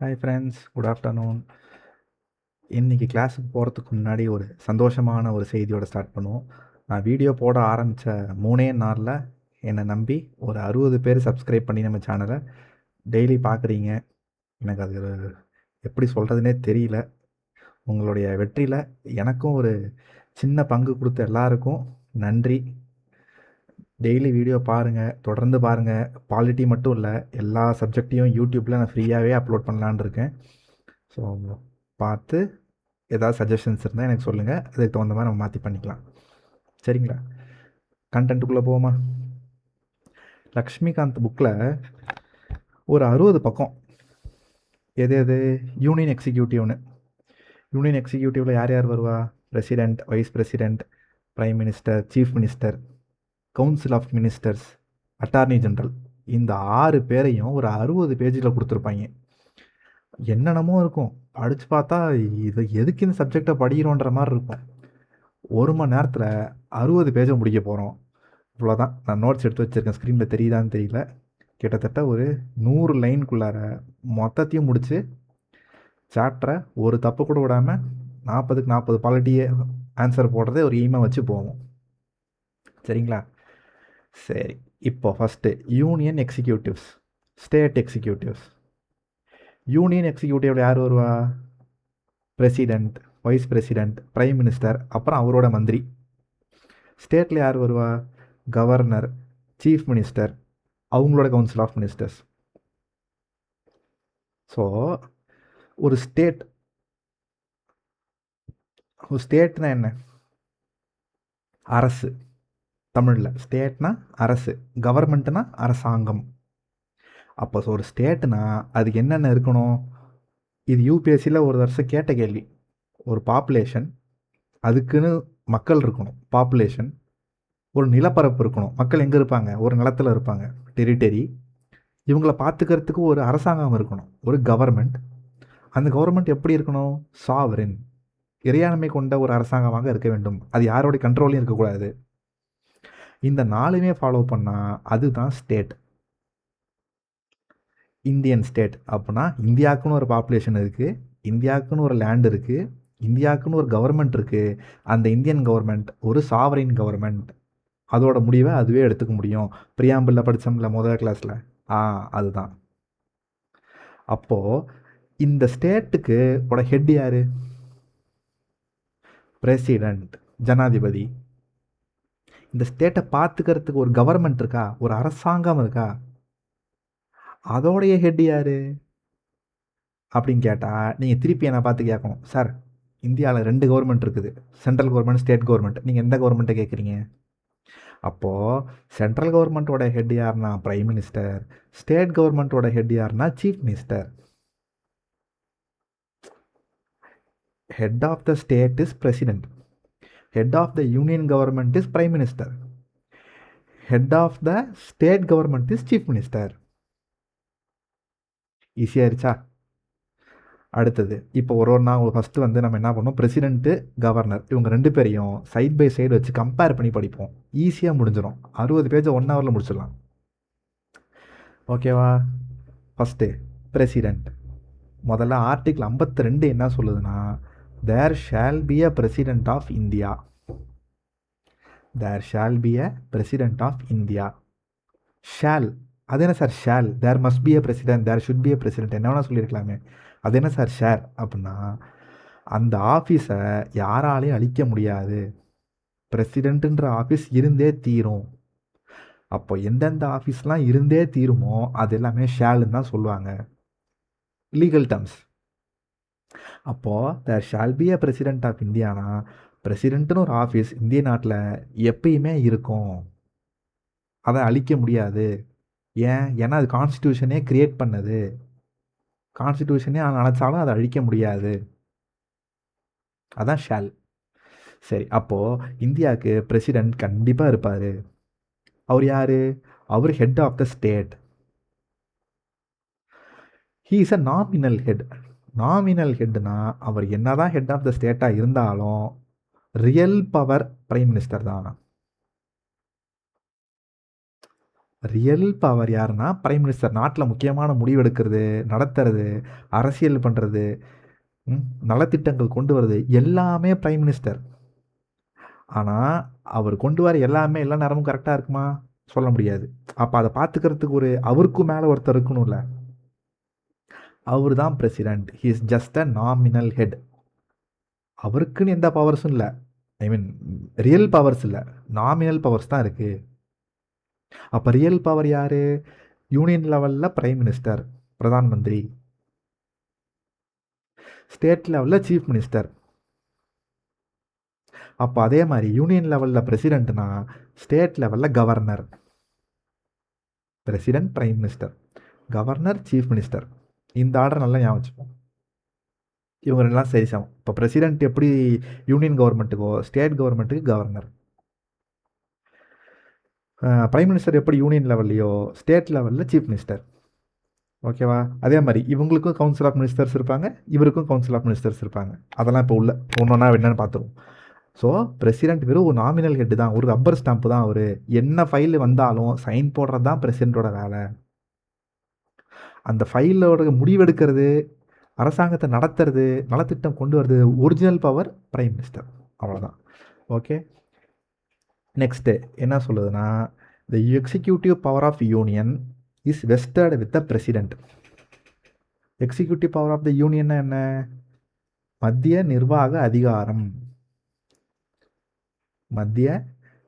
Hi friends, good afternoon. இன்றைக்கி கிளாஸுக்கு போகிறதுக்கு முன்னாடி ஒரு சந்தோஷமான ஒரு செய்தியோட ஸ்டார்ட் பண்ணுவோம். நான் வீடியோ போட ஆரம்பித்த 3 நாளில் என்னை நம்பி ஒரு 60 பேர் சப்ஸ்கிரைப் பண்ணி நம்ம சேனலை டெய்லி பார்க்குறீங்க. எனக்கு அது எப்படி சொல்கிறதுனே தெரியல. உங்களுடைய வெற்றியில் எனக்கும் ஒரு சின்ன பங்கு கொடுத்த எல்லாருக்கும் நன்றி. டெய்லி வீடியோ பாருங்கள், தொடர்ந்து பாருங்கள். பாலிட்டி மட்டும் இல்லை, எல்லா சப்ஜெக்டையும் யூடியூப்பில் நான் ஃப்ரீயாகவே அப்லோட் பண்ணலான்னு இருக்கேன். ஸோ பார்த்து ஏதாவது சஜஷன்ஸ் இருந்தால் எனக்கு சொல்லுங்கள், அதுக்கு தகுந்த மாதிரி நம்ம மாற்றி பண்ணிக்கலாம். சரிங்களா? கண்டென்ட்டுக்குள்ளே போவோமா? லக்ஷ்மிகாந்த் புக்கில் ஒரு 60 பக்கம். எது எது? யூனியன் எக்ஸிக்யூட்டிவ்னு. யூனியன் எக்ஸிக்யூட்டிவில் யார் யார் வருவா? President, vice president, prime minister, chief minister, council of ministers, attorney general. இந்த 6 பேரையும் ஒரு 60 பேஜில் கொடுத்துருப்பாங்க. என்னென்னமோ இருக்கும். படித்து பார்த்தா இது எதுக்கு இந்த சப்ஜெக்டை படிக்கிறோன்ற மாதிரி இருக்கும். 1 மணி நேரத்தில் 60 பேஜை முடிக்க போகிறோம். இவ்வளோதான். நான் நோட்ஸ் எடுத்து வச்சுருக்கேன், ஸ்க்ரீனில் தெரியுதான்னு தெரியல. கிட்டத்தட்ட ஒரு 100 லைனுக்குள்ளார மொத்தத்தையும் முடித்து சாப்டரை ஒரு தப்பு கூட விடாமல் 40க்கு 40 பாலிட்டியே ஆன்சர் போடுறதே ஒரு எய்மாக வச்சு போவோம். சரிங்களா? சரி, இப்போ first union executives, state executives. Union எக்ஸிக்யூட்டிவில் யார் வருவா? President, vice president, prime minister, அப்புறம் அவரோட மந்திரி. ஸ்டேட்டில் யார் வருவா? கவர்னர், சீஃப் மினிஸ்டர், அவங்களோட கவுன்சில் ஆஃப் மினிஸ்டர்ஸ். ஸோ ஒரு ஸ்டேட்னா என்ன? அரசு. தமிழில் ஸ்டேட்னா அரசு, கவர்மெண்ட்னா அரசாங்கம். அப்போ ஒரு ஸ்டேட்னா அதுக்கு என்னென்ன இருக்கணும்? இது யூபிஎஸ்சியில் ஒரு வருஷம் கேட்ட கேள்வி. ஒரு பாப்புலேஷன், அதுக்குன்னு மக்கள் இருக்கணும், பாப்புலேஷன். ஒரு நிலப்பரப்பு இருக்கணும், மக்கள் எங்கே இருப்பாங்க? ஒரு நிலத்தில் இருப்பாங்க, டெரிட்டரி. இவங்கள பார்த்துக்கிறதுக்கு ஒரு அரசாங்கம் இருக்கணும், ஒரு கவர்மெண்ட். அந்த கவர்மெண்ட் எப்படி இருக்கணும்? சாவரின், இறையாண்மை கொண்ட ஒரு அரசாங்கமாக இருக்க வேண்டும். அது யாரோடைய கண்ட்ரோலையும் இருக்கக்கூடாது. இந்த 4மே ஃபாலோ பண்ணால் அதுதான் ஸ்டேட். இந்தியன் ஸ்டேட் அப்படின்னா இந்தியாவுக்குன்னு ஒரு பாப்புலேஷன் இருக்குது, இந்தியாவுக்குன்னு ஒரு லேண்ட் இருக்குது, இந்தியாவுக்குன்னு ஒரு கவர்மெண்ட் இருக்குது. அந்த இந்தியன் கவர்மெண்ட் ஒரு சாவரின் கவர்மெண்ட். அதோட முடிவை அதுவே எடுத்துக்க முடியும். பிரியாம்பிளில் படித்தோம்ல முதல் கிளாஸில், அதுதான். அப்போது இந்த ஸ்டேட்டுக்கு ஓட ஹெட் யார்? பிரசிடெண்ட், ஜனாதிபதி. இந்த ஸ்டேட்டை பார்த்துக்கிறதுக்கு ஒரு கவர்மெண்ட் இருக்கா? ஒரு அரசாங்கம் இருக்கா? அதோடைய ஹெட் யார் அப்படின்னு கேட்டால் நீங்கள் திருப்பி என்னை பார்த்து கேட்கணும், சார் இந்தியாவில் 2 கவர்மெண்ட் இருக்குது, சென்ட்ரல் கவர்மெண்ட், ஸ்டேட் கவர்மெண்ட். நீங்கள் எந்த கவர்மெண்ட்டை கேட்குறீங்க? அப்போது சென்ட்ரல் கவர்மெண்ட்டோட ஹெட் யாருன்னா பிரைம் மினிஸ்டர், ஸ்டேட் கவர்மெண்ட்டோட ஹெட் யாருன்னா chief minister. Head of the state is president, head of the union government is prime minister, head of the state government is chief minister. ஈஸியாகிருச்சா? அடுத்தது இப்போ ஒரு நாள் ஃபஸ்ட்டு வந்து நம்ம என்ன பண்ணோம்? பிரசிடெண்ட்டு, கவர்னர், இவங்க 2 பேரையும் சைட் பை சைடு வச்சு கம்பேர் பண்ணி படிப்போம். ஈஸியாக முடிஞ்சிடும். 60 பேஜை 1 ஹவரில் முடிச்சிடலாம். ஓகேவா? First president. முதல்ல ஆர்டிகிள் 52 என்ன சொல்லுதுன்னா, there shall be a president of India. There shall be a president of India. Shall, அது என்ன sir shall? There must be a president, there should be a president, என்ன வேணால் சொல்லியிருக்கலாமே. அது என்ன சார் ஷேர் அப்படின்னா, அந்த ஆஃபீஸை யாராலையும் அழிக்க முடியாது. பிரசிடெண்ட்டுன்ற ஆஃபீஸ் இருந்தே தீரும். அப்போ எந்தெந்த ஆஃபீஸ்லாம் இருந்தே தீருமோ அது எல்லாமே ஷால்னு தான் சொல்லுவாங்க, லீகல் டேர்ம்ஸ். அப்போது there shall be a president of இந்தியானா, பிரசிடெண்ட்டுன்னு ஒரு ஆஃபீஸ் இந்திய நாட்டில் எப்பயுமே இருக்கும், அதை அழிக்க முடியாது. ஏன்னா அது கான்ஸ்டியூஷனே கிரியேட் பண்ணது, கான்ஸ்டியூஷனே நினச்சாலும் அதை அழிக்க முடியாது. அதான் ஷால். சரி, அப்போது இந்தியாவுக்கு பிரசிடெண்ட் கண்டிப்பாக இருப்பார். அவர் யார்? அவர் head of the state. He is a nominal head. Nominal ஹெட்னா அவர் என்னதான் ஹெட் ஆஃப் த ஸ்டேட்டாக இருந்தாலும் ரியல் பவர் பிரைம் மினிஸ்டர் தான். ரியல் பவர் யாருன்னா பிரைம் மினிஸ்டர். நாட்டில் முக்கியமான முடிவு எடுக்கிறது, நடத்துறது, அரசியல் பண்ணுறது, நலத்திட்டங்கள் கொண்டு வர்றது எல்லாமே பிரைம் மினிஸ்டர். ஆனால் அவர் கொண்டு வர எல்லாமே எல்லா நேரமும் கரெக்டாக இருக்குமா? சொல்ல முடியாது. அப்போ அதை பார்த்துக்கிறதுக்கு அவருக்கும் மேலே ஒருத்தர் இருக்கணும்ல. அவர் தான் president. He is just a nominal head. அவருக்குன்னு எந்த பவர்ஸும் இல்லை. ஐ மீன் ரியல் பவர்ஸ் இல்லை, நாமினல் பவர்ஸ் தான் இருக்குது. அப்போ ரியல் பவர் யார்? யூனியன் லெவலில் prime minister, Pradhan Mantri. State லெவலில் சீஃப் மினிஸ்டர். அப்போ அதே மாதிரி யூனியன் லெவலில் பிரசிடென்ட்னா ஸ்டேட் லெவலில் governor. President, prime minister, governor, chief minister. இந்த ஆர்டர் நல்லா ஞாபகம் வச்சுப்போம். இவங்க ரெண்டுலாம் சரி சமம். இப்போ பிரசிடென்ட் எப்படி யூனியன் கவர்மெண்ட்டுக்கோ, ஸ்டேட் கவர்மெண்ட்டுக்கு கவர்னர். பிரைம் மினிஸ்டர் எப்படி யூனியன் லெவல்லையோ, ஸ்டேட் லெவலில் சீஃப் மினிஸ்டர். ஓகேவா? அதே மாதிரி இவங்களுக்கும் கவுன்சில் ஆஃப் மினிஸ்டர்ஸ் இருப்பாங்க, இவருக்கும் கவுன்சில் ஆஃப் மினிஸ்டர்ஸ் இருப்பாங்க. அதெல்லாம் இப்போ உள்ள ஒன்றொன்னா என்னென்னு பார்த்துருவோம். ஸோ பிரசிடென்ட் வெறும் ஒரு நாமினல் ஹெட்டு தான், ஒரு ரப்பர் ஸ்டாம்ப்பு தான். அவர் என்ன ஃபைல் வந்தாலும் சைன் போடுறது தான் பிரசிடென்ட்டோட வேலை. அந்த ஃபைலோட முடிவெடுக்கிறது, அரசாங்கத்தை நடத்துறது, நலத்திட்டம் கொண்டு வர்றது, ஒரிஜினல் பவர் பிரைம் மினிஸ்டர். அவ்வளோதான். ஓகே, நெக்ஸ்ட்டு என்ன சொல்லுதுன்னா, the executive power of union is vested with the president. Executive power of the union என்ன? மத்திய நிர்வாக அதிகாரம். மத்திய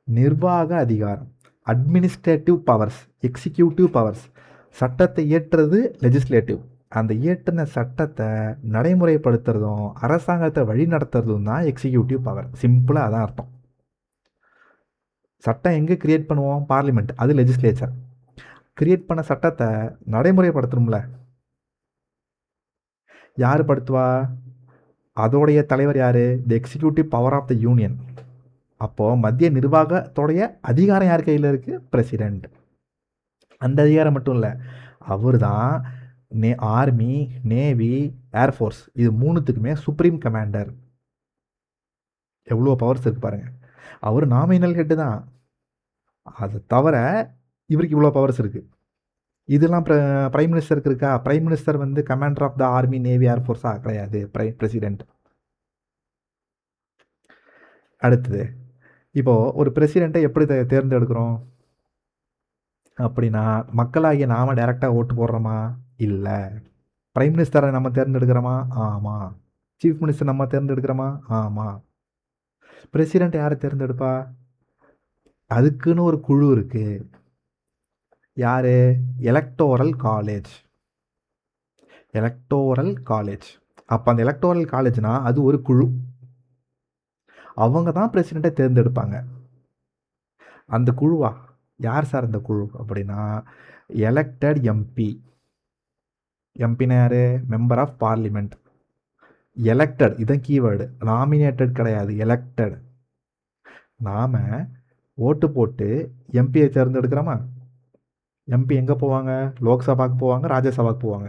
நிர்வாக அதிகாரம். Administrative powers, executive powers. சட்டத்தை இயற்றுறது லெஜிஸ்லேட்டிவ். அந்த இயற்றின சட்டத்தை நடைமுறைப்படுத்துறதும் அரசாங்கத்தை வழி நடத்துறதும் தான் எக்ஸிக்யூட்டிவ் பவர். சிம்பிளாக அதான் அர்த்தம். சட்டம் எங்கே கிரியேட் பண்ணுவோம்? பார்லிமெண்ட், அது லெஜிஸ்லேச்சர். கிரியேட் பண்ண சட்டத்தை நடைமுறைப்படுத்தணும்ல, யார் படுத்துவா? அதோடைய தலைவர் யார்? The executive power of the union. அப்போது மத்திய நிர்வாகத்தோடைய அதிகாரம் யார் கையில் இருக்குது? பிரசிடெண்ட். அந்த அதிகாரம் மட்டும் இல்லை, அவர் தான் ஆர்மி, நேவி, ஏர்ஃபோர்ஸ் இது மூணுத்துக்குமே சுப்ரீம் கமாண்டர். எவ்வளோ பவர்ஸ் இருக்குது பாருங்கள். அவர் நாமினல் ஹெட்டு தான், அது தவிர இவருக்கு இவ்வளோ பவர்ஸ் இருக்குது. இதெல்லாம் பிரைம் மினிஸ்டருக்கு இருக்கா? பிரைம் மினிஸ்டர் வந்து commander of the army, navy, ஏர்ஃபோர்ஸாக கிடையாது, பிரசிடெண்ட். அடுத்தது, இப்போது ஒரு பிரசிடெண்ட்டை எப்படி தேர்ந்தெடுக்கிறோம் அப்படின்னா, மக்களாகிய நாம் டைரெக்டாக ஓட்டு போடுறோமா? இல்லை. பிரைம் மினிஸ்டரை நம்ம தேர்ந்தெடுக்கிறோமா? ஆமாம். சீஃப் மினிஸ்டர் நம்ம தேர்ந்தெடுக்கிறோமா? ஆமாம். பிரசிடெண்ட் யாரை தேர்ந்தெடுப்பா? அதுக்குன்னு ஒரு குழு இருக்குது. யார்? Electoral college. Electoral college. அப்போ அந்த எலக்டோரல் காலேஜ்னா அது ஒரு குழு, அவங்க தான் பிரசிடெண்ட்டை தேர்ந்தெடுப்பாங்க. அந்த குழுவா? யார் சார் அந்த குழு அப்படின்னா, எலெக்டட் எம்பி. எம்பினா யார்? Member of parliament. எலெக்டட், இதான் கீவேர்டு. நாமினேட்டட் கிடையாது, எலெக்டட். நாம் ஓட்டு போட்டு எம்பியை தேர்ந்தெடுக்கிறோமா? எம்பி எங்கே போவாங்க? லோக்சபாவுக்கு போவாங்க, ராஜ்யசபாவுக்கு போவாங்க.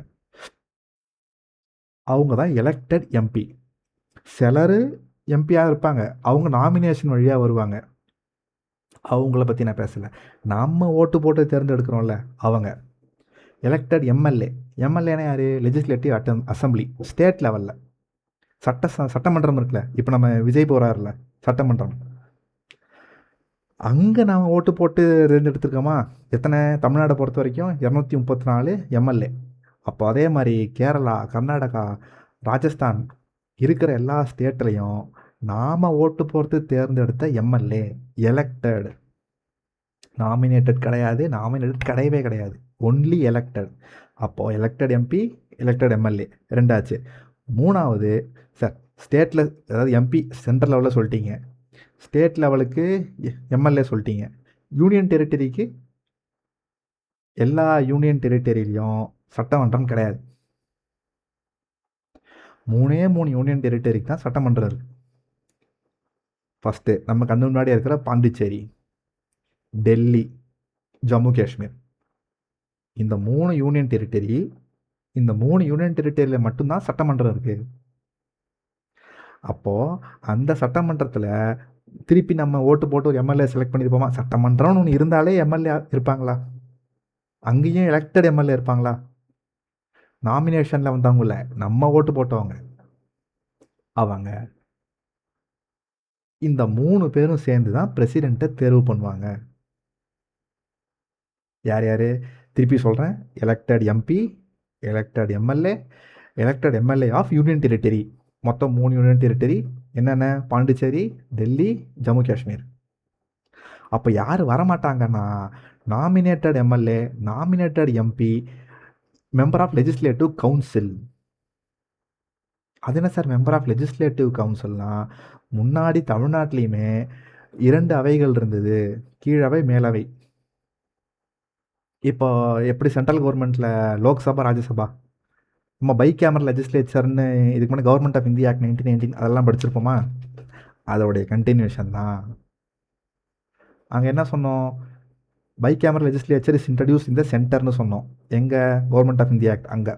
அவங்க தான் எலெக்டட் எம்பி. சிலர் எம்பியாக இருப்பாங்க, அவங்க நாமினேஷன் வழியாக வருவாங்க. அவங்கள பற்றி நான் பேசலை. நம்ம ஓட்டு போட்டு தேர்ந்தெடுக்கிறோம்ல அவங்க. Elected MLA. எம்எல்ஏனா யார்? லெஜிஸ்லேட்டிவ் அசம்பிளி, ஸ்டேட் லெவலில். சட்டமன்றம் இருக்குல்ல, இப்போ நம்ம விஜய் போகிறாருல சட்டமன்றம், அங்கே நாம் ஓட்டு போட்டு தேர்ந்தெடுத்துருக்கோமா? எத்தனை? தமிழ்நாடை பொறுத்த வரைக்கும் 234 எம்எல்ஏ. அப்போ அதே மாதிரி கேரளா, கர்நாடகா, ராஜஸ்தான் இருக்கிற எல்லா ஸ்டேட்லேயும் நாம் ஓட்டு போட்டு தேர்ந்தெடுத்த எம்எல்ஏ எலெக்டட். நாமினேட்டட் கிடையாது, நாமினேட்டட் கிடையவே கிடையாது, ஒன்லி எலெக்டட். அப்போது எலெக்டட் எம்பி, எலெக்டட் எம்எல்ஏ ரெண்டாச்சு. மூணாவது சார், ஸ்டேட்டில், அதாவது எம்பி சென்ட்ரல் லெவலில் சொல்லிட்டீங்க, ஸ்டேட் லெவலுக்கு எம்எல்ஏ சொல்லிட்டீங்க, யூனியன் டெரிட்டரிக்கு எல்லா யூனியன் டெரிட்டரியிலையும் சட்டமன்றம் கிடையாது. 3 யூனியன் டெரிட்டரிக்கு தான் சட்டமன்றம் இருக்குது. ஃபஸ்ட்டு நம்ம கண்ணு முன்னாடி இருக்கிற பாண்டிச்சேரி, டெல்லி, ஜம்மு காஷ்மீர், இந்த 3 யூனியன் டெரிட்டரி, இந்த 3 யூனியன் டெரிட்டரியில் மட்டும்தான் சட்டமன்றம் இருக்குது. அப்போது அந்த சட்டமன்றத்தில் திருப்பி நம்ம ஓட்டு போட்டு ஒரு எம்எல்ஏ செலக்ட் பண்ணியிருப்போமா? சட்டமன்றம்னு ஒன்று இருந்தாலே எம்எல்ஏ இருப்பாங்களா? அங்கேயும் எலெக்டட் எம்எல்ஏ இருப்பாங்களா? நாமினேஷனில் வந்தவங்கள நம்ம ஓட்டு போட்டவங்க அவங்க. இந்த 3 பேரும் சேர்ந்து தான் பிரசிடெண்ட்டை தேர்வு பண்ணுவாங்க. யார் யார்? திருப்பி சொல்கிறேன். Elected MP, elected MLA, elected MLA of union territory. மொத்தம் 3 யூனியன் டெரிட்டரி. என்னென்ன? பாண்டிச்சேரி, டெல்லி, ஜம்மு காஷ்மீர். அப்போ யார் வரமாட்டாங்கன்னா, nominated MLA, nominated MP, member of legislative council. அது என்ன சார் மெம்பர் ஆஃப் லெஜிஸ்லேட்டிவ் கவுன்சில்னா? முன்னாடி தமிழ்நாட்டிலையுமே 2 அவைகள் இருந்தது, கீழவை மேலவை. இப்போ எப்படி சென்ட்ரல் கவர்மெண்ட்டில் லோக்சபா, ராஜ்யசபா, நம்ம பை கேமரா லெஜிஸ்லேச்சர்னு இதுக்கு முன்னாடி கவர்மெண்ட் ஆஃப் இந்தியா ஆக்ட் 1919 அதெல்லாம் படிச்சிருப்போமா? அதோடைய கண்டினியூஷன் தான். அங்கே என்ன சொன்னோம்? Bicameral legislature is introduce இந்த சென்டர்னு சொன்னோம். எங்கே? கவர்மெண்ட் ஆஃப் இந்தியா ஆக்ட், அங்கே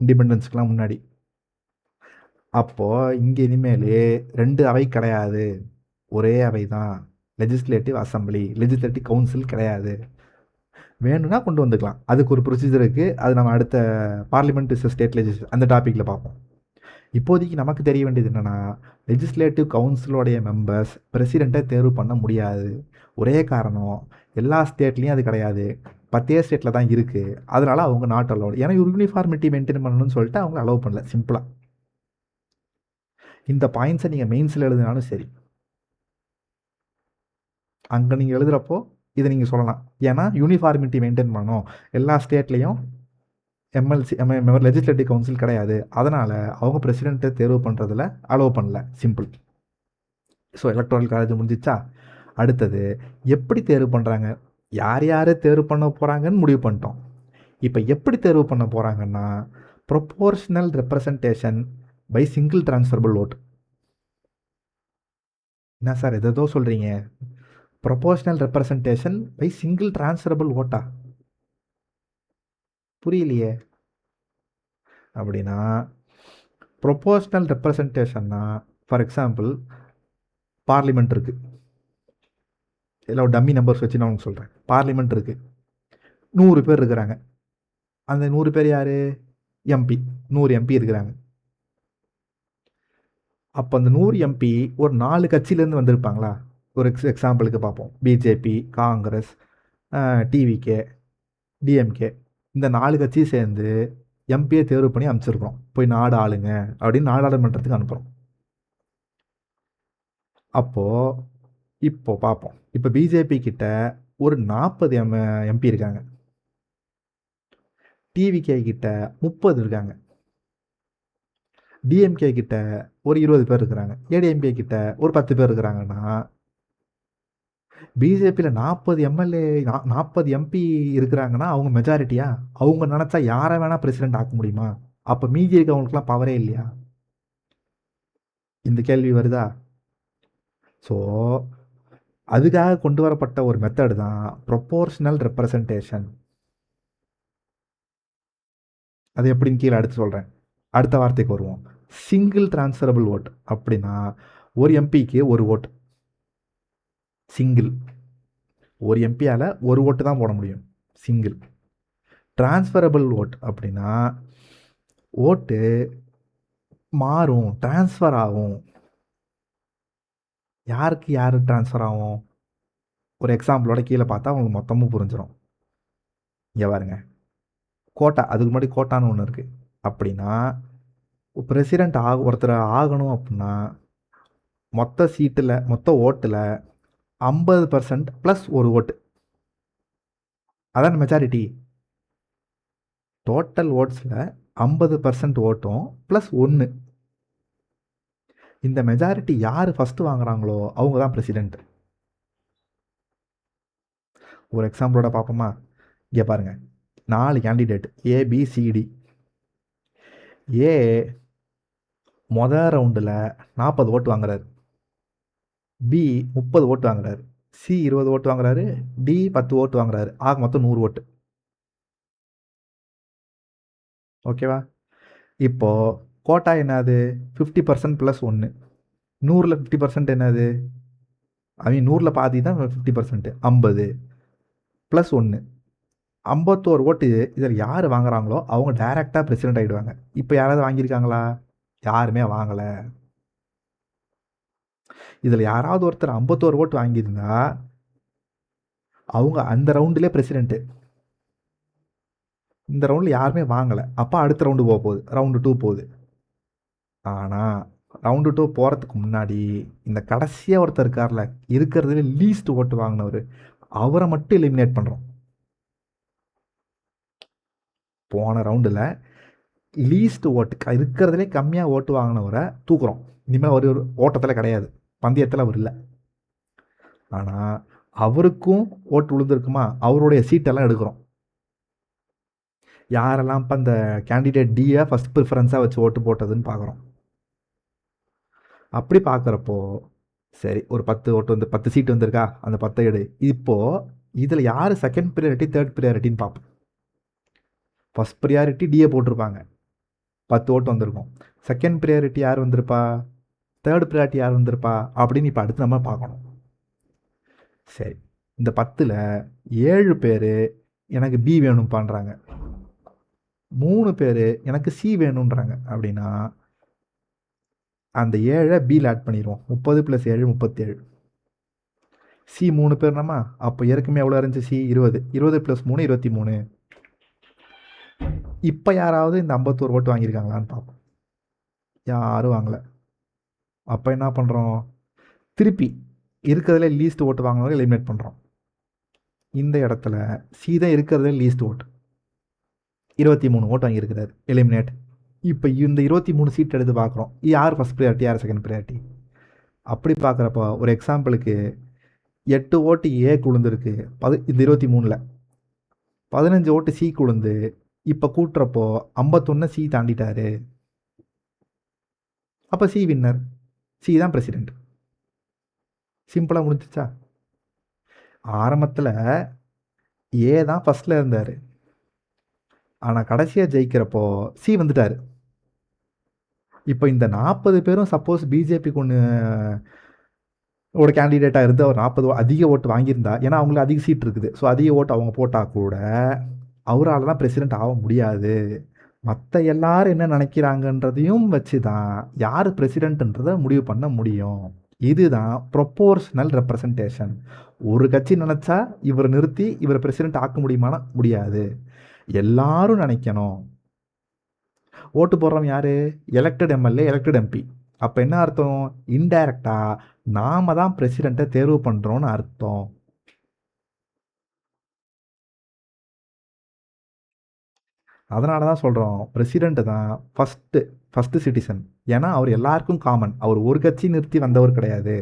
இண்டிபெண்டன்ஸ்க்குலாம் முன்னாடி. அப்போது இங்கே இனிமேல் 2 அவை கிடையாது, ஒரே அவை தான். லெஜிஸ்லேட்டிவ் அசம்பிளி, லெஜிஸ்லேட்டிவ் கவுன்சில் கிடையாது. வேணும்னா கொண்டு வந்துக்கலாம். அதுக்கு ஒரு ப்ரொசீஜர் இருக்குது. அது நம்ம அடுத்த பார்லிமெண்ட் ஸ்டேட் லெஜிஸ்லேச்சர் அந்த டாப்பிக்கில் பார்ப்போம். இப்போதைக்கு நமக்கு தெரிய வேண்டியது என்னென்னா, லெஜிஸ்லேட்டிவ் கவுன்சிலோடைய மெம்பர்ஸ் பிரசிடெண்ட்டை தேர்வு பண்ண முடியாது. ஒரே காரணம், எல்லா ஸ்டேட்லேயும் அது கிடையாது, 10 ஸ்டேட்டில் தான் இருக்குது. அதனால் அவங்க நாட் அலோடு. ஏன்னா யூனிஃபார்மிட்டி மெயின்டைன் பண்ணணும்னு சொல்லிட்டு அவங்க அலோவ் பண்ணல, சிம்பிளாக. இந்த பாயிண்ட்ஸை நீங்கள் மெயின்ஸில் எழுதினாலும் சரி, அங்கே நீங்கள் எழுதுகிறப்போ இதை நீங்கள் சொல்லலாம். ஏன்னா யூனிஃபார்மிட்டி மெயின்டைன் பண்ணணும், எல்லா ஸ்டேட்லேயும் எம்எல்சி லெஜிஸ்லேட்டிவ் கவுன்சில் கிடையாது, அதனால் அவங்க பிரசிடெண்ட்டை தேர்வு பண்ணுறதுல அலோவ் பண்ணல, சிம்பிள். ஸோ எலக்ட்ரல் காலேஜ் முடிஞ்சிச்சா? அடுத்தது எப்படி தேர்வு பண்ணுறாங்க, யார் யார் தேர்வு பண்ண போகிறாங்கன்னு முடிவு பண்ணிட்டோம். இப்போ எப்படி தேர்வு பண்ண போகிறாங்கன்னா, proportional representation by single transferable vote. என்ன சார் எதோ சொல்கிறீங்க? Proportional representation by single transferable ஓட்டா? புரியலையே. அப்படின்னா ப்ரொப்போர்ஷனல் ரெப்ரசன்டேஷன்னா, ஃபார் எக்ஸாம்பிள் பார்லிமெண்ட் இருக்குது, இல்லை ஒரு டம்மி நம்பர்ஸ் வச்சு நான் உங்களுக்கு சொல்கிறேன். பார்லிமெண்ட் இருக்குது, 100 பேர் இருக்கிறாங்க. அந்த 100 பேர் யார்? எம்பி. 100 எம்பி இருக்கிறாங்க. அப்போ அந்த 100 எம்பி ஒரு 4 கட்சியிலேருந்து வந்திருப்பாங்களா? ஒரு எக்ஸாம்பிளுக்கு பார்ப்போம். பிஜேபி, காங்கிரஸ், டிவிகே, டிஎம்கே, இந்த 4 கட்சியும் சேர்ந்து எம்பியை தேர்வு பண்ணி அனுப்பிச்சிருக்கோம். போய் நாடு ஆளுங்க அப்படின்னு நாடாளுமன்றத்துக்கு அனுப்புகிறோம். அப்போது இப்போ பார்ப்போம். இப்போ பிஜேபி கிட்ட ஒரு 40 எம்பி இருக்காங்க, டிவிகே கிட்ட 30 இருக்காங்க, டிஎம்கே கிட்ட ஒரு 20 பேர் இருக்கிறாங்க, ஏடிஎம்கே கிட்ட ஒரு 10 பேர் இருக்கிறாங்கன்னா, பிஜேபியில் 40 எம்எல்ஏ 40 எம்பி இருக்கிறாங்கன்னா அவங்க மெஜாரிட்டியா? அவங்க நினச்சா யாரை வேணால் பிரசிடெண்ட் ஆக்க முடியுமா? அப்போ மீதி இருக்கவங்களுக்குலாம் பவரே இல்லையா? இந்த கேள்வி வருதா? ஸோ அதுக்காக கொண்டு வரப்பட்ட ஒரு மெத்தட் தான் ப்ரொப்போர்ஷனல் ரெப்ரசன்டேஷன். அது எப்படின்னு கீழே அடுத்து சொல்கிறேன். அடுத்த வார்த்தைக்கு வருவோம். சிங்கிள் டிரான்ஸ்ஃபரபிள் ஓட் அப்படின்னா ஒரு எம்பிக்கு ஒரு ஓட், சிங்கிள். ஒரு எம்பியால் ஒரு ஓட்டு தான் போட முடியும், சிங்கிள். டிரான்ஸ்ஃபரபிள் ஓட் அப்படின்னா ஓட்டு மாறும், டிரான்ஸ்ஃபர் ஆகும். யாருக்கு யார் டிரான்ஸ்ஃபர் ஆகும்? ஒரு எக்ஸாம்பிளோட கீழே பார்த்தா உங்களுக்கு மொத்தமும் புரிஞ்சிடும். இங்கே பாருங்க, கோட்டா, அதுக்கு முன்னாடி கோட்டான்னு ஒன்று இருக்குது. அப்படின்னா பிரசிடெண்ட் ஒருத்தர் ஆகணும் அப்படின்னா மொத்த சீட்டில் மொத்த ஓட்டில் 50% ப்ளஸ் ஒரு ஓட்டு, அதான் மெஜாரிட்டி. டோட்டல் ஓட்ஸில் 50% ஓட்டும் ப்ளஸ் 1. இந்த மெஜாரிட்டி யார் ஃபஸ்ட்டு வாங்குறாங்களோ அவங்க தான் பிரசிடெண்ட். ஒரு எக்ஸாம்பிளோட பார்ப்போமா? இங்கே பாருங்கள், 4 கேண்டிடேட் ஏபிசிடி. ஏ மொதல் ரவுண்டில் 40 ஓட்டு வாங்குறாரு, பி 30 ஓட்டு வாங்குறாரு, சி 20 ஓட்டு வாங்குறாரு, டி 10 ஓட்டு வாங்குறாரு. ஆக மொத்தம் 100 ஓட்டு. ஓகேவா? இப்போது கோட்டா என்னது? 50% ப்ளஸ் 1. 100ல் 50% என்னது? ஐ மீன் 100ல் பாதி தான் 50%, 50 ப்ளஸ் 1 51 ஓட்டு இதில் யார் வாங்குறாங்களோ அவங்க டைரெக்டாக பிரசிடென்ட் ஆகிடுவாங்க. இப்போ யாராவது வாங்கியிருக்காங்களா? யாருமே வாங்கலை. இதில் யாராவது ஒருத்தர் 51 ஓட்டு வாங்கியிருந்தா அவங்க அந்த ரவுண்டிலே பிரசிடென்ட்டு. இந்த ரவுண்டில் யாருமே வாங்கலை, அப்போ அடுத்த ரவுண்டு போக போகுது, ரவுண்டு 2 போகுது. ஆனால் ரவுண்டு 2 போகிறதுக்கு முன்னாடி இந்த கடைசியாக ஒருத்தர் இருக்கார்ல, இருக்கிறதுல லீஸ்ட் ஓட்டு வாங்கினவர், அவரை மட்டும் எலிமினேட் பண்ணுறோம். போன ரவுண்டில் லீஸ்ட் ஓட்டு இருக்கிறதுலே கம்மியாக ஓட்டு வாங்கினவரை தூக்குறோம். இனிமேல் ஒரு ஓட்டத்தில் கிடையாது, பந்தயத்தில் அவர் இல்லை. ஆனால் அவருக்கும் ஓட்டு விழுந்திருக்குமா, அவருடைய சீட்டெல்லாம் எடுக்கிறோம். யாரெல்லாம் இப்போ அந்த கேண்டிடேட் டியை ஃபஸ்ட் ப்ரிஃபரன்ஸாக வச்சு ஓட்டு போட்டதுன்னு பார்க்குறோம். அப்படி பார்க்குறப்போ சரி, ஒரு 10 ஓட்டு வந்து 10 சீட்டு வந்திருக்கா, அந்த 10 எடு. இப்போது இதில் யார் செகண்ட் ப்ரியாரிட்டி தேர்ட் ப்ரியாரிட்டின்னு பார்ப்போம். ஃபஸ்ட் ப்ரியாரிட்டி டிஏ போட்டிருப்பாங்க, 10 ஓட்டு வந்திருக்கும். செகண்ட் ப்ரியாரிட்டி யார் வந்திருப்பா, தேர்ட் ப்ரியாரிட்டி யார் வந்திருப்பா அப்படின்னு இப்போ அடுத்து நம்ம பார்க்கணும். சரி, இந்த 10ல் 7 பேர் எனக்கு பி வேணும்ப்பான்றாங்க, 3 பேர் எனக்கு சி வேணுன்றாங்க. அப்படின்னா அந்த 7 பியில் ஆட் பண்ணிடுவோம். 30 + 7 37. சி 3 பேர் நம்ம, அப்போ ஏற்கனவே எவ்வளோ இருந்துச்சு, சி 20, 20 + 3 23. இப்போ யாராவது இந்த 51 ஓட்டு வாங்கியிருக்காங்களான்னு பார்ப்போம். யாரும் வாங்கலை. அப்போ என்ன பண்ணுறோம், திருப்பி இருக்கிறதுல லீஸ்ட் ஓட்டு வாங்கினவங்க எலிமினேட் பண்ணுறோம். இந்த இடத்துல சி தான் இருக்கிறதுல லீஸ்ட் ஓட்டு, 23 ஓட்டு வாங்கியிருக்கிறார், எலிமினேட். இப்போ இந்த 23 சீட் எடுத்து பார்க்குறோம், யார் ஃபஸ்ட் ப்ரியாரிட்டி யார் செகண்ட் ப்ரியாரிட்டி. அப்படி பார்க்குறப்போ ஒரு எக்ஸாம்பிளுக்கு 8 ஓட்டு ஏக்கு விழுந்திருக்கு, இந்த 23ல் 15 ஓட்டு சிக்கு விழுந்து, இப்போ கூட்டுறப்போ 51 சி தாண்டிட்டாரு. அப்போ சி வின்னர், சி தான் பிரசிடென்ட். சிம்பிளாக முடிஞ்சிச்சா? ஆரம்பத்தில் ஏ தான் ஃபஸ்ட்டில் இருந்தார், ஆனால் கடைசியாக ஜெயிக்கிறப்போ சி வந்துட்டார். இப்போ இந்த 40 பேரும் சப்போஸ் பிஜேபிக்கு ஒன்று ஒரு கேண்டிடேட்டாக இருந்து அவர் 40 அதிக ஓட்டு வாங்கியிருந்தா, ஏன்னா அவங்களுக்கு அதிக சீட் இருக்குது, ஸோ அதிக ஓட்டு அவங்க போட்டால் கூட அவரால் தான் பிரசிடென்ட் ஆக முடியாது. மற்ற எல்லாரும் என்ன நினைக்கிறாங்கன்றதையும் வச்சு தான் யார் பிரசிடென்ட்ன்றதை முடிவு பண்ண முடியும். இதுதான் ப்ரொப்போர்ஷனல் ரெப்ரசன்டேஷன். ஒரு கட்சி நினச்சா இவரை நிறுத்தி இவரை பிரசிடென்ட் ஆக்க முடியுமானா முடியாது. எல்லாரும் நினைக்கணும். ஓட்டு போடுறவன் யார், எலெக்டட் எம்எல்ஏ, எலெக்டட் எம்பி. அப்போ என்ன அர்த்தம், இன்டைரக்டாக நாம தான் பிரசிடெண்ட்டை தேர்வு பண்ணுறோன்னு அர்த்தம். அதனால தான் சொல்கிறோம், பிரசிடெண்ட்டு தான் ஃபஸ்ட்டு சிட்டிசன். ஏன்னா அவர் எல்லாருக்கும் காமன், அவர் ஒரு கட்சி நிறுத்தி வந்தவர் கிடையாது,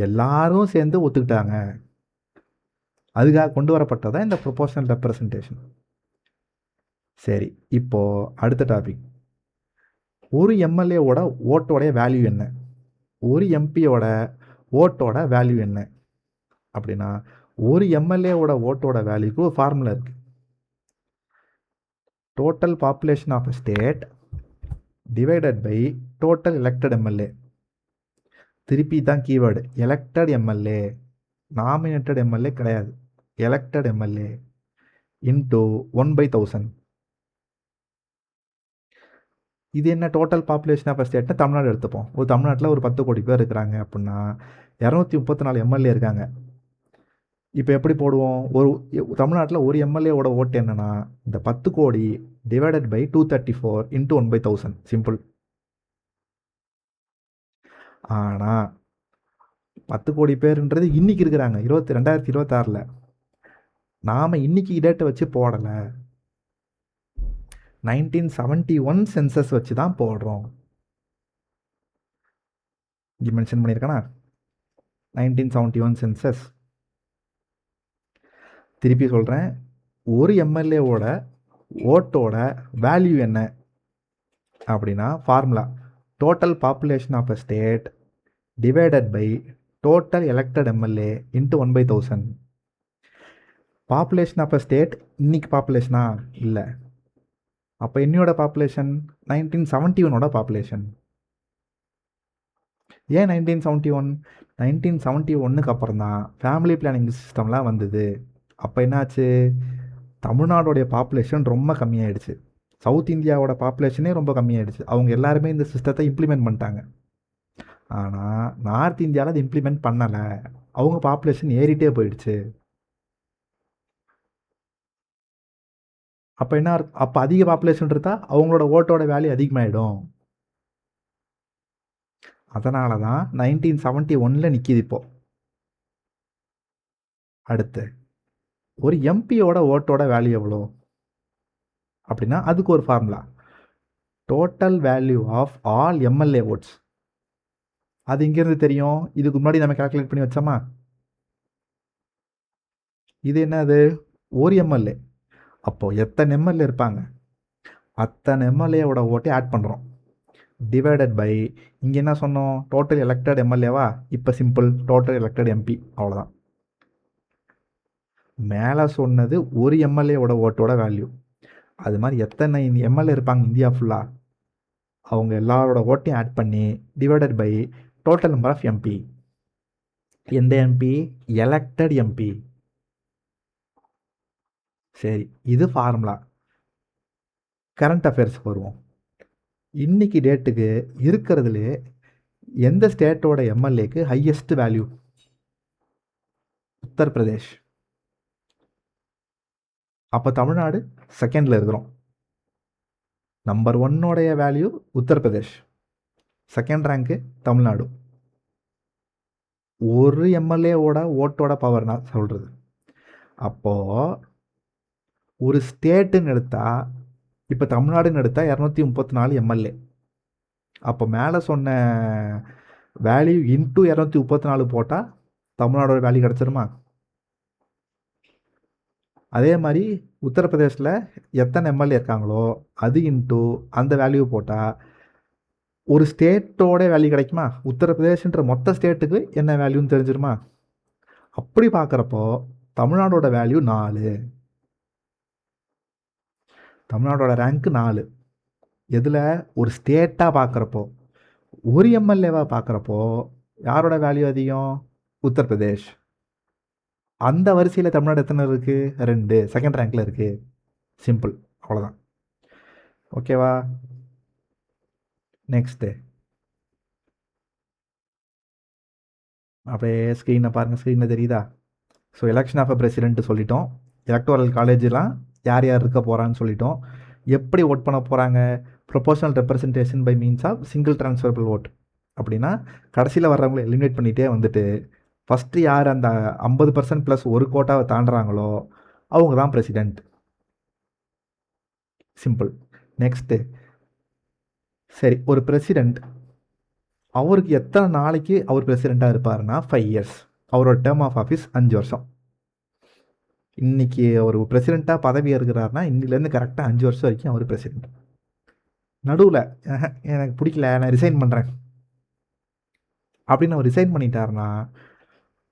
எல்லாரும் சேர்ந்து ஒத்துக்கிட்டாங்க. அதுக்காக கொண்டு வரப்பட்டதான் இந்த ப்ரொபோர்ஷனல் ரெப்ரசன்டேஷன். சரி, இப்போது அடுத்த டாபிக், ஒரு எம்எல்ஏவோட ஓட்டோடைய வேல்யூ என்ன, ஒரு எம்பியோட ஓட்டோட வேல்யூ என்ன அப்படின்னா, ஒரு எம்எல்ஏவோட ஓட்டோட வேல்யூக்கு ஒரு ஃபார்முலா இருக்குது. Total population of a state divided by total elected MLA. திருப்பி தான் keyword, elected MLA, nominated MLA கிடையாது, எலெக்டட் எம்எல்ஏ இன்டூ 1/1000. இது என்ன டோட்டல் பாப்புலேஷன் ஆஃப் ஸ்டேட்னா, தமிழ்நாடு எடுத்துப்போம். ஒரு தமிழ்நாட்டில் ஒரு 10 கோடி பேர் இருக்கிறாங்க அப்படின்னா 234 எம்எல்ஏ இருக்காங்க. இப்போ எப்படி போடுவோம், ஒரு தமிழ்நாட்டில் ஒரு எம்எல்ஏவோட ஓட்டு என்னன்னா, இந்த 10 கோடி டிவைடட் பை 234 இன்ட்டு 1/1000, சிம்பிள். ஆனால் 10 கோடி பேருன்றது இன்னைக்கு இருக்கிறாங்க, 2026. நாம் இன்னைக்கு டேட்டை வச்சு போடலை, 1971 சென்சஸ் வச்சு தான் போடுறோம். இங்கே மென்ஷன் பண்ணியிருக்கேனா, 1971 சென்சஸ். திருப்பி சொல்கிறேன், ஒரு எம்எல்ஏவோட ஓட்டோட வேல்யூ என்ன அப்படின்னா, formula total population of a state divided by total elected MLA into 1/1000. Population of a state இன்னைக்கு பாப்புலேஷனா இல்லை, அப்போ என்னையோட பாப்புலேஷன் 1971 பாப்புலேஷன். ஏன் 1971? 1971க்கு அப்புறம் தான் ஃபேமிலி பிளானிங் சிஸ்டம்லாம் வந்தது. அப்போ என்னாச்சு, தமிழ்நாடோடைய பாப்புலேஷன் ரொம்ப கம்மியாயிடுச்சு. சவுத் இந்தியாவோட பாப்புலேஷனே ரொம்ப கம்மியாயிடுச்சு. அவங்க எல்லாருமே இந்த சிஸ்டத்தை இம்ப்ளிமெண்ட் பண்ணிட்டாங்க. ஆனால் நார்த் இந்தியாவில் அதை இம்ப்ளிமெண்ட் பண்ணலை. அவங்க பாப்புலேஷன் ஏறிட்டே போயிடுச்சு. அப்போ என்ன அப்போ அதிக பாப்புலேஷன் இருந்தால் அவங்களோட ஓட்டோட வேல்யூ அதிகமாகிடும். அதனால தான் 1971 நிற்கிது இப்போ. அடுத்து ஒரு எம்பியோட ஓட்டோட வேல்யூ எவ்வளோ அப்படின்னா அதுக்கு ஒரு formula. Total value of all MLA votes. அது இங்கேருந்து தெரியும். இதுக்கு முன்னாடி நம்ம கால்குலேட் பண்ணி வச்சோமா? இது என்னது? ஒரு எம்எல்ஏ. அப்போது எத்தனை எம்எல்ஏ இருப்பாங்க, அத்தனை எம்எல்ஏவோட ஓட்டை ஆட் பண்ணுறோம். டிவைடட் பை இங்கே என்ன சொன்னோம்? டோட்டல் எலெக்டட் எம்எல்ஏவா? இப்போ சிம்பிள் டோட்டல் எலெக்டட் எம்பி, அவ்வளோதான். மேலே சொன்னது ஒரு எம்எல்ஏவோட ஓட்டோட வேல்யூ. அது மாதிரி எத்தனை எம்எல்ஏ இருப்பாங்க இந்தியா ஃபுல்லாக, அவங்க எல்லாரோட ஓட்டையும் ஆட் பண்ணி divided by total number of MP. எந்த எம்பி? Elected MP. சரி, இது ஃபார்முலா. கரண்ட் அஃபேர்ஸ்க்கு வருவோம். இன்னைக்கு டேட்டுக்கு இருக்கிறதுலே எந்த ஸ்டேட்டோட எம்எல்ஏக்கு ஹையஸ்ட் வேல்யூ? உத்தரப்பிரதேஷ். அப்போ தமிழ்நாடு செகண்டில் இருக்கிறோம். நம்பர் ஒன்னோடைய வேல்யூ உத்தரப்பிரதேஷ், செகண்ட் ரேங்க்கு தமிழ்நாடு. ஒரு எம்எல்ஏவோட ஓட்டோட பவர் நான் சொல்கிறது. அப்போது ஒரு ஸ்டேட்டுன்னு எடுத்தால், இப்போ தமிழ்நாடுன்னு எடுத்தால் 234 எம்எல்ஏ. அப்போ மேலே சொன்ன வேல்யூ இன்ட்டு 234 போட்டால் தமிழ்நாடோட வேல்யூ கிடச்சிருமா? அதே மாதிரி உத்தரப்பிரதேசில் எத்தனை எம்எல்ஏ இருக்காங்களோ அது இன்ட்டு அந்த வேல்யூ போட்டால் ஒரு ஸ்டேட்டோட வேல்யூ கிடைக்குமா? உத்தரப்பிரதேஷ்ன்ற மொத்த ஸ்டேட்டுக்கு என்ன வேல்யூன்னு தெரிஞ்சிருமா? அப்படி பார்க்குறப்போ தமிழ்நாடோட வேல்யூ 4. தமிழ்நாடோட ரேங்க்கு 4. எதில்? ஒரு ஸ்டேட்டாக பார்க்குறப்போ. ஒரு எம்எல்ஏவாக பார்க்குறப்போ யாரோட வேல்யூ அதிகம்? உத்தரப்பிரதேஷ். அந்த வரிசையில் தமிழ்நாடு எத்தனை இருக்குது? 2, செகண்ட் ரேங்க்கில் இருக்குது. சிம்பிள், அவ்வளோதான். ஓகேவா? நெக்ஸ்ட்டு அப்படியே ஸ்க்ரீனை பாருங்கள். ஸ்க்ரீனில் தெரியுதா? So election of a president சொல்லிட்டோம். எலக்டோரல் காலேஜெலாம் யார் யார் இருக்க போகிறான்னு சொல்லிட்டோம். எப்படி ஓட் பண்ண போகிறாங்க? Proportional representation by means of single transferable vote. அப்படின்னா கடைசியில் வர்றவங்களை எலிமினேட் பண்ணிகிட்டே வந்துட்டு ஃபஸ்ட்டு யார் அந்த 50% ப்ளஸ் ஒரு கோட்டாவை தாண்டுறாங்களோ அவங்க தான் பிரசிடெண்ட். சிம்பிள். நெக்ஸ்ட்டு, சரி, ஒரு பிரசிடெண்ட் அவருக்கு எத்தனை நாளைக்கு அவர் பிரசிடெண்ட்டாக இருப்பார்னா 5 இயர்ஸ். அவரோட டேர்ம் ஆஃப் ஆஃபீஸ் 5 வருஷம். இன்றைக்கி அவர் பிரசிடெண்ட்டாக பதவி இருக்கிறாருனா இன்னிலேருந்து கரெக்டாக 5 வருஷம் வரைக்கும் அவர் பிரசிடெண்ட். நடுவில் எனக்கு பிடிக்கல, நான் ரிசைன் பண்ணுறேன் அப்படின்னு அவர் ரிசைன் பண்ணிட்டாருன்னா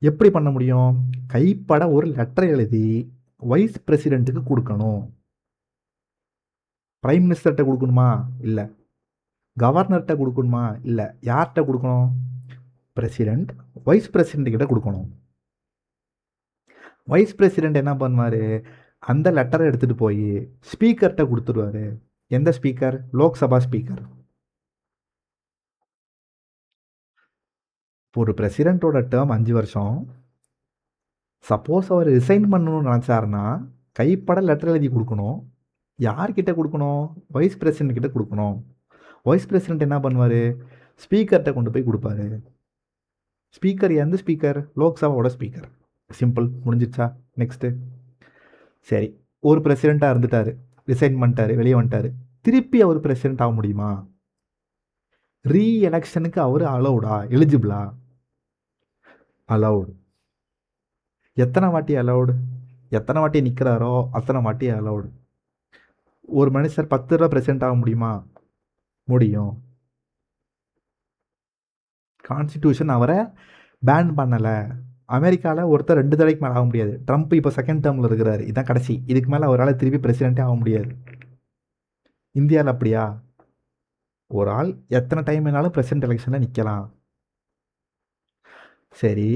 எப்படி பண்ண முடியும்? கைப்பட ஒரு லெட்டர் எழுதி வைஸ் பிரசிடெண்ட்டுக்கு கொடுக்கணும். பிரைம் மினிஸ்டர்கிட்ட கொடுக்கணுமா? இல்லை. கவர்னர்கிட்ட கொடுக்கணுமா? இல்லை. யார்கிட்ட கொடுக்கணும்? பிரசிடெண்ட் வைஸ் பிரசிடெண்ட் கிட்ட கொடுக்கணும். வைஸ் பிரசிடெண்ட் என்ன பண்ணுவார்? அந்த லெட்டரை எடுத்துகிட்டு போய் ஸ்பீக்கர்கிட்ட கொடுத்துருவார். எந்த ஸ்பீக்கர்? லோக்சபா ஸ்பீக்கர். ஒரு பிரசிடெண்ட்டோட டேர்ம் 5 வருஷம். சப்போஸ் அவர் ரிசைன் பண்ணணும்னு நினச்சாருன்னா கைப்பட லெட்டர் எழுதி கொடுக்கணும். யார்கிட்ட கொடுக்கணும்? வைஸ் பிரசிடெண்ட் கிட்ட கொடுக்கணும். வைஸ் பிரசிடெண்ட் என்ன பண்ணுவார்? ஸ்பீக்கர்கிட்ட கொண்டு போய் கொடுப்பாரு. ஸ்பீக்கர் எந்த ஸ்பீக்கர்? லோக்சபாவோட ஸ்பீக்கர். சிம்பிள், முடிஞ்சிச்சா? நெக்ஸ்ட்டு, சரி, ஒரு பிரசிடெண்ட்டாக இருந்துட்டார், ரிசைன் பண்ணிட்டார், வெளியே வந்துட்டார். திருப்பி அவர் பிரசிடெண்ட் ஆக முடியுமா? ரீ எலெக்ஷனுக்கு அவர் அலௌடா? எலிஜிபிளா? அலௌடு. எத்தனை வாட்டி அலௌடு? எத்தனை வாட்டி நிற்கிறாரோ அத்தனை வாட்டி அலௌடு. ஒரு மனுஷர் 10 தடவை பிரசிடெண்ட் ஆக முடியுமா? முடியும். கான்ஸ்டிடியூஷன் அவரை பேன் பண்ணலை. அமெரிக்காவில் ஒருத்தர் 2 தடவைக்கு மேலே ஆக முடியாது. ட்ரம்ப் இப்போ செகண்ட் டேர்மில் இருக்கிறாரு, இதுதான் கடைசி. இதுக்கு மேலே அவரால் திருப்பி பிரசிடெண்ட்டே ஆக முடியாது. இந்தியாவில் அப்படியா? ஒரு ஆள் எத்தனை டைம் வேணாலும் பிரசிடெண்ட் எலெக்ஷனில் நிற்கலாம். சரி,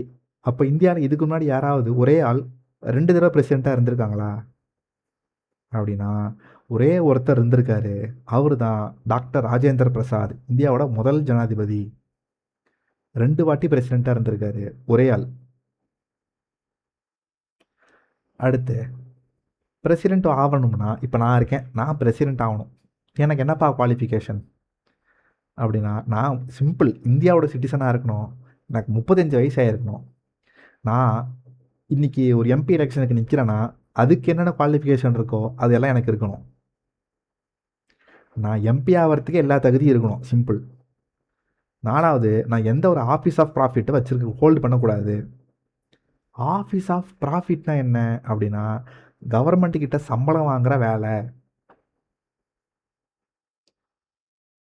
அப்போ இந்தியாவில் இதுக்கு முன்னாடி யாராவது ஒரே ஆள் 2 தடவை பிரசிடெண்ட்டாக இருந்திருக்காங்களா? அப்படின்னா ஒரே ஒருத்தர் இருந்திருக்காரு. அவர் தான் டாக்டர் ராஜேந்திர பிரசாத், இந்தியாவோட முதல் ஜனாதிபதி. 2 வாட்டி பிரசிடெண்ட்டாக இருந்திருக்காரு ஒரே ஆள். அடுத்து பிரசிடெண்ட் ஆகணும்னா இப்போ நான் இருக்கேன், நான் பிரசிடெண்ட் ஆகணும். எனக்கு என்னப்பா குவாலிஃபிகேஷன் அப்படின்னா, நான் சிம்பிள் இந்தியாவோட சிட்டிசனாக இருக்கணும். எனக்கு 35 வயசு ஆகிருக்கணும். நான் இன்னைக்கு ஒரு எம்பி எலெக்ஷனுக்கு நிற்கிறேன்னா அதுக்கு என்னென்ன குவாலிஃபிகேஷன் இருக்கோ அது எல்லாம் எனக்கு இருக்கணும். நான் எம்பி ஆகிறதுக்கு எல்லா தகுதியும் இருக்கணும், சிம்பிள். 4வது, நான் எந்த ஒரு ஆஃபீஸ் ஆஃப் ப்ராஃபிட்டை ஹோல்டு பண்ணக்கூடாது. ஆஃபீஸ் ஆஃப் ப்ராஃபிட்னா என்ன அப்படின்னா, கவர்மெண்ட் கிட்ட சம்பளம் வாங்குற வேலை.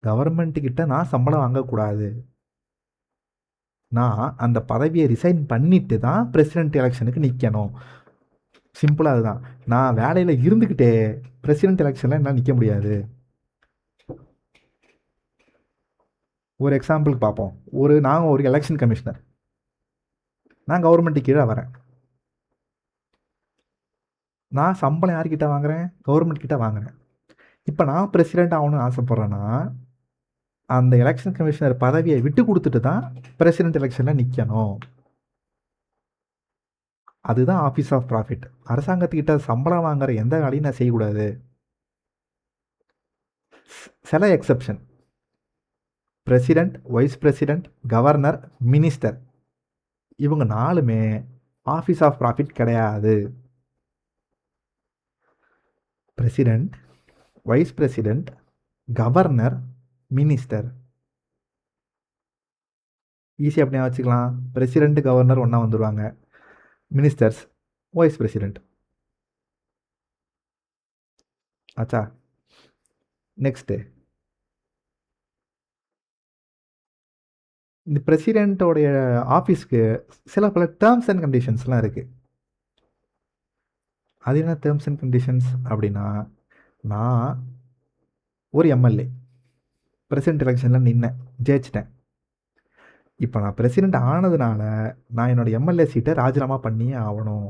கவர்மெண்ட் கிட்ட நான் சம்பளம் வாங்கக்கூடாது. நான் அந்த பதவியை ரிசைன் பண்ணிட்டு தான் பிரசிடென்ட் எலெக்ஷனுக்கு நிற்கணும். சிம்பிளாக அதுதான். நான் வேலையில் இருந்துக்கிட்டே பிரசிடென்ட் எலெக்ஷனில் என்னால் நிற்க முடியாது. ஒரு எக்ஸாம்பிளுக்கு பார்ப்போம். நான் ஒரு எலெக்ஷன் கமிஷனர், நான் கவர்மெண்ட்டு கீழே வரேன். நான் சம்பளம் யார்கிட்ட வாங்குறேன்? கவர்மெண்ட் கிட்ட வாங்குறேன். இப்போ நான் பிரசிடெண்ட் ஆகணும்னு ஆசைப்பட்றேன்னா அந்த எலெக்ஷன் கமிஷனர் பதவியை விட்டு கொடுத்துட்டு தான் பிரசிடென்ட் எலெக்ஷனில் நிற்கணும். அதுதான் ஆஃபீஸ் ஆஃப் ப்ராஃபிட். அரசாங்கத்துக்கிட்ட சம்பளம் வாங்குற எந்த வேலையும் நான் செய்யக்கூடாது. சில exception, president, vice president, governor, minister, இவங்க 4மே ஆஃபீஸ் ஆஃப் ப்ராஃபிட் கிடையாது. President, vice president, governor, minister ஈஸியாக அப்படியே வச்சுக்கலாம். பிரசிடெண்ட், கவர்னர் ஒன்றா வந்துடுவாங்க. Ministers, vice president. ஆச்சா? நெக்ஸ்ட்டு, இந்த பிரசிடெண்ட்டோடைய ஆஃபீஸ்க்கு பல டேர்ம்ஸ் அண்ட் கண்டிஷன்ஸ்லாம் இருக்குது. அது என்ன டேர்ம்ஸ் அண்ட் கண்டிஷன்ஸ் அப்படின்னா, நான் ஒரு எம்எல்ஏ பிரசிடெண்ட் எலெக்ஷனில் நின்னேன், ஜெயிச்சிட்டேன். இப்போ நான் பிரசிடெண்ட் ஆனதுனால நான் என்னோடய எம்எல்ஏ சீட்டை ராஜினாமா பண்ணியே ஆகணும்.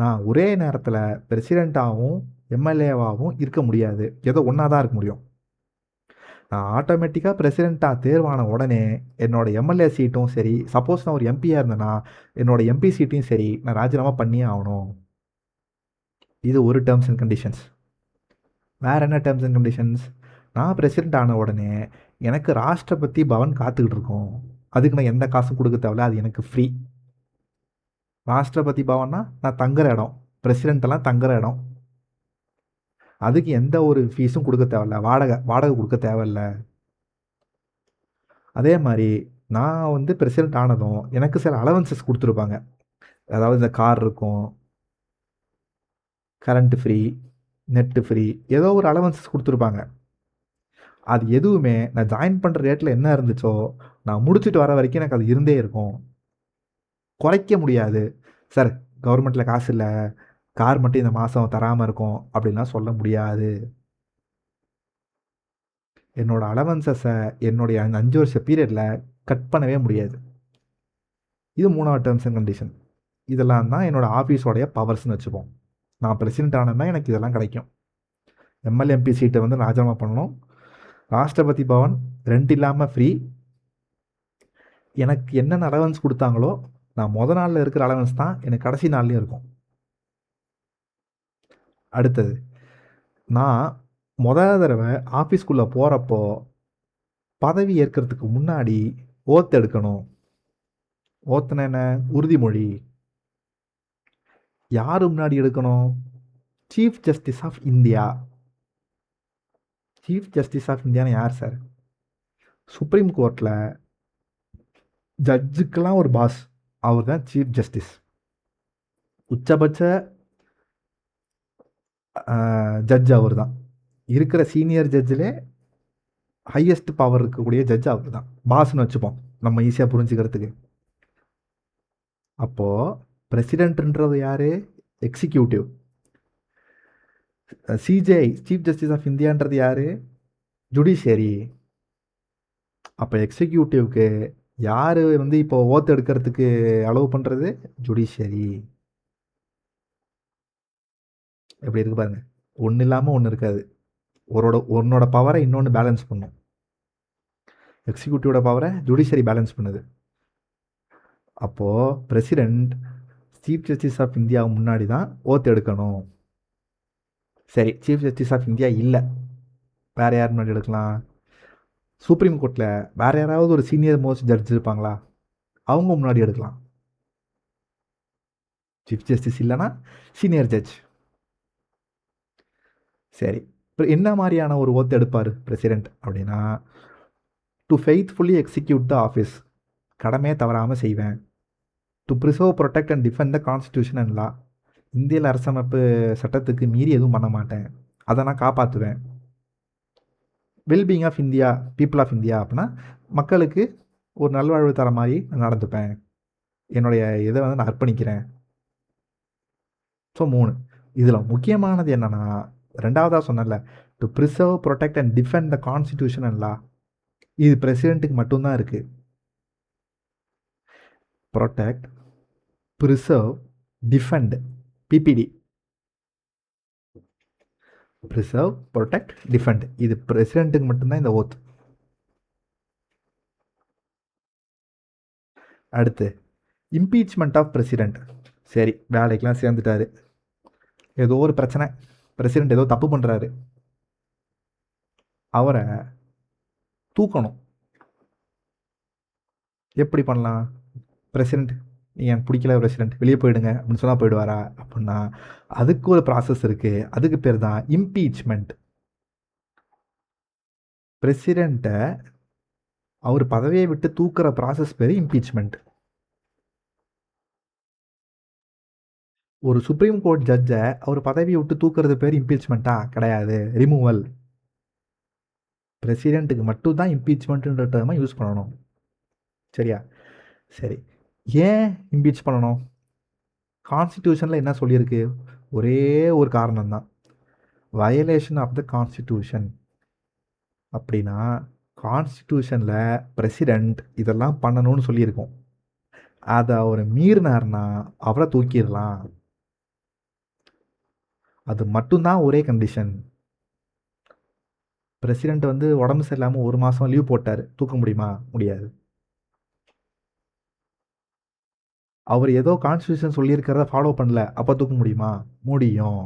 நான் ஒரே நேரத்தில் பிரசிடெண்ட்டாகவும் எம்எல்ஏவாகவும் இருக்க முடியாது. ஏதோ ஒன்றா தான் இருக்க முடியும். நான் ஆட்டோமேட்டிக்காக பிரசிடெண்ட்டாக தேர்வான உடனே என்னோடய எம்எல்ஏ சீட்டும் சரி, சப்போஸ் நான் ஒரு எம்பியாக இருந்தேன்னா என்னோடய எம்பி சீட்டையும் சரி நான் ராஜினாமா பண்ணியே ஆகணும். இது ஒரு டேர்ம்ஸ் அண்ட் கண்டிஷன்ஸ். வேறு என்ன டேர்ம்ஸ் அண்ட் கண்டிஷன்ஸ்? நான் பிரசிடெண்ட் ஆன உடனே எனக்கு ராஷ்டிரபதி பவன் காத்துக்கிட்டு இருக்கோம். அதுக்கு நான் எந்த காசும் கொடுக்க தேவையில்ல, அது எனக்கு ஃப்ரீ. ராஷ்டிரபதி பவன்னா நான் தங்குற இடம், பிரசிடெண்ட்டெல்லாம் தங்குற இடம். அதுக்கு எந்த ஒரு ஃபீஸும் கொடுக்க தேவையில்ல, வாடகை கொடுக்க தேவையில்ல. அதே மாதிரி நான் பிரசிடெண்ட் ஆனதும் எனக்கு சில அலவன்சஸ் கொடுத்துருப்பாங்க. அதாவது இந்த கார் இருக்கும், கரண்ட்டு ஃப்ரீ, நெட்டு ஃப்ரீ, ஏதோ ஒரு அலவன்சஸ் கொடுத்துருப்பாங்க. அது எதுவுமே நான் ஜாயின் பண்ணுற ரேட்டில் என்ன இருந்துச்சோ நான் முடிச்சுட்டு வர வரைக்கும் எனக்கு அது இருந்தே இருக்கும். குறைக்க முடியாது. சார் கவர்மெண்ட்டில் காசு இல்லை, கார் மட்டும் இந்த மாதம் தராமல் இருக்கும் அப்படின்லாம் சொல்ல முடியாது. என்னோடய அலவன்சஸை என்னுடைய அந்த 5 வருஷ பீரியடில் கட் பண்ணவே முடியாது. இது 3வது டேர்ம்ஸ் அண்ட் கண்டிஷன். இதெல்லாம் தான் என்னோடய ஆஃபீஸோடைய பவர்ஸ்னு வச்சுப்போம். நான் பிரசிடெண்ட் ஆனேன்னா எனக்கு இதெல்லாம் கிடைக்கும். எம்எல்ஏ எம்பி சீட்டை ராஜினாமா பண்ணணும். ராஷ்டிரபதி பவன் ரெண்ட் இல்லாமல் ஃப்ரீ. எனக்கு என்னென்ன அலவன்ஸ் கொடுத்தாங்களோ நான் நாளில் இருக்கிற அலவன்ஸ் தான் எனக்கு கடைசி நாள்லையும் இருக்கும். அடுத்தது, நான் தடவை ஆஃபீஸ்க்குள்ளே போகிறப்போ பதவி ஏற்கிறதுக்கு முன்னாடி ஓத் எடுக்கணும். ஓத்துனா என்ன? உறுதிமொழி. யார் முன்னாடி எடுக்கணும்? Chief justice of India. Chief justice of இந்தியான்னு யார் சார்? சுப்ரீம் கோர்ட்டில் ஜட்ஜுக்கெல்லாம் ஒரு பாஸ், அவர் தான் சீஃப் ஜஸ்டிஸ். உச்சபட்ச ஜட்ஜ் அவர் தான். இருக்கிற சீனியர் ஜட்ஜிலே ஹையஸ்ட் பவர் இருக்கக்கூடிய ஜட்ஜ் அவர் தான். பாஸ்ன்னு வச்சுப்போம் நம்ம ஈஸியாக புரிஞ்சுக்கிறதுக்கு. அப்போது பிரசிடென்ட்ன்றது யார்? Executive. CJI, chief justice of இந்தியான்றது யார்? ஜுடிஷியரி. அப்போ எக்ஸிக்யூட்டிவ்க்கு யார் இப்போ ஓத்து எடுக்கிறதுக்கு அலோவ் பண்ணுறது? ஜுடிஷியரி. எப்படி இருக்கு பாருங்க. ஒன்று இல்லாமல் ஒன்று இருக்காது. ஒன்னோட பவரை இன்னொன்று பேலன்ஸ் பண்ணும். எக்ஸிக்யூட்டிவோட பவரை ஜுடிஷியரி பேலன்ஸ் பண்ணுது. அப்போது president chief justice of India முன்னாடி தான் ஓத் எடுக்கணும். சரி, சீஃப் ஜஸ்டிஸ் ஆஃப் இந்தியா இல்லை, வேறு யார் முன்னாடி எடுக்கலாம்? சுப்ரீம் கோர்ட்டில் வேறு யாராவது ஒரு சீனியர் மோஸ்ட் ஜட்ஜ் இருப்பாங்களா, அவங்க முன்னாடி எடுக்கலாம். சீஃப் ஜஸ்டிஸ் இல்லைனா சீனியர் ஜட்ஜ். சரி, இப்போ என்ன மாதிரியான ஒரு ஓத் எடுப்பார் பிரசிடெண்ட் அப்படின்னா, to faithfully execute the office, கடமையை தவறாமல் செய்வேன். To preserve, protect and defend the constitution and law, இந்திய அரசமைப்பு சட்டத்துக்கு மீறி எதுவும் பண்ண மாட்டேன், அதை நான் காப்பாற்றுவேன். Wellbeing of India, people of India அப்படின்னா மக்களுக்கு ஒரு நல்வாழ்வு தர மாதிரி நான் நடந்துப்பேன், என்னுடைய இதை வந்து நான் அர்ப்பணிக்கிறேன். ஸோ 3. இதில் முக்கியமானது என்னென்னா, ரெண்டாவதாக சொன்னல, to preserve, protect and defend the constitution and law, இது பிரசிடெண்ட்டுக்கு மட்டும்தான் இருக்குது. Protect, preserve, defend, PPD. Preserve, protect, defend, இது பிரசிடெண்ட்டுக்கு மட்டும்தான் இந்த ஓத். அடுத்து இம்பீச்மெண்ட் ஆஃப் பிரசிடெண்ட். சரி, வேலைக்கெலாம் சேர்ந்துட்டாரு, ஏதோ ஒரு பிரச்சனை, பிரசிடெண்ட் ஏதோ தப்பு பண்ணுறாரு, அவரை தூக்கணும். எப்படி பண்ணலாம்? பிரசிடெண்ட், நீங்கள் எனக்கு பிடிக்கல பிரசிடெண்ட், வெளியே போயிடுங்க அப்படின்னு சொன்னால் போயிடுவாரா அப்படின்னா, அதுக்கு ஒரு ப்ராசஸ் இருக்குது. அதுக்கு பேர் தான் இம்பீச்மெண்ட். பிரசிடெண்ட்டை அவர் பதவியை விட்டு தூக்குற ப்ராசஸ் பேர் இம்பீச்மெண்ட். ஒரு சுப்ரீம் கோர்ட் ஜட்ஜை அவர் பதவியை விட்டு தூக்குறது பேர் இம்பீச்மெண்ட்டா? கிடையாது, ரிமூவல். பிரசிடெண்ட்டுக்கு மட்டும்தான் இம்பீச்மெண்ட்டுன்ற டேர்மை யூஸ் பண்ணணும். சரியா? சரி, ஏன் இம்பீச் பண்ணணும்? கான்ஸ்டிடியூஷனில் என்ன சொல்லியிருக்கு? ஒரே ஒரு காரணம் தான், வயலேஷன் ஆஃப் த கான்ஸ்டிடியூஷன். அப்படின்னா கான்ஸ்டிடியூஷனில் பிரசிடெண்ட் இதெல்லாம் பண்ணணும்னு சொல்லியிருக்கோம், அதை அவர் மீறினார்னா அவரை தூக்கிடலாம். அது மட்டும்தான் ஒரே கண்டிஷன். பிரசிடெண்ட் வந்து உடம்பு சரியில்லாமல் 1 மாதம் லீவ் போட்டார், தூக்க முடியுமா? முடியாது. அவர் ஏதோ கான்ஸ்டியூஷன் சொல்லியிருக்கிறத ஃபாலோ பண்ணல, அப்போ தூக்க முடியுமா? முடியும்.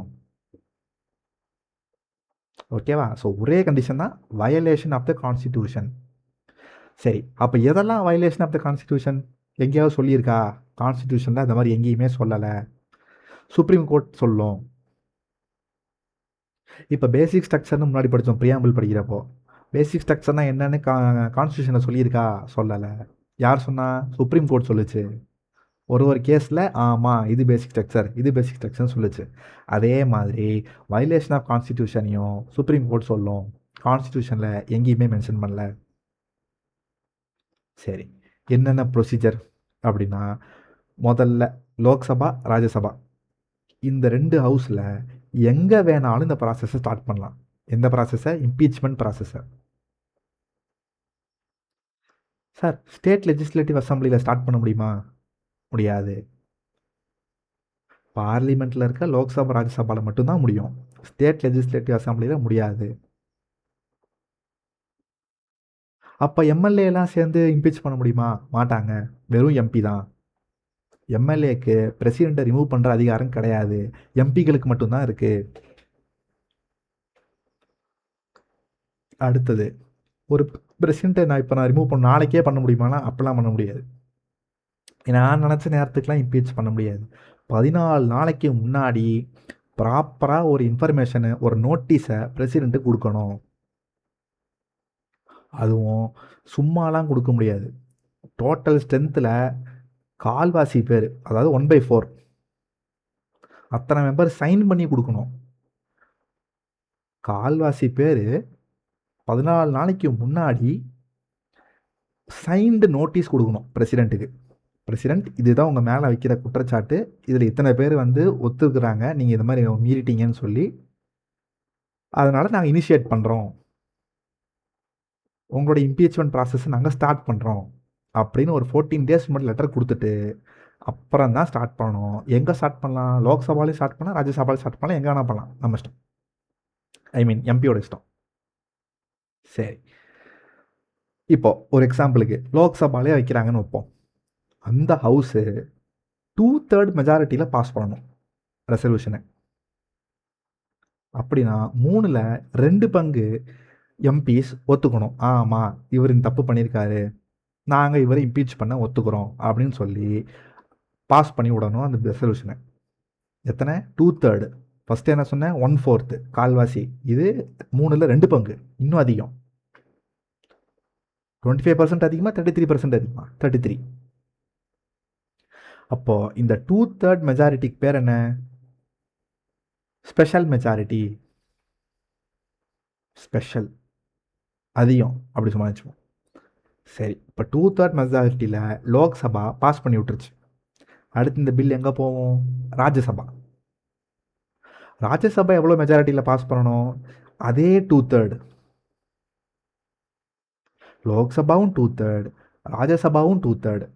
ஓகேவா? ஸோ ஒரே கண்டிஷன் தான், வயலேஷன் ஆஃப் த கான்ஸ்டிடியூஷன். சரி, அப்போ எதெல்லாம் வயலேஷன் ஆஃப் த கான்ஸ்டிடியூஷன் எங்கேயாவது சொல்லியிருக்கா? கான்ஸ்டிடியூஷனில் அந்த மாதிரி எங்கேயுமே சொல்லலை, சுப்ரீம் கோர்ட் சொல்லும். இப்போ பேசிக் ஸ்ட்ரக்சர்னு முன்னாடி படித்தோம், ப்ரியாம்பிள் படிக்கிறப்போ. பேசிக் ஸ்ட்ரக்சர்னால் என்னென்னு கான்ஸ்டியூஷனில் சொல்லியிருக்கா? சொல்லலை. யார் சொன்னால்? சுப்ரீம் கோர்ட் சொல்லுச்சு. ஒரு கேஸில் ஆமாம் இது பேசிக் ஸ்ட்ரக்சர், இது பேசிக் ஸ்ட்ரக்சர்னு சொல்லுச்சு. அதே மாதிரி வயலேஷன் ஆஃப் கான்ஸ்டிடியூஷனையும் சுப்ரீம் கோர்ட் சொல்லும், கான்ஸ்டிடியூஷனில் எங்கேயுமே மென்ஷன் பண்ணல. சரி, என்னென்ன ப்ரொசீஜர் அப்படின்னா, முதல்ல லோக்சபா, ராஜ்யசபா, இந்த 2 ஹவுஸில் எங்கே வேணாலும் இந்த ப்ராசஸை ஸ்டார்ட் பண்ணலாம். எந்த ப்ராசஸை? இம்பீச்மெண்ட் ப்ராசஸை. சார், ஸ்டேட் லெஜிஸ்லேட்டிவ் அசம்பிளியில் ஸ்டார்ட் பண்ண முடியுமா? முடியாது. பார்லிமெண்ட்டில் இருக்க லோக்சபா, ராஜ்யசபாவில் மட்டும்தான் முடியும், ஸ்டேட் லெஜிஸ்லேட்டிவ் அசம்பிளியில் முடியாது. அப்போ எம்எல்ஏலாம் சேர்ந்து இம்பீச் பண்ண முடியுமா? மாட்டாங்க, வெறும் எம்பி தான். எம்எல்ஏக்கு பிரசிடெண்ட்டை ரிமூவ் பண்ணுற அதிகாரம் கிடையாது, எம்பிகளுக்கு மட்டும்தான் இருக்குது. அடுத்தது, ஒரு பிரசிடெண்ட்டை நான் ரிமூவ் பண்ண நாளைக்கே பண்ண முடியுமானா? அப்போல்லாம் பண்ண முடியாது. நான் நினச்ச நேரத்துக்குலாம் இம்பீச் பண்ண முடியாது. 14 நாளைக்கு முன்னாடி ப்ராப்பராக ஒரு இன்ஃபர்மேஷனு, ஒரு நோட்டீஸை பிரசிடெண்ட்டுக்கு கொடுக்கணும். அதுவும் சும்மாலாம் கொடுக்க முடியாது. டோட்டல் ஸ்ட்ரென்த்தில் கால்வாசி பேர், அதாவது 1/4, அத்தனை மெம்பர் சைன் பண்ணி கொடுக்கணும். கால்வாசி பேர் 14 நாளைக்கு முன்னாடி சைன்டு நோட்டீஸ் கொடுக்கணும் பிரசிடெண்ட்டுக்கு. பிரசிடெண்ட், இதுதான் உங்கள் மேலே வைக்கிற குற்றச்சாட்டு, இதில் இத்தனை பேர் வந்து ஒத்துக்கிறாங்க, நீங்கள் இது மாதிரி மீறிட்டீங்கன்னு சொல்லி, அதனால் நாங்கள் இனிஷியேட் பண்ணுறோம், உங்களோட இம்பீச்மெண்ட் ப்ராசஸை நாங்கள் ஸ்டார்ட் பண்ணுறோம் அப்படின்னு ஒரு 14 days முன்னாடி லெட்டர் கொடுத்துட்டு அப்புறம் தான் ஸ்டார்ட் பண்ணணும். எங்கே ஸ்டார்ட் பண்ணலாம்? லோக்சபாலையும் ஸ்டார்ட் பண்ணலாம், ராஜ்யசபாலையும் ஸ்டார்ட் பண்ணலாம், எங்கே வேணால் பண்ணலாம், நம்ம இஷ்டம். ஐ மீன் எம்பியோட இஷ்டம். சரி, இப்போ ஒரு எக்ஸாம்பிளுக்கு லோக்சபாலே வைக்கிறாங்கன்னு வைப்போம். அந்த ஹவுஸு 2/3 மெஜாரிட்டியில் பாஸ் பண்ணணும் ரெசல்யூஷனை. அப்படின்னா 3ல் 2 பங்கு எம்பிஸ் ஒத்துக்கணும். ஆமாம், இவர் இந்த தப்பு பண்ணியிருக்காரு, நாங்கள் இவரை இம்பீச் பண்ண ஒத்துக்கிறோம் அப்படின்னு சொல்லி பாஸ் பண்ணி விடணும் அந்த ரெசல்யூஷனை. எத்தனை? 2/3. ஃபஸ்ட்டு என்ன சொன்னேன்? 1/4, கால்வாசி. இது 3ல் 2 பங்கு, இன்னும் அதிகம். 25% அதிகமாக, 33% அதிகமாக? 33. அப்போது இந்த 2/3 மெஜாரிட்டிக்கு பேர் என்ன? Special majority. ஸ்பெஷல் அதிகம் அப்படி சமாளிச்சுப்போம். சரி, இப்போ 2/3 மெஜாரிட்டியில் லோக்சபா பாஸ் பண்ணி விட்டுருச்சு. அடுத்து இந்த பில் எங்கே போவோம்? ராஜ்யசபா. ராஜ்யசபா எவ்வளோ மெஜாரிட்டியில் பாஸ் பண்ணணும்? அதே 2/3. லோக்சபாவும் 2/3, ராஜ்யசபாவும் 2/3.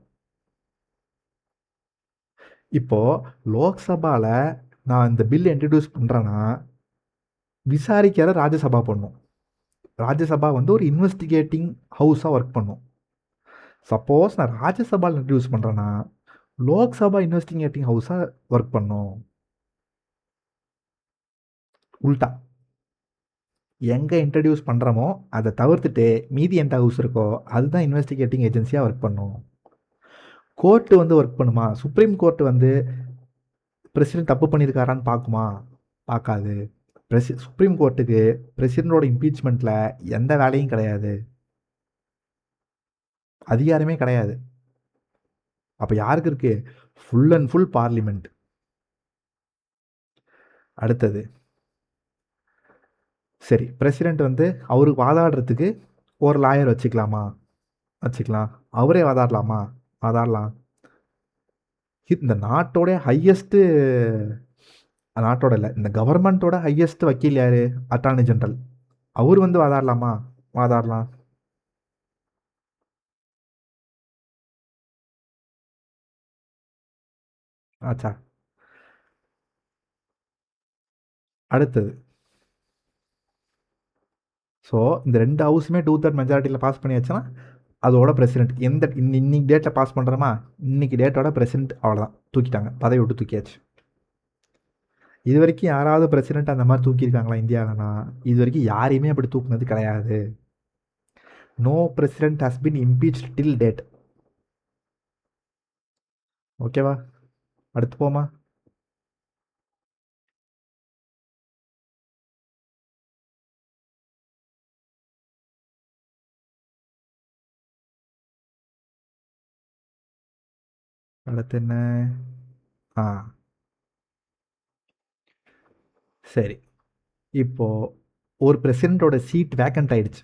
இப்போது லோக்சபாவில் நான் இந்த பில் இன்ட்ரடியூஸ் பண்ணுறேன்னா விசாரிக்கிற ராஜ்யசபா பண்ணும். ராஜ்யசபா வந்து ஒரு இன்வெஸ்டிகேட்டிங் ஹவுஸாக ஒர்க் பண்ணும். சப்போஸ் நான் ராஜ்யசபாவில் இன்ட்ரடியூஸ் பண்ணுறேன்னா லோக்சபா இன்வெஸ்டிகேட்டிங் ஹவுஸாக ஒர்க் பண்ணும். உல்டா, எங்கே இன்ட்ரடியூஸ் பண்ணுறோமோ அதை தவிர்த்துட்டு மீதி எந்த ஹவுஸ் இருக்கோ அதுதான் இன்வெஸ்டிகேட்டிங் ஏஜென்சியாக ஒர்க் பண்ணும். கோர்ட்டு வந்து ஒர்க் பண்ணுமா? சுப்ரீம் கோர்ட் வந்து பிரசிடென்ட் தப்பு பண்ணியிருக்காரான்னு பார்க்குமா? பார்க்காது. சுப்ரீம் கோர்ட்டுக்கு பிரசிடென்டோட இம்பீச்மெண்ட்டில் எந்த வேலையும் கிடையாது, அதிகாரமே கிடையாது. அப்போ யாருக்கு இருக்கு? Full and full parliament. அடுத்தது, சரி, பிரசிடென்ட் வந்து அவருக்கு வாதாடுறதுக்கு ஒரு லாயர் வச்சுக்கலாமா? வச்சுக்கலாம். அவரே வாதாடலாமா? வாதாடலாம். இந்த நாட்டோட ஹையஸ்ட்டு, நாட்டோட இல்லை, இந்த கவர்மெண்ட்டோட ஹையஸ்ட் வக்கீல் யார்? Attorney general. அவர் வந்து வாதாடலாமா? வாதாடலாம். ஆச்சா. அடுத்தது, ஸோ இந்த 2 ஹவுஸுமே 2/3 மெஜாரிட்டியில் பாஸ் பண்ணியாச்சுன்னா அதோட பிரசிடென்ட் இன்னைக்கு டேட்டில் பாஸ் பண்ணுறோமா, இன்னைக்கு டேட்டோட பிரசிடென்ட் அவ்வளோதான், தூக்கிட்டாங்க, பதவி விட்டு தூக்கியாச்சு. இது வரைக்கும் யாராவது பிரசிடென்ட் அந்த மாதிரி தூக்கியிருக்காங்களா இந்தியாவிலனா? இது வரைக்கும் யாரையுமே அப்படி தூக்குனது கிடையாது. No president has been impeached till date. ஓகேவா? அடுத்து போமா. அடுத்து என்ன? ஆ, சரி, இப்போ ஒரு பிரசிடென்ட்டோட சீட் வேக்கண்ட் ஆயிடுச்சு.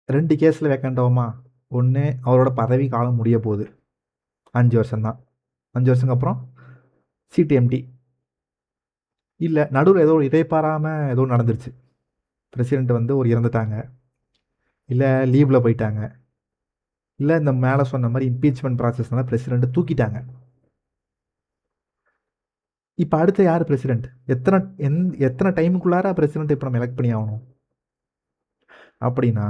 2 கேஸில் வேக்கண்ட் ஆகுமா? ஒன்று, அவரோட பதவி காலம் முடிய போகுது, 5 வருஷம்தான். 5 வருஷத்துக்கு அப்புறம் சீட் எம்டி. இல்லை, நடுவில் ஏதோ இடைப்பாராமல் ஏதோ நடந்துருச்சு, பிரசிடெண்ட் வந்து ஒரு இறந்துட்டாங்க, இல்லை லீவில் போயிட்டாங்க, இல்லை இந்த மேலே சொன்ன மாதிரி இம்பீச்மெண்ட் ப்ராசஸ்னால பிரசிடெண்ட்டை தூக்கிட்டாங்க. இப்போ அடுத்து யார் பிரசிடெண்ட்? எத்தனை டைமுக்குள்ளார பிரசிடெண்ட் இப்போ நம்ம எலெக்ட் பண்ணி ஆகணும்? அப்படின்னா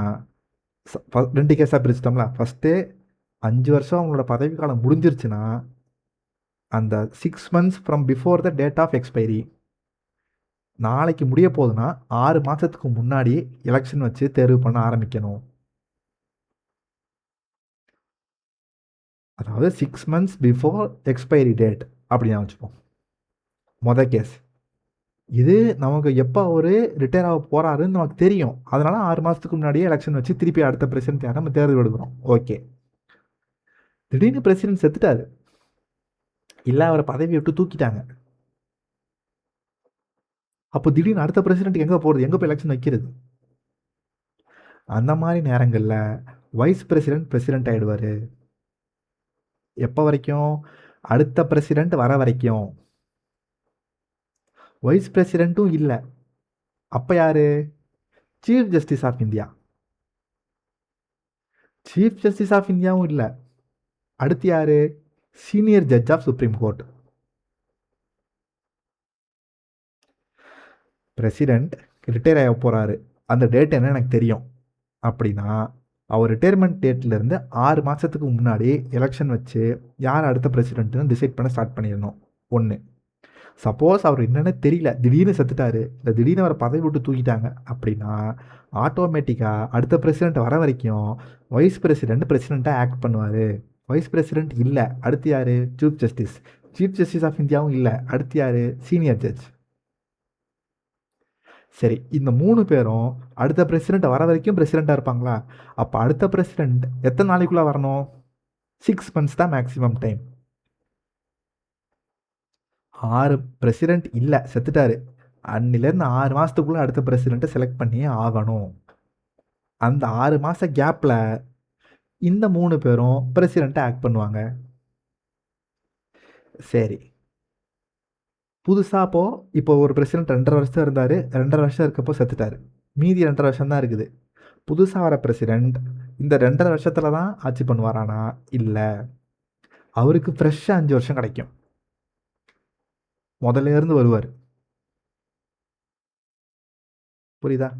2 கேஸாக பிரிச்சிட்டோம்ல. ஃபஸ்ட்டு 5 வருஷம் அவங்களோட பதவி காலம் முடிஞ்சிருச்சுன்னா அந்த 6 months from before the date of expiry, நாளைக்கு முடிய போகுதுன்னா 6 மாதத்துக்கு முன்னாடி எலெக்ஷன் வச்சு தேர்வு பண்ண ஆரம்பிக்கணும். அதாவது 6 months பிஃபோர் எக்ஸ்பைரி டேட் அப்படின்னு வச்சுப்போம். மொதல் கேஸ் இது. நமக்கு எப்போ அவர் ரிட்டையர் ஆக போகிறாருன்னு நமக்கு தெரியும், அதனால 6 மாதத்துக்கு முன்னாடியே எலெக்ஷன் வச்சு திருப்பி அடுத்த பிரசிடென்ட் யாரை நம்ம தேர்வு எடுக்கிறோம். ஓகே, திடீர்னு பிரசிடென்ட் செத்துட்டாரு, இல்லை அவரை பதவி விட்டு தூக்கிட்டாங்க. அப்போ திடீர்னு அடுத்த பிரசிடென்ட் எங்கே போகிறது? எங்கே போய் எலெக்ஷன் வைக்கிறது? அந்த மாதிரி நேரங்களில் வைஸ் பிரசிடென்ட் ஆகிடுவார். எப்போ வரைக்கும்? அடுத்த பிரசிடென்ட் வர வரைக்கும். வைஸ் பிரசிடென்ட்டும் இல்லை, அப்போ யார்? Chief justice of India. Chief justice of இந்தியாவும் இல்லை, அடுத்து யார்? Senior judge of supreme court. President retire ஆக போகிறாரு, அந்த டேட் என்ன எனக்கு தெரியும் அப்படின்னா, அவர் ரிட்டையர்மெண்ட் டேட்லேருந்து 6 மாதத்துக்கு முன்னாடி எலெக்ஷன் வச்சு யார் அடுத்த பிரசிடென்ட்னு டிசைட் பண்ண ஸ்டார்ட் பண்ணிடணும். ஒன்று. சப்போஸ் அவர் என்னென்னு தெரியல, திடீர்னு செத்துட்டாரு, இல்லை திடீர்னு அவரை பதவி விட்டு தூக்கிட்டாங்க அப்படின்னா, ஆட்டோமேட்டிக்காக அடுத்த பிரசிடெண்ட் வர வரைக்கும் வைஸ் பிரசிடெண்ட் பிரசிடெண்ட்டாக ஆக்ட் பண்ணுவார். வைஸ் பிரசிடெண்ட் இல்லை, அடுத்து யார்? Chief justice. Chief justice of இந்தியாவும் இல்லை, அடுத்து யார்? Senior judge. சரி, இந்த 3 பேரும் அடுத்த பிரசிடெண்ட் வர வரைக்கும் பிரசிடெண்ட்டாக இருப்பாங்களா? அப்போ அடுத்த பிரசிடெண்ட் எத்தனை நாளைக்குள்ளே வரணும்? 6 months தான் மேக்ஸிமம் டைம். 6 பிரசிடெண்ட் இல்லை, செத்துட்டாரு, அன்னிலேருந்து 6 மாதத்துக்குள்ளே அடுத்த பிரசிடெண்ட்டை செலக்ட் பண்ணியே ஆகணும். அந்த 6 மாத கேப்பில் இந்த 3 பேரும் பிரசிடெண்ட்டை ஆக்ட் பண்ணுவாங்க. சரி, புதுசாக இப்போ ஒரு பிரசிடெண்ட் 2.5 வருஷம் இருந்தார், 2.5 வருஷம் இருக்கப்போ செத்துட்டார், மீதி 2.5 வருஷம் தான் இருக்குது. புதுசாக வர பிரசிடெண்ட் இந்த 2.5 வருஷத்தில் தான் ஆட்சி பண்ணுவாரானா? இல்லை, அவருக்கு ஃப்ரெஷ்ஷாக 5 வருஷம் கிடைக்கும், முதல்ல இருந்து வருவார். புரியுதா?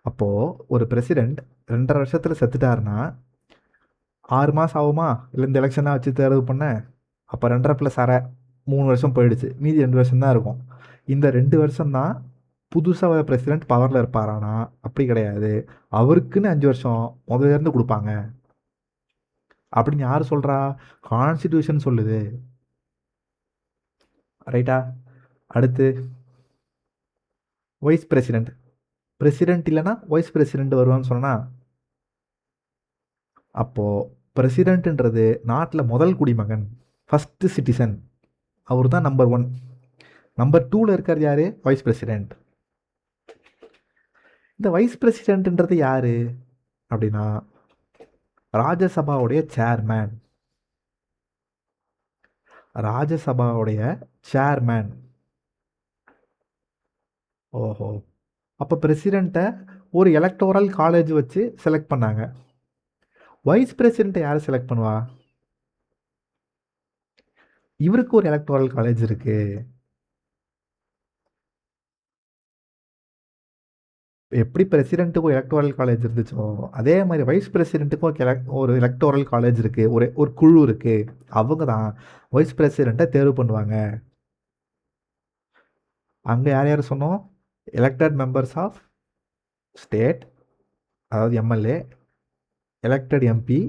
அப்போது ஒரு பிரசிடெண்ட் 2.5 வருஷத்தில் செத்துட்டாருன்னா 6 மாதம் ஆகுமா? இல்லை இந்த எலெக்ஷனாக வச்சு தேர்வு பண்ண, அப்போ 2.5 + 6 3 வருஷம் போயிடுச்சு, மீதி 2 வருஷம் தான் இருக்கும். இந்த 2 வருஷம் தான் புதுசாக வர பிரசிடெண்ட் பவரில் இருப்பாரானா? அப்படி கிடையாது, அவருக்குன்னு 5 வருஷம் முதல்ல இருந்து கொடுப்பாங்க. அப்படின்னு யார் சொல்கிறா? கான்ஸ்டிடியூஷன் சொல்லுது. ரைட்டா? அடுத்து வைஸ் பிரசிடெண்ட். பிரசிடெண்ட் இல்லைன்னா வைஸ் பிரசிடெண்ட் வருவான்னு சொன்னா, அப்போது பிரசிடெண்ட்ன்றது நாட்டில் முதல் குடிமகன், ஃபஸ்ட்டு சிட்டிசன், அவர் தான் நம்பர் 1. நம்பர் 2ல் இருக்கிறது யார்? Wise president. இந்த வைஸ் பிரசிடெண்ட்ன்றது யார் அப்படின்னா, ராஜ்யசபாவுடைய சேர்மேன். ராஜ்யசபாவுடைய சேர்மேன். ஓஹோ, அப்போ பிரசிடெண்ட்டை ஒரு எலக்டோரல் காலேஜ் வச்சு செலக்ட் பண்ணாங்க. வைஸ் பிரசிடெண்ட்டை யார் செலக்ட் பண்ணுவா? இவருக்கு ஒரு எலக்டோரல் காலேஜ் இருக்கு. எப்படி பிரசிடெண்ட்டுக்கும் எலக்டோரல் காலேஜ் இருந்துச்சோ அதே மாதிரி வைஸ் பிரசிடெண்ட்டுக்கும் ஒரு எலக்டோரல் காலேஜ் இருக்குது, ஒரு குழு இருக்குது. அவங்க தான் வைஸ் பிரசிடெண்ட்டை தேர்வு பண்ணுவாங்க. அங்கே யார் யார் சொன்னோம்? எலெக்டட் மெம்பர்ஸ் ஆஃப் ஸ்டேட், அதாவது MLA, elected MP,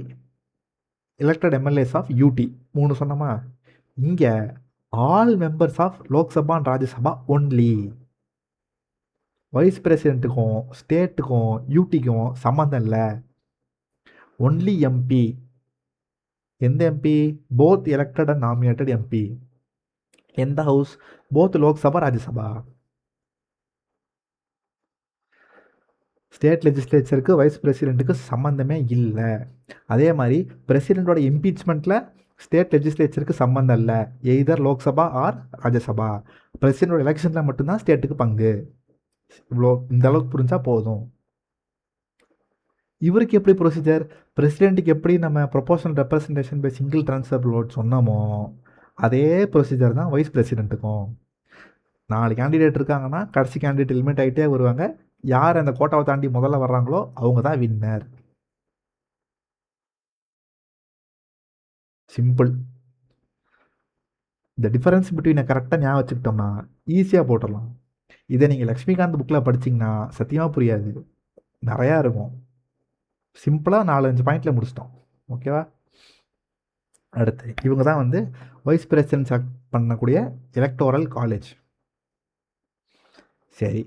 elected MLAs of UT, 3 சொன்னோமா? இங்கே all members of Lok Sabha and Rajya Sabha only. Vice பிரசிடெண்ட்டுக்கும் ஸ்டேட்டுக்கும் யூடிக்கும் சம்மந்தம் இல்லை, ஒன்லி எம்பி. எந்த எம்பி? Both elected and nominated MP. எந்த house? Both Lok Sabha Rajya Sabha. State லெஜிஸ்லேச்சருக்கு வைஸ் பிரசிடெண்ட்டுக்கு சம்மந்தமே இல்லை. அதே மாதிரி பிரசிடெண்ட்டோட இம்பீச்மெண்ட்டில் ஸ்டேட் லெஜிஸ்லேச்சருக்கு சம்மந்தம் இல்லை, எய்தர் லோக்சபா ஆர் ராஜ்யசபா. பிரசிடெண்டோட எலெக்ஷனில் மட்டும்தான் ஸ்டேட்டுக்கு பங்கு. இவ்வளோ, இந்த அளவுக்கு புரிஞ்சால் போதும். இவருக்கு எப்படி ப்ரொசீஜர்? பிரசிடெண்ட்டுக்கு எப்படி நம்ம proportional representation by single transfer vote சொன்னோமோ அதே ப்ரொசீஜர் தான் வைஸ் பிரசிடெண்ட்டுக்கும். 4 கேண்டிடேட் இருக்காங்கன்னா கடைசி கேண்டிடேட் எலிமினேட் ஆகிட்டே வருவாங்க. யார் அந்த கோட்டாவை தாண்டி முதல்ல வர்றாங்களோ அவங்க தான் வின்னர். சிம்பிள். இந்த டிஃபரன்ஸ் பிட்வீனை கரெக்டாக ஞாபகம் வச்சுக்கிட்டோம்னா ஈஸியாக போட்டுடலாம். இதை நீங்கள் லக்ஷ்மிகாந்த் புக்கில் படிச்சிங்கன்னா சத்தியமாக புரியாது, நிறையா இருக்கும். சிம்பிளாக 4-5 பாயிண்டில் முடிச்சிட்டோம். ஓகேவா? அடுத்து இவங்க தான் வந்து வைஸ் பிரசிடென்ட் செலக்ட் பண்ணக்கூடிய எலக்டோரல் காலேஜ். சரி,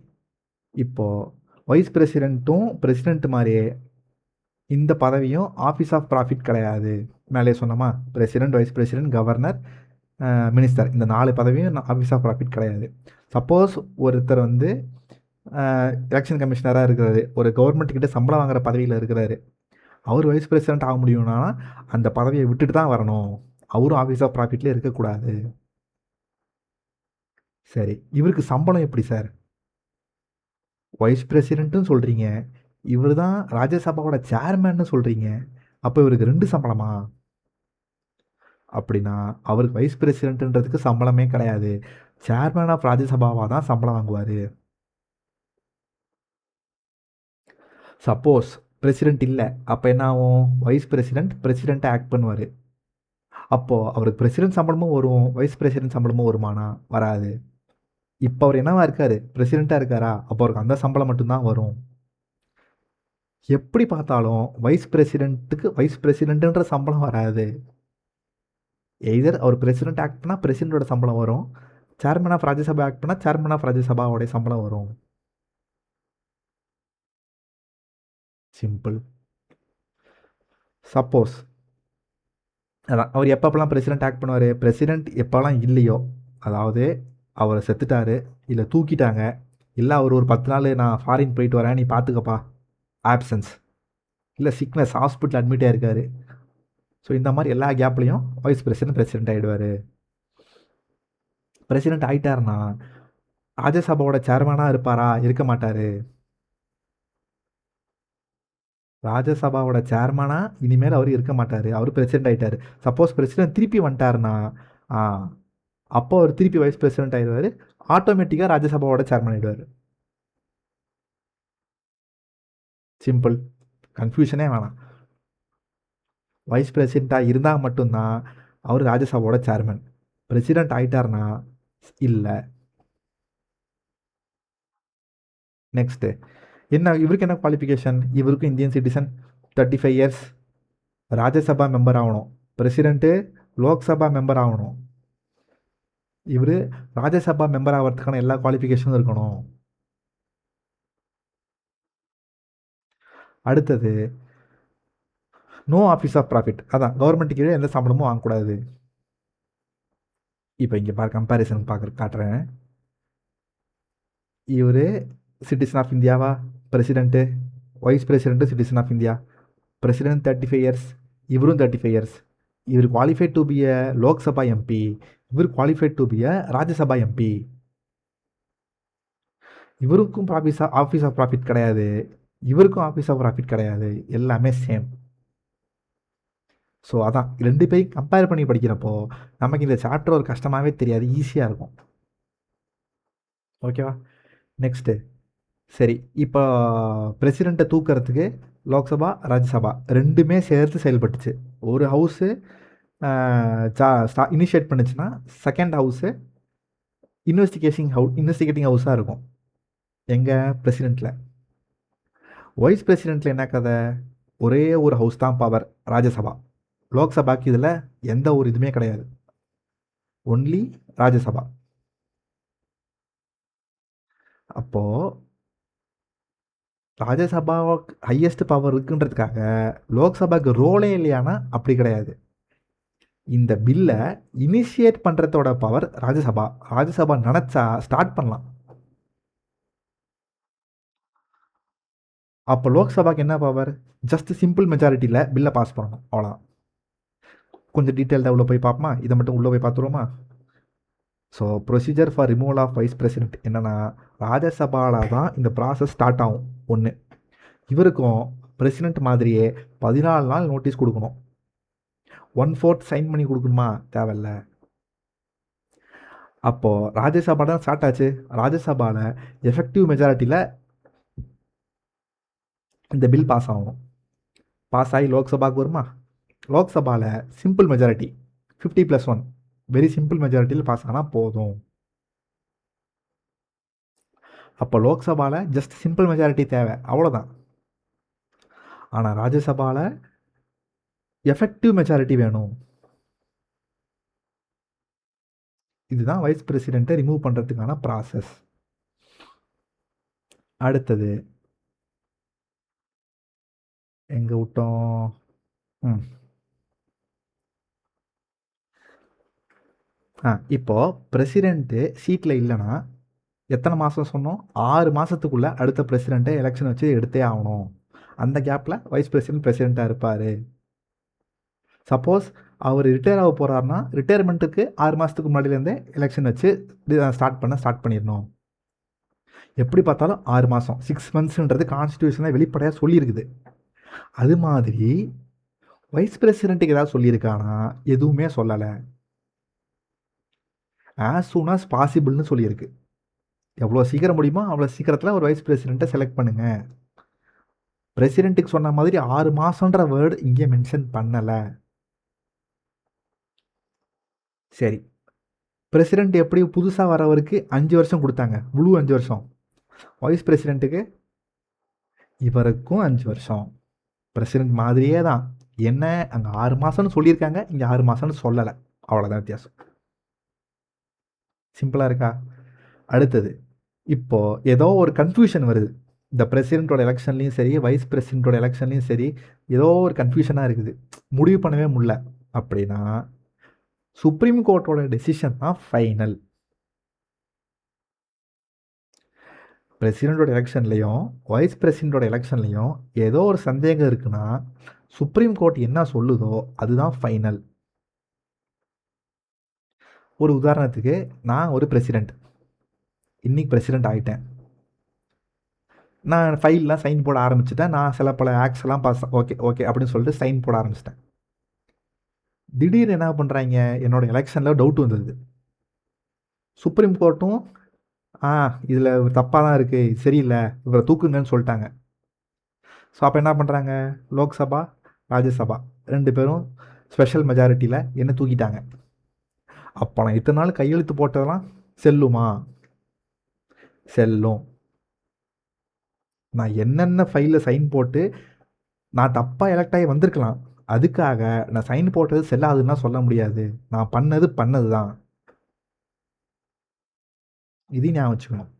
இப்போது வைஸ் பிரசிடெண்ட்டும் பிரசிடெண்ட் மாதிரியே இந்த பதவியும் ஆஃபீஸ் ஆஃப் ப்ராஃபிட் கிடையாது. மேலே சொன்னோமா, president, vice president, governor, minister, இந்த 4 பதவியும் ஆஃபீஸ் ஆஃப் ப்ராஃபிட் கிடையாது. சப்போஸ் ஒருத்தர் வந்து எலெக்ஷன் கமிஷனராக இருக்கிறாரு, ஒரு கவர்மெண்ட்டுக்கிட்ட சம்பளம் வாங்குகிற பதவியில் இருக்கிறாரு, அவர் வைஸ் பிரசிடெண்ட் ஆக முடியும்னா அந்த பதவியை விட்டுட்டு தான் வரணும், அவரும் ஆஃபீஸ் ஆஃப் ப்ராஃபிட்லேயே இருக்கக்கூடாது. சரி, இவருக்கு சம்பளம் எப்படி சார்? வைஸ் பிரசிடெண்ட்டும் சொல்கிறீங்க, இவர் தான் ராஜ்யசபாவோட சேர்மேன்னு சொல்கிறீங்க, அப்போ இவருக்கு 2 சம்பளமா? அப்படின்னா அவருக்கு வைஸ் பிரசிடெண்ட்ன்றதுக்கு சம்பளமே கிடையாது. சேர்மன் ஆஃப் ராஜ்யசபாவாக தான் சம்பளம் வாங்குவார். சப்போஸ் பிரசிடென்ட் இல்லை, அப்போ என்ன ஆகும்? வைஸ் பிரசிடென்ட் பிரசிடெண்ட்டை ஆக்ட் பண்ணுவார். அப்போது அவருக்கு பிரசிடென்ட் சம்பளமும் வரும், வைஸ் பிரசிடென்ட் சம்பளமும் வருமானா? வராது. இப்போ அவர் என்னவா இருக்கார்? பிரசிடெண்ட்டாக இருக்காரா? அப்போ அவருக்கு அந்த சம்பளம் மட்டும்தான் வரும். எப்படி பார்த்தாலும் வைஸ் பிரசிடென்ட்டுக்கு வைஸ் பிரசிடென்ட்டுன்ற சம்பளம் வராது. எய்தர் அவர் பிரசிடென்ட் ஆக்ட் பண்ணால் பிரசிடென்ட்டோட சம்பளம் வரும், சேர்மன் ஆஃப் ராஜ்யசபா ஆக்ட் பண்ணால் சேர்மன் ஆஃப் ராஜ்யசபாவோடைய சம்பளம் வரும். சிம்பிள். சப்போஸ் அதான் அவர் எப்பப்பெல்லாம் பிரசிடென்ட் ஆக்ட் பண்ணுவார்? பிரசிடென்ட் எப்போல்லாம் இல்லையோ, அதாவது அவர் செத்துட்டாரு, இல்லை தூக்கிட்டாங்க, இல்லை அவர் ஒரு 10 நாள் நான் ஃபாரின் போயிட்டு வரேன் நீ பார்த்துக்கப்பா, ஆப்சன்ஸ், இல்லை சிக்னஸ் ஹாஸ்பிட்டல் அட்மிட் ஆகிருக்காரு. ஸோ இந்த மாதிரி எல்லா கேப்லேயும் வைஸ் பிரசிடென்ட் பிரசிடென்ட் ஆகிடுவார். பிரசிடென்ட் ஆகிட்டாருன்னா ராஜ்யசபாவோட சேர்மனாக இருப்பாரா? இருக்க மாட்டார். ராஜ்யசபாவோட சேர்மனா இனிமேல் அவர் இருக்க மாட்டார், அவர் பிரசிடென்ட் ஆகிட்டார். சப்போஸ் பிரசிடென்ட் திருப்பி வந்துட்டாருன்னா அப்போ அவர் திருப்பி வைஸ் பிரசிடென்ட் ஆயிடுவார், ஆட்டோமேட்டிக்காக ராஜ்யசபாவோட சேர்மன் ஆகிடுவார். சிம்பிள், கன்ஃபியூஷனே வேணாம். வைஸ் பிரசிடெண்ட்டாக இருந்தால் மட்டும்தான் அவர் ராஜ்யசபாவோட சேர்மன். பிரசிடென்ட் ஆகிட்டார்னா இல்லை. நெக்ஸ்ட்டு என்ன, இவருக்கு என்ன குவாலிஃபிகேஷன்? இவருக்கும் Indian citizen, 35 years, Rajya Sabha member ஆகணும், பிரசிடென்ட்டு லோக்சபா மெம்பர் ஆகணும். இவர் ராஜ்யசபா மெம்பர் ஆகிறதுக்கான எல்லா குவாலிஃபிகேஷனும் இருக்கணும். அடுத்தது நோ ஆஃபீஸ் ஆஃப் ப்ராஃபிட், அதான் கவர்மெண்ட்டு கீழே எந்த சம்பளமும் வாங்கக்கூடாது. இப்போ இங்கே கம்பேரிசன் காட்டுறேன். இவர் சிட்டிசன் ஆஃப் இந்தியாவா? President, vice president citizen of India. President 35 years, இவரும் 35 இயர்ஸ். இவர் qualified to be a Lok Sabha MP, இவர் qualified to be a Rajya Sabha MP. இவருக்கும் ஆஃபீஸ் ஆஃப் ப்ராஃபிட் கிடையாது, இவருக்கும் ஆஃபீஸ் ஆஃப் ப்ராஃபிட் கிடையாது, எல்லாமே சேம். ஸோ அதான் 2 பேரையும் கம்பேர் பண்ணி படிக்கிறப்போ நமக்கு இந்த சாப்டர் ஒரு கஷ்டமாகவே தெரியாது, ஈஸியாக இருக்கும். ஓகேவா? நெக்ஸ்ட்டு சரி, இப்போ பிரசிடெண்ட்டை தூக்கிறதுக்கு லோக்சபா ராஜ்யசபா ரெண்டுமே சேர்த்து செயல்பட்டுச்சு. ஒரு ஹவுஸு இனிஷியேட் பண்ணுச்சுன்னா செகண்ட் ஹவுஸு இன்வெஸ்டிகேட்டிங் ஹவுஸாக இருக்கும் எங்கள் பிரசிடெண்ட்டில். வைஸ் பிரசிடெண்ட்டில் என்ன கதை? ஒரே ஒரு ஹவுஸ் தான் பவர், ராஜ்யசபா. லோக்சபாக்கு இதில் எந்த ஒரு இதுவுமே கிடையாது, ஒன்லி ராஜ்யசபா. அப்போது ராஜ்யசபாவுக்கு ஹையஸ்ட் பவர் இருக்குன்றதுக்காக லோக்சபாவுக்கு ரோலே இல்லையானா அப்படி கிடையாது. இந்த பில்லை இனிஷியேட் பண்ணுறதோட பவர் ராஜ்யசபா. ராஜ்யசபா நினச்சா ஸ்டார்ட் பண்ணலாம். அப்போ லோக்சபாக்கு என்ன பவர்? ஜஸ்ட் சிம்பிள் மெஜாரிட்டியில் பில்லை பாஸ் பண்ணணும், அவ்வளோதான். கொஞ்சம் டீட்டெயில்டாக உள்ளே போய் பார்ப்போமா? இதை மட்டும் உள்ளே போய் பார்த்துருவோமா? So procedure for removal of vice president என்னென்னா, ராஜ்யசபாவில் தான் இந்த ப்ராசஸ் ஸ்டார்ட் ஆகும். ஒன்று, இவருக்கும் பிரசிடென்ட் மாதிரியே 14 நாள் நோட்டீஸ் கொடுக்கணும். 1/4 சைன் பண்ணி கொடுக்கணுமா? தேவையில்ல. அப்போது ராஜ்யசபா தான் ஸ்டார்ட் ஆச்சு. ராஜ்யசபாவில் எஃபெக்டிவ் மெஜாரிட்டியில் இந்த பில் பாஸ் ஆகணும். பாஸ் ஆகி லோக்சபாவுக்கு வருமா? லோக்சபாவில் சிம்பிள் மெஜாரிட்டி 50+1, வெரி சிம்பிள் மெஜாரிட்டியில் பாஸ் ஆனால் போதும். அப்போ லோக்சபாவில் ஜஸ்ட் சிம்பிள் மெஜாரிட்டி தேவை, அவ்வளோதான். ஆனால் ராஜ்யசபாவில் எஃபெக்டிவ் மெஜாரிட்டி வேணும். இதுதான் வைஸ் பிரசிடெண்ட்டை ரிமூவ் பண்ணுறதுக்கான ப்ராசஸ். அடுத்தது எங்கே விட்டோம்? இப்போது பிரசிடெண்ட்டு சீட்டில் இல்லைன்னா எத்தனை மாதம் சொன்னோம்? 6 மாதத்துக்குள்ளே அடுத்த பிரசிடெண்ட்டை எலெக்ஷன் வச்சு எடுத்தே ஆகணும். அந்த கேப்பில் வைஸ் பிரசிடெண்ட்டாக இருப்பார். சப்போஸ் அவர் ரிட்டையர் ஆக போகிறாருன்னா ரிட்டையர்மெண்ட்டுக்கு 6 மாதத்துக்கு முன்னாடியிலேருந்தே எலெக்ஷன் வச்சு ஸ்டார்ட் பண்ணிடணும். எப்படி பார்த்தாலும் 6 மாதம், 6 மந்த்ஸுன்றது கான்ஸ்டியூஷனில் வெளிப்படையாக சொல்லியிருக்குது. அது மாதிரி வைஸ் பிரசிடெண்ட்டுக்கு ஏதாவது சொல்லியிருக்கானா? எதுவுமே சொல்லலை. ஆஸ் சூன் ஆஸ் பாசிபிள்னு சொல்லியிருக்கு. எவ்வளோ சீக்கிரம் முடியுமோ அவ்வளோ சீக்கிரத்தில் ஒரு வைஸ் பிரசிடெண்ட்டை செலக்ட் பண்ணுங்க. பிரசிடெண்ட்டுக்கு சொன்ன மாதிரி 6 மாதன்ற வேர்டு இங்கே மென்ஷன் பண்ணலை. சரி, பிரசிடெண்ட் எப்படி புதுசாக வரவருக்கு 5 வருஷம் கொடுத்தாங்க, முழு 5 வருஷம். வைஸ் பிரசிடெண்ட்டுக்கு இவருக்கும் 5 வருஷம். பிரசிடெண்ட் மாதிரியே தான். என்ன அங்கே 6 மாதம்னு சொல்லியிருக்காங்க, இங்கே 6 மாதம்னு சொல்லலை. அவ்வளோதான் வித்தியாசம். சிம்பிளாக இருக்கா? அடுத்தது, இப்போது ஏதோ ஒரு கன்ஃபியூஷன் வருது. இந்த பிரசிடெண்ட்டோட எலெக்ஷன்லேயும் சரி, வைஸ் பிரசிடெண்ட்டோட எலெக்ஷன்லேயும் சரி, ஏதோ ஒரு கன்ஃபியூஷனாக இருக்குது, முடிவு பண்ணவே முடியல அப்படின்னா சுப்ரீம் கோர்ட்டோட டெசிஷன் தான் ஃபைனல். பிரசிடெண்ட்டோட எலெக்ஷன்லேயும் வைஸ் பிரசிடெண்ட்டோட எலெக்ஷன்லேயும் ஏதோ ஒரு சந்தேகம் இருக்குன்னா சுப்ரீம் கோர்ட் என்ன சொல்லுதோ அதுதான் ஃபைனல். ஒரு உதாரணத்துக்கு, நான் ஒரு பிரசிடெண்ட், இன்னைக்கு பிரசிடெண்ட் ஆகிட்டேன். நான் ஃபைல்லாம் சைன் போட ஆரம்பிச்சிட்டேன். நான் சில பல ஆக்ட்ஸ் எல்லாம் பாஸ் ஓகே ஓகே அப்படின்னு சொல்லிட்டு சைன் போட ஆரம்பிச்சிட்டேன். திடீர்னு என்ன பண்ணுறாங்க, என்னோட எலெக்ஷனில் டவுட் வந்தது. சுப்ரீம் கோர்ட்டும் இதில் தப்பாக தான் இருக்குது, சரியில்லை, இவரை தூக்குங்கன்னு சொல்லிட்டாங்க. ஸோ அப்போ என்ன பண்ணுறாங்க, லோக்சபா ராஜ்யசபா 2 பேரும் ஸ்பெஷல் மெஜாரிட்டியில் என்ன தூக்கிட்டாங்க. அப்போ நான் இத்தனை நாள் கையெழுத்து போட்டதெல்லாம் செல்லுமா? செல்லும். நான் என்னென்ன ஃபைலில் சைன் போட்டு நான் தப்பாக எலெக்ட் ஆகி வந்திருக்கலாம், அதுக்காக நான் சைன் போட்டது செல்லாதுன்னா சொல்ல முடியாது. நான் பண்ணது தான். இதையும் ஞாபகம் வச்சுக்கணும்.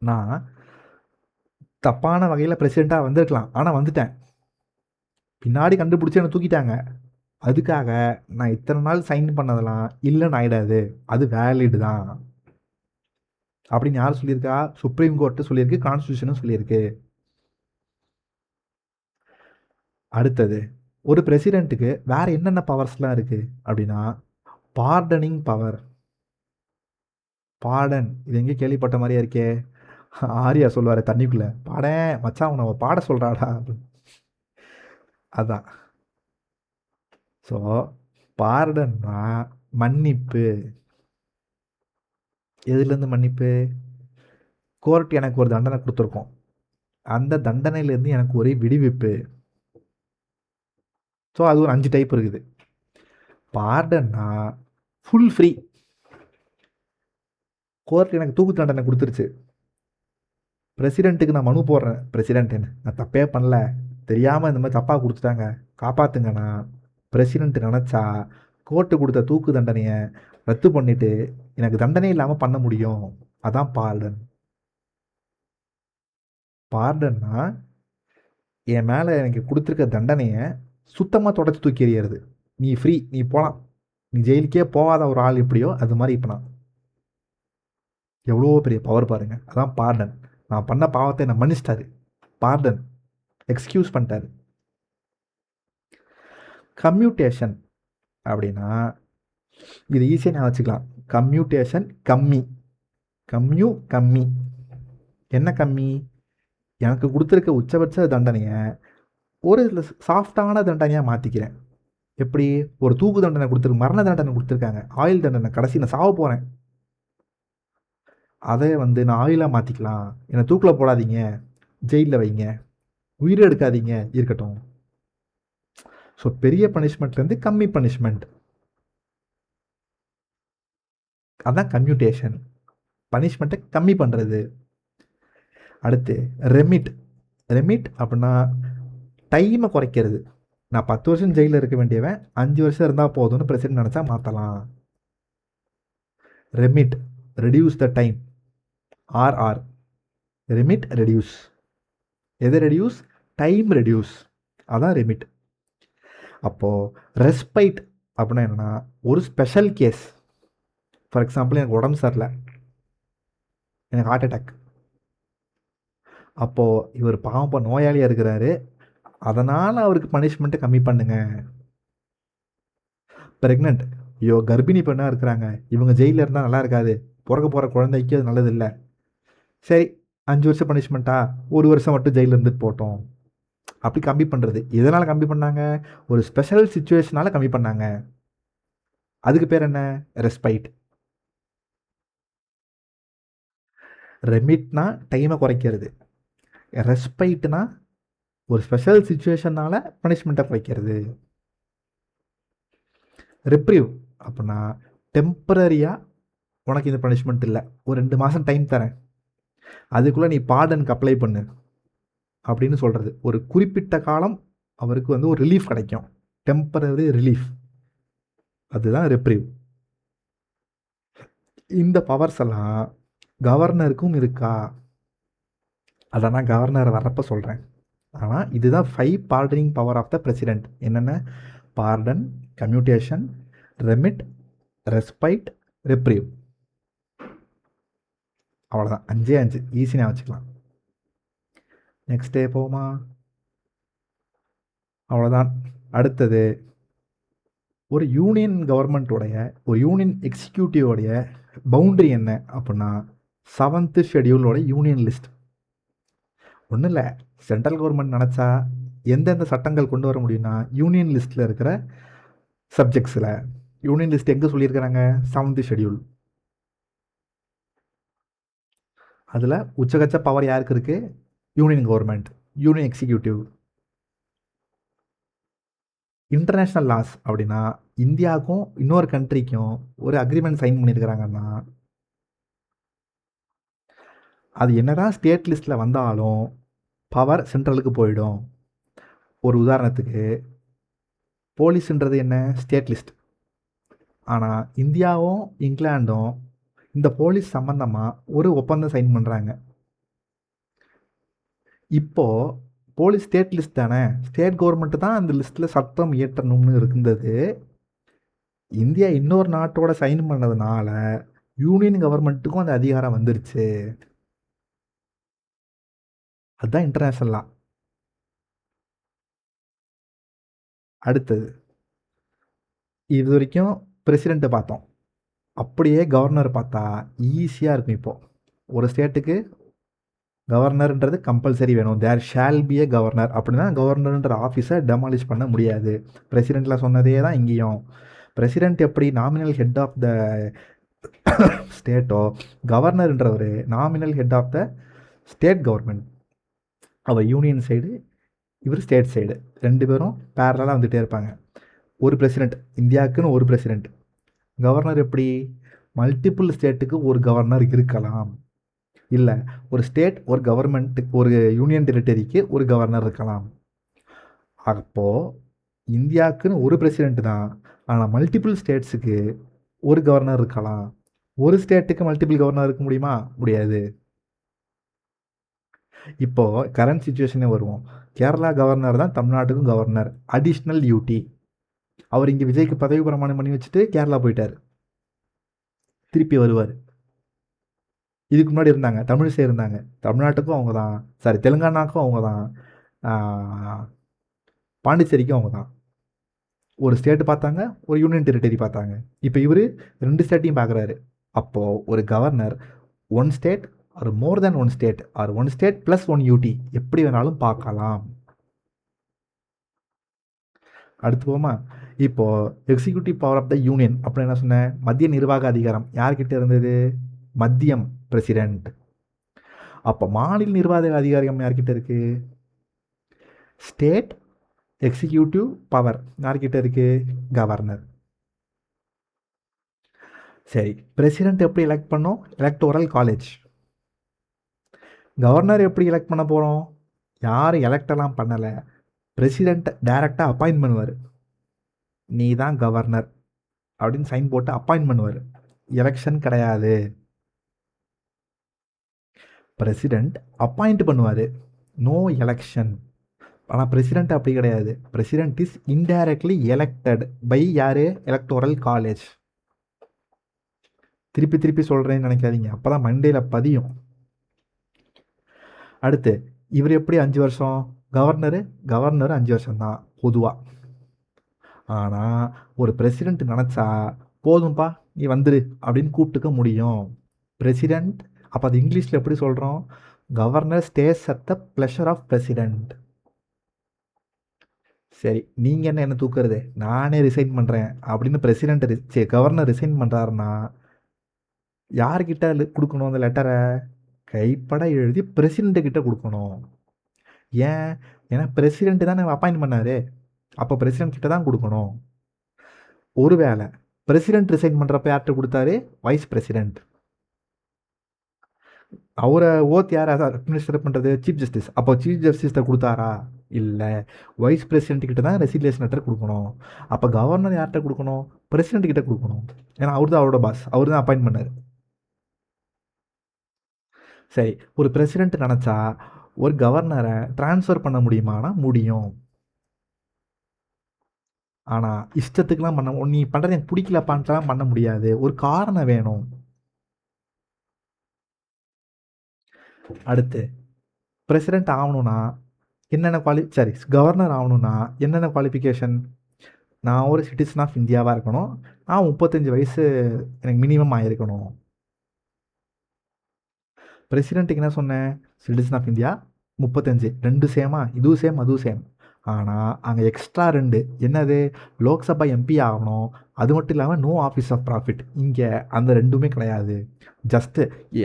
நான் தப்பான வகையில் பிரசிடெண்ட்டாக வந்திருக்கலாம், ஆனால் வந்துட்டேன். பின்னாடி கண்டுபிடிச்சி என்னை தூக்கிட்டாங்க. அதுக்காக நான் இத்தனை நாள் சைன் பண்ணதெல்லாம் இல்லைன்னு ஆகிடாது, அது வேலிடு தான் அப்படின்னு யார் சொல்லியிருக்கா? சுப்ரீம் கோர்ட்டு சொல்லியிருக்கு, கான்ஸ்டியூஷனும் சொல்லியிருக்கு. அடுத்தது, ஒரு பிரசிடெண்ட்டுக்கு வேறு என்னென்ன பவர்ஸ்லாம் இருக்குது அப்படின்னா, பார்டனிங் பவர். பாடன், இது எங்கேயும் கேள்விப்பட்ட மாதிரியா இருக்கே. ஆரியா சொல்லுவார் தண்ணிக்குள்ளே, பாடேன் மச்சான் உன்னை பாட சொல்கிறாடா. அதான். ஸோ பார்டன்னா மன்னிப்பு. எதுலேருந்து மன்னிப்பு? கோர்ட் எனக்கு ஒரு தண்டனை கொடுத்துருக்கோம், அந்த தண்டனையிலேருந்து எனக்கு ஒரு விடுவிப்பு. ஸோ அது ஒரு 5 டைப் இருக்குது. பார்டன்னா ஃபுல் ஃப்ரீ. கோர்ட் எனக்கு தூக்கு தண்டனை கொடுத்துருச்சு, பிரசிடெண்ட்டுக்கு நான் மனு போடுறேன், பிரசிடெண்ட் நான் தப்பே பண்ணல, தெரியாமல் இந்த மாதிரி தப்பாக கொடுத்துட்டாங்க, காப்பாற்றுங்கண்ணா. பிரசிடெண்ட் நினச்சா கோர்ட்டு கொடுத்த தூக்கு தண்டனையை ரத்து பண்ணிவிட்டு எனக்கு தண்டனை இல்லாமல் பண்ண முடியும். அதான் பார்டன். பார்டன்னா என் மேலே எனக்கு கொடுத்துருக்க தண்டனையை சுத்தமாக தொடச்சி தூக்கி எறியறது. நீ ஃப்ரீ, நீ போகலாம், நீ ஜெயிலுக்கே போகாத ஒரு ஆள் எப்படியோ அது மாதிரி இப்போ நான். எவ்வளோ பெரிய பவர் பாருங்கள். அதான் பார்டன். நான் பண்ண பாவத்தை என்னை மன்னிச்சிட்டாரு, பார்டன், எக்ஸ்கியூஸ் பண்ணிட்டாரு. கம்யூட்டேஷன் அப்படின்னா இது ஈஸியாக நான் வச்சுக்கலாம். கம்யூட்டேஷன் கம்மி. கம்மி என்ன கம்மி? எனக்கு கொடுத்துருக்க உச்சபட்ச தண்டனையை ஒரு சாஃப்டான தண்டனையாக மாற்றிக்கிறேன். எப்படி? ஒரு தூக்கு தண்டனை மரண தண்டனை கொடுத்துருக்காங்க, ஆயுள் தண்டனை, கடைசி நான் சாவ போகிறேன், அதை நான் ஆயுளாக மாற்றிக்கலாம். என்னை தூக்கில் போடாதீங்க, ஜெயிலில் வைங்க, உயிரை எடுக்காதீங்க, இருக்கட்டும். ஸோ பெரிய பனிஷ்மெண்ட்லேருந்து கம்மி பனிஷ்மெண்ட், அதான் கம்யூட்டேஷன். பனிஷ்மெண்ட்டை கம்மி பண்ணுறது. அடுத்து ரெமிட். ரெமிட் அப்படின்னா டைமை குறைக்கிறது. நான் 10 வருஷம் ஜெயிலில் இருக்க வேண்டியவன் 5 வருஷம் இருந்தால் போதும்னு பிரசிடெண்ட் நினச்சா மாற்றலாம். Remit, reduce the time. RR, remit reduce. எது ரெடியூஸ்? டைம் ரெடியூஸ், அதான் ரெமிட். அப்போது ரெஸ்பைட் அப்படின்னா என்னென்னா, ஒரு ஸ்பெஷல் கேஸ். ஃபார் எக்ஸாம்பிள், எனக்கு உடம்பு சரியில்லை, எனக்கு ஹார்ட் அட்டாக். அப்போது இவர் பாவம் இப்போ நோயாளியாக இருக்கிறாரு, அதனால் அவருக்கு பனிஷ்மெண்ட்டை கம்மி பண்ணுங்க. ப்ரெக்னென்ட், கர்ப்பிணி பெண்ணாக இருக்கிறாங்க, இவங்க ஜெயிலில் இருந்தால் நல்லா இருக்காது, பிறக்க போகிற குழந்தைக்கு அது நல்லது இல்லை, சரி 5 வருஷம் பனிஷ்மெண்ட்டா, 1 வருஷம் மட்டும் ஜெயிலில் இருந்துட்டு போட்டோம், அப்படி கம்மி பண்ணுறது. எதனால் கம்மி பண்ணாங்க? ஒரு ஸ்பெஷல் சுச்சுவேஷனால் கம்மி பண்ணாங்க. அதுக்கு பேர் என்ன? ரெஸ்பைட். ரெமிட்னா டைமை குறைக்கிறது. ரெஸ்பைட்னா ஒரு ஸ்பெஷல் சுச்சுவேஷனால பனிஷ்மெண்ட்டை குறைக்கிறது. ரெப்ரிவ் அப்படின்னா டெம்பரரியாக உனக்கு இந்த பனிஷ்மெண்ட் இல்லை, ஒரு 2 மாதம் டைம் தரேன், அதுக்குள்ளே நீ பார்டனுக்கு அப்ளை பண்ணு அப்படின்னு சொல்கிறது. ஒரு குறிப்பிட்ட காலம் அவருக்கு வந்து ஒரு ரிலீஃப் கிடைக்கும், டெம்பரரி ரிலீஃப், அதுதான் ரெப்ரிவ். இந்த பவர்ஸ் எல்லாம் கவர்னருக்கும் இருக்கா? அதை நான் கவர்னர் வர்றப்ப சொல்கிறேன். ஆனால் இதுதான் 5 pardoning power of the president. என்னென்ன? Pardon, commutation, remit, respite, reprieve. அவ்வளோதான், 5 ஈஸியாக வச்சுக்கலாம். நெக்ஸ்ட் டே போமா? அவ்வளோதான். அடுத்தது, ஒரு யூனியன் கவர்மெண்ட்டோடைய, ஒரு யூனியன் எக்ஸிக்யூட்டிவோடைய பவுண்டரி என்ன அப்படின்னா 7th ஷெடியூலோட யூனியன் லிஸ்ட். ஒன்றும் இல்லை, சென்ட்ரல் கவர்மெண்ட் நினச்சா எந்தெந்த சட்டங்கள் கொண்டு வர முடியும்னா யூனியன் லிஸ்ட்டில் இருக்கிற சப்ஜெக்ட்ஸில். யூனியன் லிஸ்ட் எங்கே சொல்லியிருக்கிறாங்க? 7th schedule. அதில் உச்சகட்ச பவர் யாருக்கு இருக்குது? Union government, union executive. International laws அப்படின்னா இந்தியாவுக்கும் இன்னொரு கண்ட்ரிக்கும் ஒரு அக்ரிமெண்ட் சைன் பண்ணியிருக்கிறாங்கன்னா அது என்னதான் ஸ்டேட் லிஸ்ட்டில் வந்தாலும் பவர் சென்ட்ரலுக்கு போயிடும். ஒரு உதாரணத்துக்கு, போலீஸ்ன்றது என்ன? State list. ஆனால் இந்தியாவும் இங்கிலாண்டும் இந்த போலீஸ் சம்பந்தமாக ஒரு ஒப்பந்தம் சைன் பண்ணுறாங்க. இப்போது போலீஸ் ஸ்டேட் லிஸ்ட் தானே, ஸ்டேட் கவர்மெண்ட்டு தான் அந்த லிஸ்ட்டில் சட்டம் இயற்றணும்னு இருந்தது. இந்தியா இன்னொரு நாட்டோட சைன் பண்ணதுனால யூனியன் கவர்மெண்ட்டுக்கும் அந்த அதிகாரம் வந்துருச்சு. அதுதான் இன்டர்நேஷ்னல் லா. அடுத்தது, இது வரைக்கும் பிரசிடெண்ட்டை பார்த்தோம். அப்படியே கவர்னர் பார்த்தா ஈஸியாக இருக்கும். இப்போது ஒரு ஸ்டேட்டுக்கு கவர்னர்ன்றது கம்பல்சரி வேணும். There shall be a governor. அப்படின்னா கவர்னர்ன்ற ஆஃபீஸை டெமாலிஷ் பண்ண முடியாது. பிரசிடெண்ட்டில் சொன்னதே தான் இங்கேயும். பிரசிடெண்ட் எப்படி நாமினல் ஹெட் ஆஃப் த ஸ்டேட்டோ, கவர்னர்ன்றவர் nominal head of the state government. அவர் யூனியன் சைடு, இவர் ஸ்டேட் சைடு, 2 பேரும் பேரலாக வந்துகிட்டே இருப்பாங்க. ஒரு பிரசிடெண்ட், இந்தியாவுக்குன்னு ஒரு பிரசிடெண்ட். கவர்னர் எப்படி? மல்டிபிள் ஸ்டேட்டுக்கு ஒரு கவர்னர் இருக்கலாம். இல்லை, ஒரு ஸ்டேட் ஒரு கவர்மெண்ட்டுக்கு, ஒரு யூனியன் டெரிட்டரிக்கு ஒரு கவர்னர் இருக்கலாம். அப்போது இந்தியாவுக்குன்னு ஒரு பிரசிடெண்ட் தான், ஆனால் மல்டிபிள் ஸ்டேட்ஸுக்கு ஒரு கவர்னர் இருக்கலாம். ஒரு ஸ்டேட்டுக்கு மல்டிபிள் கவர்னர் இருக்க முடியுமா? முடியாது. இப்போது கரண்ட் சுச்சுவேஷனே வருவோம். கேரளா கவர்னர் தான் தமிழ்நாட்டுக்கும் கவர்னர், அடிஷ்னல் டியூட்டி. அவர் இங்கே விஜய்க்கு பதவி பிரமாணம் பண்ணி வச்சுட்டு கேரளா போயிட்டார், திருப்பி வருவார். இதுக்கு முன்னாடி இருந்தாங்க, தமிழிசை இருந்தாங்க, தமிழ்நாட்டுக்கும் அவங்க தான், சாரி தெலுங்கானாக்கும் அவங்க தான், பாண்டிச்சேரிக்கும் அவங்க தான். ஒரு ஸ்டேட்டு பார்த்தாங்க, ஒரு யூனியன் டெரிட்டரி பார்த்தாங்க. இப்போ இவர் 2 ஸ்டேட்டையும் பார்க்குறாரு. அப்போது ஒரு governor 1 state or more than 1 state or 1 state plus 1 UT எப்படி வேணாலும் பார்க்கலாம். அடுத்து போமா? இப்போது executive power of the union அப்படின்னு என்ன சொன்னேன்? மத்திய நிர்வாக அதிகாரம் யார்கிட்ட இருந்தது? மத்தியம், பிரசிடெண்ட். அப்போ மாநில நிர்வாக அதிகாரம் யார்கிட்ட இருக்குது? ஸ்டேட் எக்ஸிக்யூட்டிவ் பவர் யார்கிட்ட இருக்குது? கவர்னர். சரி, பிரசிடெண்ட் எப்படி எலெக்ட் பண்ணோம்? Electoral college. கவர்னர் எப்படி எலெக்ட் பண்ண போகிறோம்? யாரும் எலெக்டெல்லாம் பண்ணலை, பிரசிடெண்ட் டைரெக்டாக அப்பாயின்ட் பண்ணுவார். நீ தான் கவர்னர் அப்படின்னு சைன் போட்டு அப்பாயின்ட் பண்ணுவார். எலெக்ஷன் கிடையாது, பிரசிடெண்ட் அப்பாயிண்ட் பண்ணுவார், நோ எலெக்ஷன். ஆனால் பிரசிடெண்ட் அப்படி கிடையாது. President is indirectly elected by யார்? Electoral college. திருப்பி திருப்பி சொல்கிறேன்னு நினைக்காதீங்க, அப்போ தான் மண்டேல பதியும். அடுத்து, இவர் எப்படி 5 வருஷம்? கவர்னர் 5 வருஷம் தான் பொதுவாக. ஆனால் ஒரு பிரசிடெண்ட் நினச்சா போதும்பா நீ வந்துரு அப்படின்னு கூப்பிட்டுக்க முடியும். பிரசிடெண்ட், அப்போ அது இங்கிலீஷில் எப்படி சொல்கிறோம்? Governor stays at the pleasure of president. சரி, நீங்கள் என்ன தூக்குறது, நானே ரிசைன் பண்ணுறேன் அப்படின்னு பிரசிடெண்ட் கவர்னர் ரிசைன் பண்ணுறாருன்னா யார்கிட்ட கொடுக்கணும் அந்த லெட்டரை? கைப்பட எழுதி பிரசிடென்ட் கிட்ட கொடுக்கணும். ஏன்? ஏன்னா பிரசிடென்ட் தானே அப்பாயின்ட் பண்ணாரு. அப்போ பிரசிடென்ட் கிட்ட தான் கொடுக்கணும். ஒருவேளை பிரசிடென்ட் ரிசைன் பண்ணுறப்ப யார்கிட்ட கொடுத்தாரு? Vice president. அவரை ஓத் யார் அட்மினிஸ்டர் பண்ணுறது? Chief justice. அப்போ சீஃப் ஜஸ்டிஸ்கிட்ட கொடுத்தாரா? இல்லை. வைஸ் பிரசிடென்ட் கிட்ட தான் ரெசிக்னேஷன் லெட்டர் கொடுக்கணும். அப்போ கவர்னர் யார்கிட்ட கொடுக்கணும்? பிரசிடென்ட் கிட்ட கொடுக்கணும். ஏன்னா அவர் தான் அவரோட பாஸ், அவர் தான் அப்பாயின்ட் பண்ணார். சரி, ஒரு பிரசிடென்ட் நினச்சா ஒரு கவர்னரை ட்ரான்ஸ்ஃபர் பண்ண முடியுமானா முடியும். ஆனால் இஷ்டத்துக்குலாம் பண்ண, நீ பண்ணுறது எனக்கு பிடிக்கலப்பான்ட்டுலாம் பண்ண முடியாது. ஒரு காரணம் வேணும். அடுத்து பிரசிடென்ட் ஆகணும்னா என்னென்ன சரி, கவர்னர் ஆகணும்னா என்னென்ன குவாலிஃபிகேஷன்? நான் ஒரு சிட்டிசன் ஆஃப் இந்தியாவாக இருக்கணும். நான் 35 வயசு எனக்கு மினிமம் ஆகிருக்கணும். பிரசிடென்ட்டுக்கு என்ன சொன்னேன்? Citizen of India 35. 2 சேமா? இதுவும் சேம் அதுவும் சேம். ஆனால் அங்கே எக்ஸ்ட்ரா 2 என்னது? லோக்சபா எம்பி ஆகணும். அது மட்டும் இல்லாமல் நோ ஆஃபீஸ் ஆஃப் ப்ராஃபிட். இங்கே அந்த 2மே கிடையாது. ஜஸ்ட்டு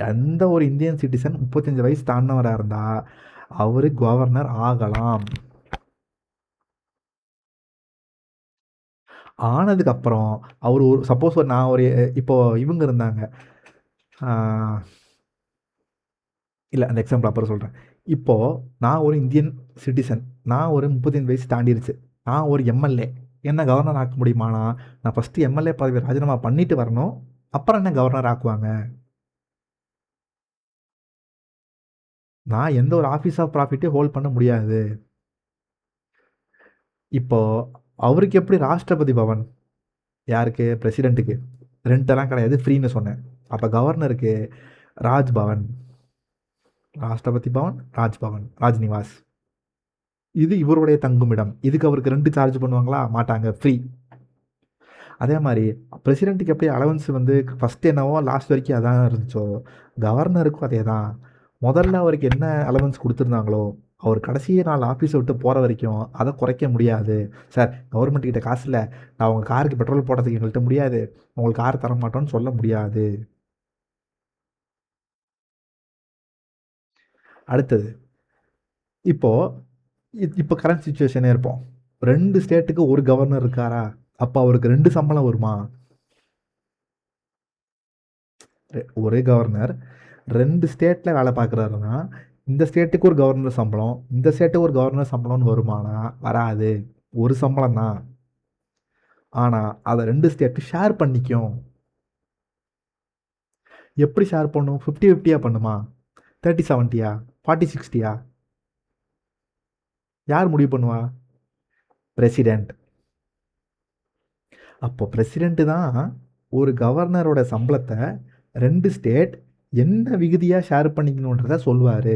எந்த ஒரு இந்தியன் சிட்டிசன் 35 வயசு தாண்டினவராக இருந்தால் அவர் கவர்னர் ஆகலாம். ஆனதுக்கப்புறம் அவர் ஒரு சப்போஸ் நான் ஒரு இப்போ இவங்க இருந்தாங்க, இல்லை அந்த எக்ஸாம்பிள் அப்புறம் சொல்கிறேன். இப்போது நான் ஒரு இந்தியன் சிட்டிசன், நான் ஒரு 35 வயசு தாண்டிருச்சு, நான் ஒரு எம்எல்ஏ, என்ன கவர்னர் ஆக்க முடியுமானா? நான் ஃபஸ்ட்டு எம்எல்ஏ பதவி ராஜினாமா பண்ணிட்டு வரணும், அப்புறம் என்ன கவர்னர் ஆக்குவாங்க. நான் எந்த ஒரு ஆஃபீஸ் ஆஃப் ப்ராஃபிட்டையும் ஹோல்ட் பண்ண முடியாது. இப்போது அவருக்கு எப்படி ராஷ்டிரபதி பவன்? யாருக்கு? பிரசிடெண்ட்டுக்கு. ரெண்டெல்லாம் கிடையாது, ஃப்ரீன்னு சொன்னேன். அப்போ கவர்னருக்கு ராஜ்பவன், ராஷ்டிரபதி பவன், ராஜ்பவன், ராஜ்நிவாஸ். இது இவருடைய தங்குமிடம். இதுக்கு அவருக்கு 2 சார்ஜ் பண்ணுவாங்களா? மாட்டாங்க, ஃப்ரீ. அதே மாதிரி பிரசிடென்ட்டுக்கு எப்படி அலவன்ஸ் வந்து ஃபஸ்ட்டு என்னவோ லாஸ்ட் வரைக்கும் அதான் இருந்துச்சோ, கவர்னருக்கும் அதே தான். முதல்ல அவருக்கு என்ன அலவன்ஸ் கொடுத்துருந்தாங்களோ, அவர் கடைசி நாள் ஆஃபீஸை விட்டு போகிற வரைக்கும் அதை குறைக்க முடியாது. சார், கவர்மெண்ட் கிட்ட காசு இல்லை, நான் உங்கள் காருக்கு பெட்ரோல் போடுறதுக்கு எங்கள்கிட்ட முடியாது, உங்களுக்கு கார் தர மாட்டோன்னு சொல்ல முடியாது. அடுத்தது, இப்போ கரண்ட் சுச்சுவேஷனே இருப்போம். 2 ஸ்டேட்டுக்கு ஒரு கவர்னர் இருக்காரா? அப்போ அவருக்கு 2 சம்பளம் வருமா? ஒரே கவர்னர் 2 ஸ்டேட்டில் வேலை பார்க்குறாருன்னா, இந்த ஸ்டேட்டுக்கு ஒரு கவர்னர் சம்பளம், இந்த ஸ்டேட்டுக்கு ஒரு கவர்னர் சம்பளம்னு வருமானா? வராது. ஒரு சம்பளம் தான். ஆனால் அதை 2 ஸ்டேட்டு ஷேர் பண்ணிக்கும். எப்படி ஷேர் பண்ணும்? 50-50யா பண்ணுமா? 30-70யா? 40-60யா? யார் முடிவு பண்ணுவா? பிரசிடென்ட். அப்போ பிரசிடென்ட் தான் ஒரு கவர்னரோட சம்பளத்தை 2 ஸ்டேட் என்ன விகுதியாக ஷேர் பண்ணிக்கணுன்றத சொல்லுவார்.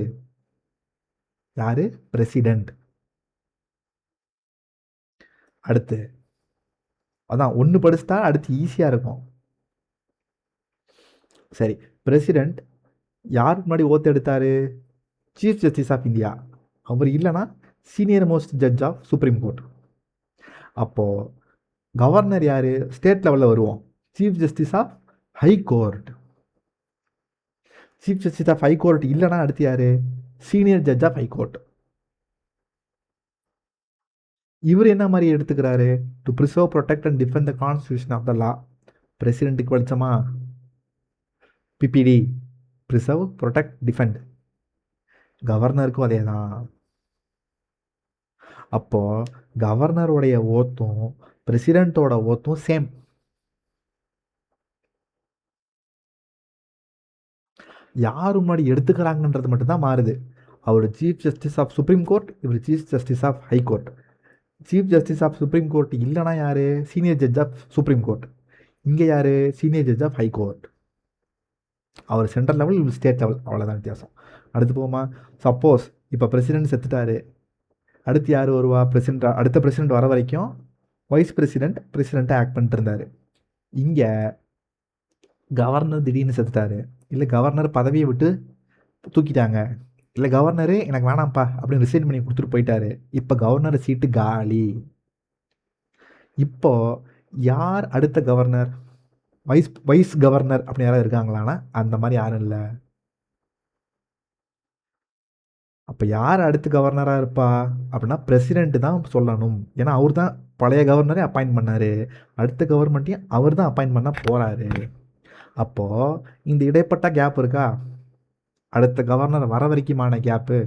யார்? பிரசிடென்ட். அடுத்து அதான் ஒன்று படிச்சுட்டா அடுத்து ஈஸியாக இருக்கும். சரி, பிரசிடென்ட் யார் முன்னாடி ஓத்து எடுத்தார்? Chief justice of India. அவர் இல்லைன்னா senior most judge of supreme court. அப்போது கவர்னர் யார்? ஸ்டேட் லெவலில் வருவோம். Chief justice of high court. Chief justice of high court இல்லைன்னா அடுத்து யார்? Senior judge of high court. இவர் என்ன மாதிரி எடுத்துக்கிறாரு? To preserve, protect and defend the constitution of the law. பிரசிடென்ட்டுக்கு படித்தோமா? PPD, preserve, protect, defend. கவர்னருக்கும் அதே தான். அப்போது கவர்னருடைய ஓத்தும் பிரசிடென்ட்டோட ஓத்தும் சேம். யார் முன்னாடி எடுத்துக்கிறாங்கன்றது மட்டும்தான் மாறுது. அவர் chief justice of supreme court, இவர் chief justice of high court. Chief justice of supreme court இல்லைனா யார்? Senior judge of supreme court. இங்கே யார்? Senior judge of high court. அவர் சென்ட்ரல் லெவல், இவர் ஸ்டேட் லெவல், அவ்வளோதான் வித்தியாசம். அடுத்து போமா? சப்போஸ் இப்போ பிரசிடென்ட் செத்துட்டாரு, அடுத்து யார் வருவா? பிரசிடென்ட். அடுத்த பிரசிடென்ட் வர வரைக்கும் வைஸ் பிரசிடென்ட் பிரசிடென்ட்டை ஆக்ட் பண்ணிட்டு இருந்தார். இங்கே கவர்னர் திடீர்னு செத்துட்டாரு, இல்லை கவர்னர் பதவியை விட்டு தூக்கிட்டாங்க, இல்லை கவர்னரு எனக்கு வேணாம்ப்பா அப்படின்னு ரிசைன் பண்ணி கொடுத்துட்டு போயிட்டாரு. இப்போ கவர்னர் சீட்டு காலி. இப்போ யார் அடுத்த கவர்னர்? வைஸ் கவர்னர் அப்படின்னு யாராவது இருக்காங்களான்னா அந்த மாதிரி யாரும் இல்லை. அப்போ யார் அடுத்து கவர்னராக இருப்பா அப்படின்னா பிரசிடென்ட் தான் சொல்லணும். ஏன்னா அவர் தான் பழைய கவர்னரே அப்பாயிண்ட் பண்ணார், அடுத்த கவர்மெண்ட்டையும் அவர் தான் அப்பாயிண்ட் பண்ண போகிறாரு. அப்போது இந்த இடைப்பட்ட கேப் இருக்கா, அடுத்த கவர்னர் வர வரைக்குமான கேப்பு,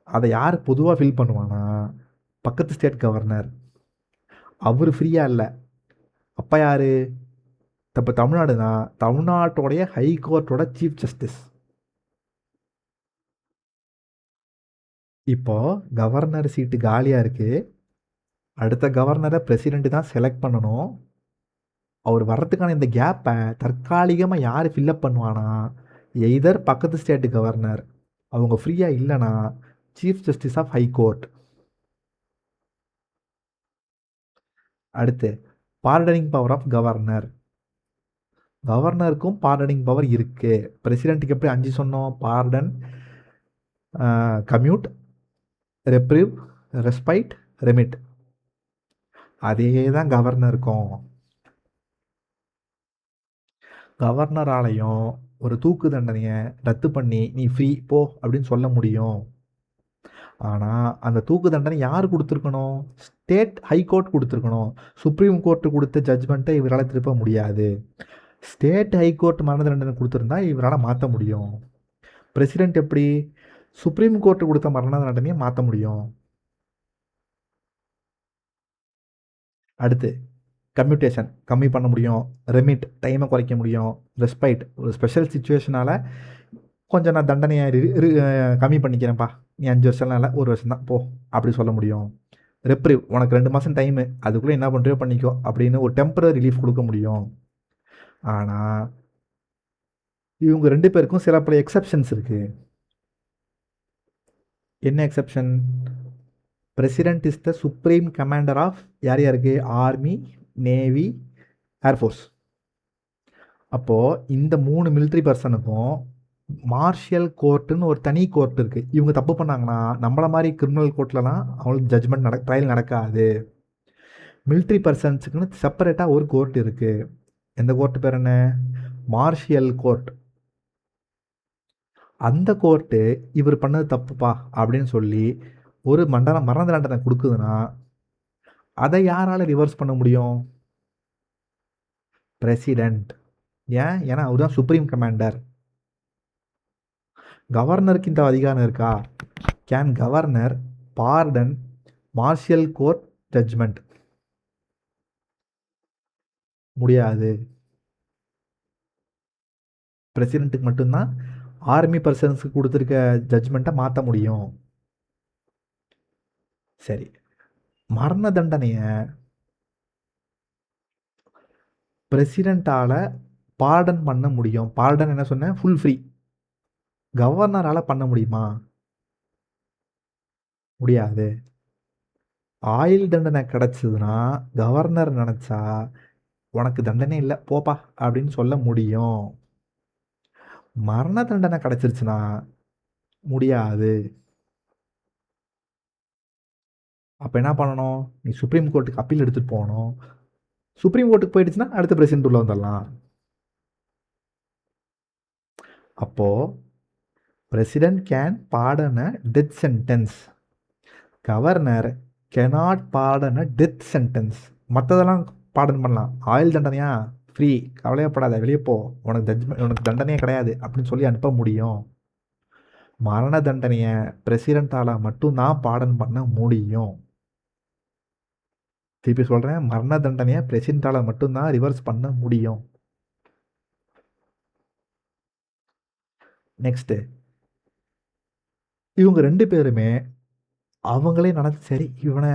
அதை யார் பொதுவாக ஃபில் பண்ணுவானா பக்கத்து ஸ்டேட் கவர்னர். அவர் ஃப்ரீயாக இல்லை. அப்போ யார், இப்போ தமிழ்நாடுனா தமிழ்நாட்டோடைய ஹைகோர்ட்டோட சீஃப் ஜஸ்டிஸ். இப்போ கவர்னர் சீட்டு காலியாக இருக்குது, அடுத்த கவர்னரை பிரசிடெண்ட் தான் செலக்ட் பண்ணணும். அவர் வர்றதுக்கான இந்த கேப்பை தற்காலிகமாக யார் ஃபில்லப் பண்ணுவானா, எய்தர் பக்கத்து ஸ்டேட்டு கவர்னர், அவங்க ஃப்ரீயாக இல்லைனா சீஃப் ஜஸ்டிஸ் ஆஃப் ஹைகோர்ட். அடுத்து பார்டனிங் பவர் ஆஃப் கவர்னர். கவர்னருக்கும் பார்டனிங் பவர் இருக்குது. பிரசிடெண்ட்டுக்கு எப்படி 5 சொன்னோம், pardon, commute, reprieve, respite, remit. அதே தான் கவர்னருக்கும். கவர்னராலையும் ஒரு தூக்கு தண்டனையை ரத்து பண்ணி நீ ஃப்ரீ போ அப்படின்னு சொல்ல முடியும். ஆனால் அந்த தூக்கு தண்டனை யார் கொடுத்துருக்கணும், ஸ்டேட் ஹைகோர்ட் கொடுத்துருக்கணும். சுப்ரீம் கோர்ட்டு கொடுத்த ஜட்ஜ்மெண்ட்டை இவரால் திருப்ப முடியாது. ஸ்டேட் ஹைகோர்ட் மரண தண்டனை கொடுத்துருந்தா இவரால் மாற்ற முடியும். பிரசிடெண்ட் எப்படி சுப்ரீம் கோர்ட்டு கொடுத்த மரண தண்டனையை மாற்ற முடியும். அடுத்து கம்யூட்டேஷன் கம்மி பண்ண முடியும், ரெமிட் டைமை குறைக்க முடியும், ரெஸ்பைட் ஒரு ஸ்பெஷல் சுச்சுவேஷனால் கொஞ்சம் நான் தண்டனையை கம்மி பண்ணிக்கிறேன்ப்பா, நீ 5 வருஷம்லாம் இல்லை 1 வருஷம் தான் போ அப்படி சொல்ல முடியும். ரெப்ரிவ் உனக்கு 2 மாதம் டைமு, அதுக்குள்ளே என்ன பண்ணுறியோ பண்ணிக்கோ அப்படின்னு ஒரு டெம்பரரி ரிலீஃப் கொடுக்க முடியும். ஆனால் இவங்க 2 பேருக்கும் சில பல எக்ஸப்ஷன்ஸ் இருக்குது. என்ன exception, president is the supreme commander of யார் யாருக்கு, ஆர்மி, நேவி, ஏர்ஃபோர்ஸ். அப்போது இந்த 3 மிலிட்ரி பர்சனுக்கும் மார்ஷியல் கோர்ட்டுன்னு ஒரு தனி கோர்ட் இருக்குது. இவங்க தப்பு பண்ணாங்கன்னா நம்மளை மாதிரி கிரிமினல் கோர்ட்லலாம் அவங்களுக்கு ஜட்ஜ்மெண்ட் ட்ரையல் நடக்காது. மிலிட்ரி பர்சன்ஸுக்குன்னு செப்பரேட்டாக ஒரு கோர்ட் இருக்குது. எந்த கோர்ட்டு பேர் என்ன, மார்ஷியல் கோர்ட். அந்த கோர்ட்டு இவர் பண்ணது தப்புப்பா அப்படின்னு சொல்லி ஒரு மரண தண்டனை கொடுக்குதுன்னா அதை யாரால் ரிவர்ஸ் பண்ண முடியும், பிரசிடென்ட். ஏன்னா அவர் தான் சுப்ரீம் கமாண்டர். கவர்னருக்கு இந்த அதிகாரம் இருக்கா, can governor pardon martial court judgment, முடியாது. பிரசிடென்ட்டுக்கு மட்டும்தான் ஆர்மி பர்சன்ஸுக்கு கொடுத்துருக்க ஜட்ஜ்மெண்ட்டை மாற்ற முடியும். சரி, மரண தண்டனையை பிரசிடெண்ட்டால் பார்டன் பண்ண முடியும். பார்டன் என்ன சொன்னேன், ஃபுல் ஃப்ரீ. கவர்னரால் பண்ண முடியுமா, முடியாது. ஆயுள் தண்டனை கிடச்சிதுன்னா கவர்னர் நினச்சா உனக்கு தண்டனை இல்லை போப்பா அப்படின்னு சொல்ல முடியும். மரண தண்டனை கிடச்சிருச்சுன்னா முடியாது. அப்போ என்ன பண்ணணும், நீ சுப்ரீம் கோர்ட்டுக்கு அப்பீல் எடுத்துகிட்டு போகணும். சுப்ரீம் கோர்ட்டுக்கு போயிடுச்சுன்னா அடுத்த பிரசிடென்ட் உள்ள வந்துடலாம். அப்போது president can pardon a death sentence, governor cannot pardon a death sentence. மற்றதெல்லாம் பார்டன் பண்ணலாம், ஆயுள் தண்டனையா ஃப்ரீ, கவலையப்படாத வெளியே போ, உனக்கு தண்டனையே கிடையாது அப்படின்னு சொல்லி அனுப்ப முடியும். மரண தண்டனையை பிரசிடென்ட்டால் மட்டும்தான் பார்டன் பண்ண முடியும். திருப்பி சொல்கிறேன், மரண தண்டனையை பிரசிடென்ட்டால் மட்டும்தான் ரிவர்ஸ் பண்ண முடியும். நெக்ஸ்ட்டு இவங்க 2 பேருமே அவங்களே நினச்சி சரி இவனை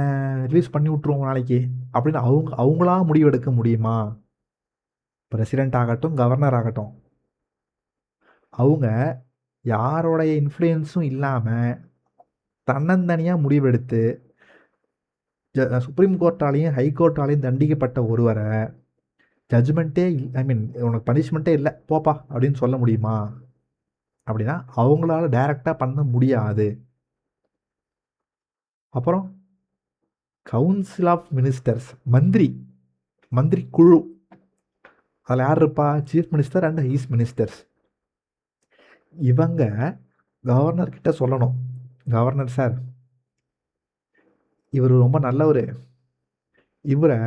ரிலீஸ் பண்ணி விட்ருவோம் நாளைக்கு அப்படின்னு அவங்களா முடிவெடுக்க முடியுமா, பிரசிடெண்ட் ஆகட்டும் கவர்னர் ஆகட்டும். அவங்க யாரோடைய இன்ஃப்ளூயன்ஸும் இல்லாமல் தன்னந்தனியாக முடிவெடுத்து சுப்ரீம் கோர்ட்டாலையும் ஹைகோர்ட்டாலையும் தண்டிக்கப்பட்ட ஒருவரை ஜட்ஜ்மெண்ட்டே உனக்கு பனிஷ்மெண்ட்டே இல்லை போப்பா அப்படின்னு சொல்ல முடியுமா, அப்படின்னா அவங்களால டைரெக்டாக பண்ண முடியாது. அப்புறம் கவுன்சில் ஆஃப் மினிஸ்டர்ஸ், மந்திரி குழு, அதில் யார் இருப்பா, chief minister and his ministers. இவங்க கவர்னர் கிட்ட சொல்லணும், கவர்னர் சார், இவர் ரொம்ப நல்லவர், இவரை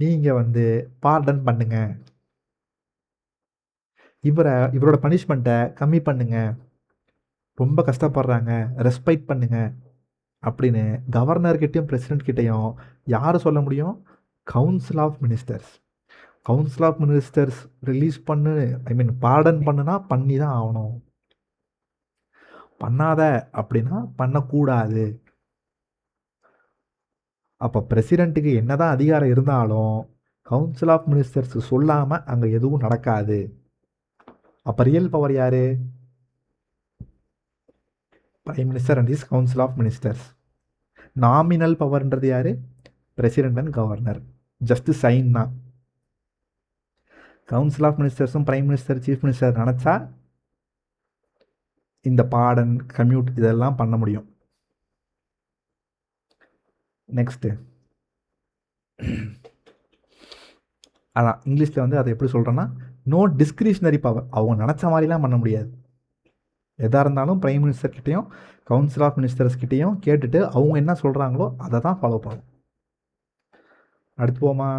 நீங்கள் வந்து பார்டன் பண்ணுங்க, இவரோட பனிஷ்மெண்ட்டை கம்மி பண்ணுங்க, ரொம்ப கஷ்டப்படுறாங்க, ரெஸ்பெக்ட் பண்ணுங்க அப்படின்னு கவர்னர்கிட்டையும் பிரசிடென்ட் கிட்டையும் யார் சொல்ல முடியும்? Council of ministers. Council of ministers release பண்ணு, ஐ மீன் பார்டன் பண்ணுனா பண்ணி தான் ஆகணும். பண்ணாத அப்படின்னா பண்ணக்கூடாது. அப்போ பிரசிடெண்ட்டுக்கு என்னதான் அதிகாரம் இருந்தாலும் கவுன்சில் ஆஃப் மினிஸ்டர்ஸ் சொல்லாமல் அங்கே எதுவும் நடக்காது. அப்போ ரியல் பவர் யாரு? Prime minister and his council of ministers. Nominal பவர்ன்றது யாரு? President and governor. Just sign தான். கவுன்சில் ஆஃப் மினிஸ்டர்ஸும் பிரைம் மினிஸ்டர் சீஃப் மினிஸ்டர் நினச்சா இந்த பாடன் கம்யூட் இதெல்லாம் பண்ண முடியும். நெக்ஸ்ட்டு அதான் இங்கிலீஷில் வந்து அதை எப்படி சொல்கிறேன்னா, நோ டிஸ்கிரிஷனரி பவர். அவங்க நினச்ச மாதிரிலாம் பண்ண முடியாது. எதாக இருந்தாலும் பிரைம் மினிஸ்டர் கிட்டேயும் கவுன்சில் ஆஃப் மினிஸ்டர்ஸ் கிட்டேயும் கேட்டுட்டு அவங்க என்ன சொல்கிறாங்களோ அதை தான் ஃபாலோ பண்ணணும். அடுத்து போமா.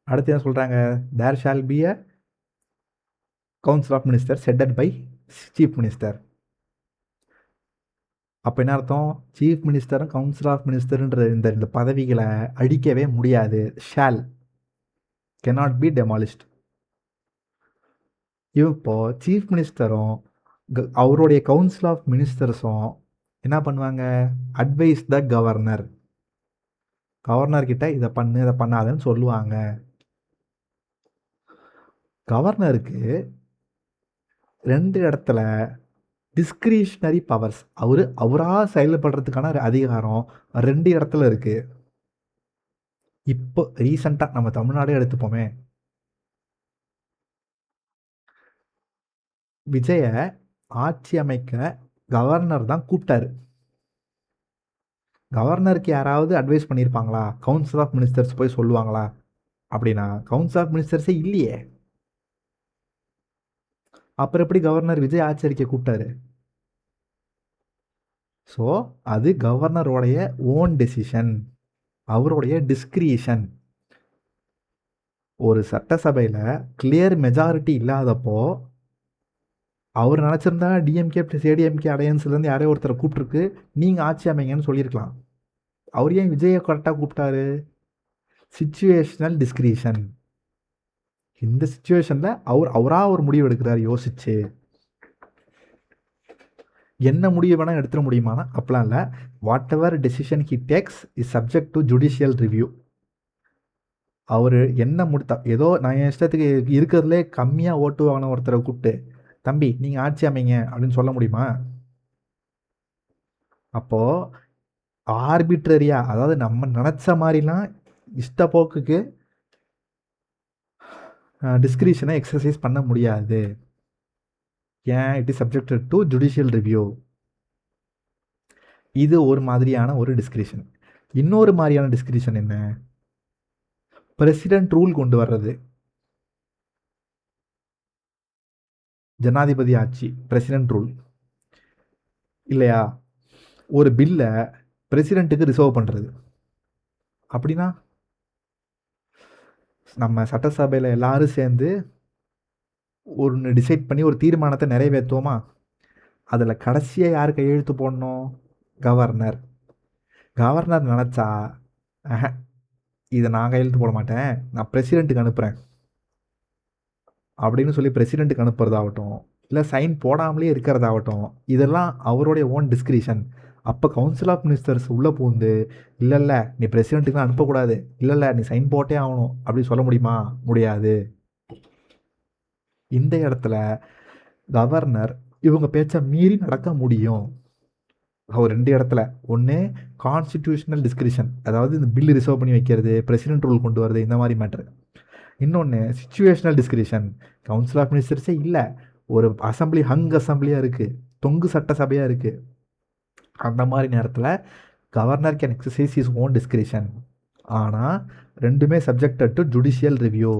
அடுத்து என்ன சொல்கிறாங்க? There shall be a council of minister seated by chief minister. அப்போ என்ன அர்த்தம்? சீஃப் மினிஸ்டரும் கவுன்சில் ஆஃப் மினிஸ்டர்ன்ற இந்த பதவிகளை அழிக்கவே முடியாது. Shall cannot be demolished. இப்போ சீஃப் மினிஸ்டரும் அவருடைய கவுன்சில் ஆஃப் மினிஸ்டர்ஸும் என்ன பண்ணுவாங்க? Advice the governor. கவர்னர் கிட்ட இதை பண்ணு இதை பண்ணாதன்னு சொல்லுவாங்க. கவர்னருக்கு 2 இடத்துல டிஸ்கிரிஷனரி பவர்ஸ், அவராக செயல்படுறதுக்கான அதிகாரம் 2 இடத்துல இருக்கு. இப்போ ரீசெண்டாக நம்ம தமிழ்நாடே எடுத்துப்போமே, விஜய ஆட்சி அமைக்க கவர்னர் தான் கூப்பிட்டாரு. கவர்னருக்கு யாராவது அட்வைஸ் பண்ணியிருப்பாங்களா? கவுன்சில் ஆஃப் மினிஸ்டர்ஸ் போய் சொல்லுவாங்களா? அப்படின்னா கவுன்சில் ஆஃப் மினிஸ்டர்ஸே இல்லையே. அப்புறம் எப்படி கவர்னர் விஜய் ஆட்சி அறிக்கை கூப்பிட்டாரு? ஸோ அது கவர்னரோடைய ஓன் டெசிஷன், அவருடைய டிஸ்கிரிஷன். ஒரு சட்டசபையில் கிளியர் மெஜாரிட்டி இல்லாதப்போ அவர் நினச்சிருந்தா டிஎம்கே ப்ளஸ் ஏடிஎம்கே அலையன்ஸ்லேருந்து யாரையோ ஒருத்தரை கூப்பிட்டுருக்கு, நீங்கள் ஆட்சி அமைங்கன்னு சொல்லியிருக்கலாம். அவர் ஏன் விஜயை கரெக்டாக கூப்பிட்டாரு? Situational discretion. இந்த சிச்சுவேஷனில் அவராக ஒரு முடிவு எடுக்கிறார் யோசிச்சு. என்ன முடிவு வேணால் எடுத்துட முடியுமானா அப்படிலாம் இல்லை. Whatever decision he takes is subject to judicial review. அவர் என்ன முடித்தா, ஏதோ நான் என் இஷ்டத்துக்கு இருக்கிறதுலே கம்மியாக ஓட்டு வாங்கின ஒருத்தரை கூப்பிட்டு தம்பி நீங்கள் ஆட்சி அமைங்க அப்படின்னு சொல்ல முடியுமா? அப்போது ஆர்பிட்ரரியாக, அதாவது நம்ம நினச்ச மாதிரிலாம் இஷ்டப்போக்குக்கு டிஸ்கிரிஷனை எக்ஸசைஸ் பண்ண முடியாது. ஏன்? It is subjected to judicial review. இது ஒரு மாதிரியான ஒரு டிஸ்கிரிஷன். இன்னொரு மாதிரியான டிஸ்கிரிஷன் என்ன? பிரசிடென்ட் ரூல் கொண்டு வர்றது. ஜனாதிபதி ஆட்சி, பிரசிடென்ட் ரூல் இல்லையா? ஒரு பில்லை பிரசிடென்ட்டுக்கு ரிசர்வ் பண்ணுறது. அப்படின்னா நம்ம சட்டசபையில் எல்லாரும் சேர்ந்து ஒன்று டிசைட் பண்ணி ஒரு தீர்மானத்தை நிறைவேற்றுவோமா? அதில் கடைசியாக யார் கையெழுத்து போடணும்? கவர்னர். கவர்னர் நினச்சா இதை நான் கையெழுத்து போட மாட்டேன், நான் பிரசிடெண்ட்டுக்கு அனுப்புகிறேன் அப்படின்னு சொல்லி பிரசிடெண்ட்டுக்கு அனுப்புறதாகட்டும், இல்லை சைன் போடாமலே இருக்கிறதாகட்டும், இதெல்லாம் அவருடைய ஓன் டிஸ்கிரிஷன். அப்போ கவுன்சில் ஆஃப் மினிஸ்டர்ஸ் உள்ளே பூந்து இல்லை நீ பிரசிடெண்ட்டுக்கு தான் அனுப்பக்கூடாது, இல்லை நீ சைன் போட்டே ஆகணும் அப்படி சொல்ல முடியுமா? முடியாது. இந்த இடத்துல கவர்னர் இவங்க பேச்சை மீறி நடக்க முடியும். ஒரு 2 இடத்துல. ஒன்று கான்ஸ்டிடியூஷனல் டிஸ்கிரிஷன், அதாவது இந்த பில்லு ரிசர்வ் பண்ணி வைக்கிறது, பிரசிடென்ட் ரூல் கொண்டு வரது, இந்த மாதிரி மேட்ரு. இன்னொன்று சிச்சுவேஷனல் டிஸ்கிரிஷன். கவுன்சில் ஆஃப் மினிஸ்டர்ஸே இல்லை, ஒரு அசம்பிளி ஹங் அசம்பிளியாக இருக்குது, தொங்கு சட்டசபையாக இருக்குது. அந்த மாதிரி நேரத்தில் governor can exercise is own discretion. ஆனால் ரெண்டுமே சப்ஜெக்டட் டு ஜுடிஷியல் ரிவ்யூ.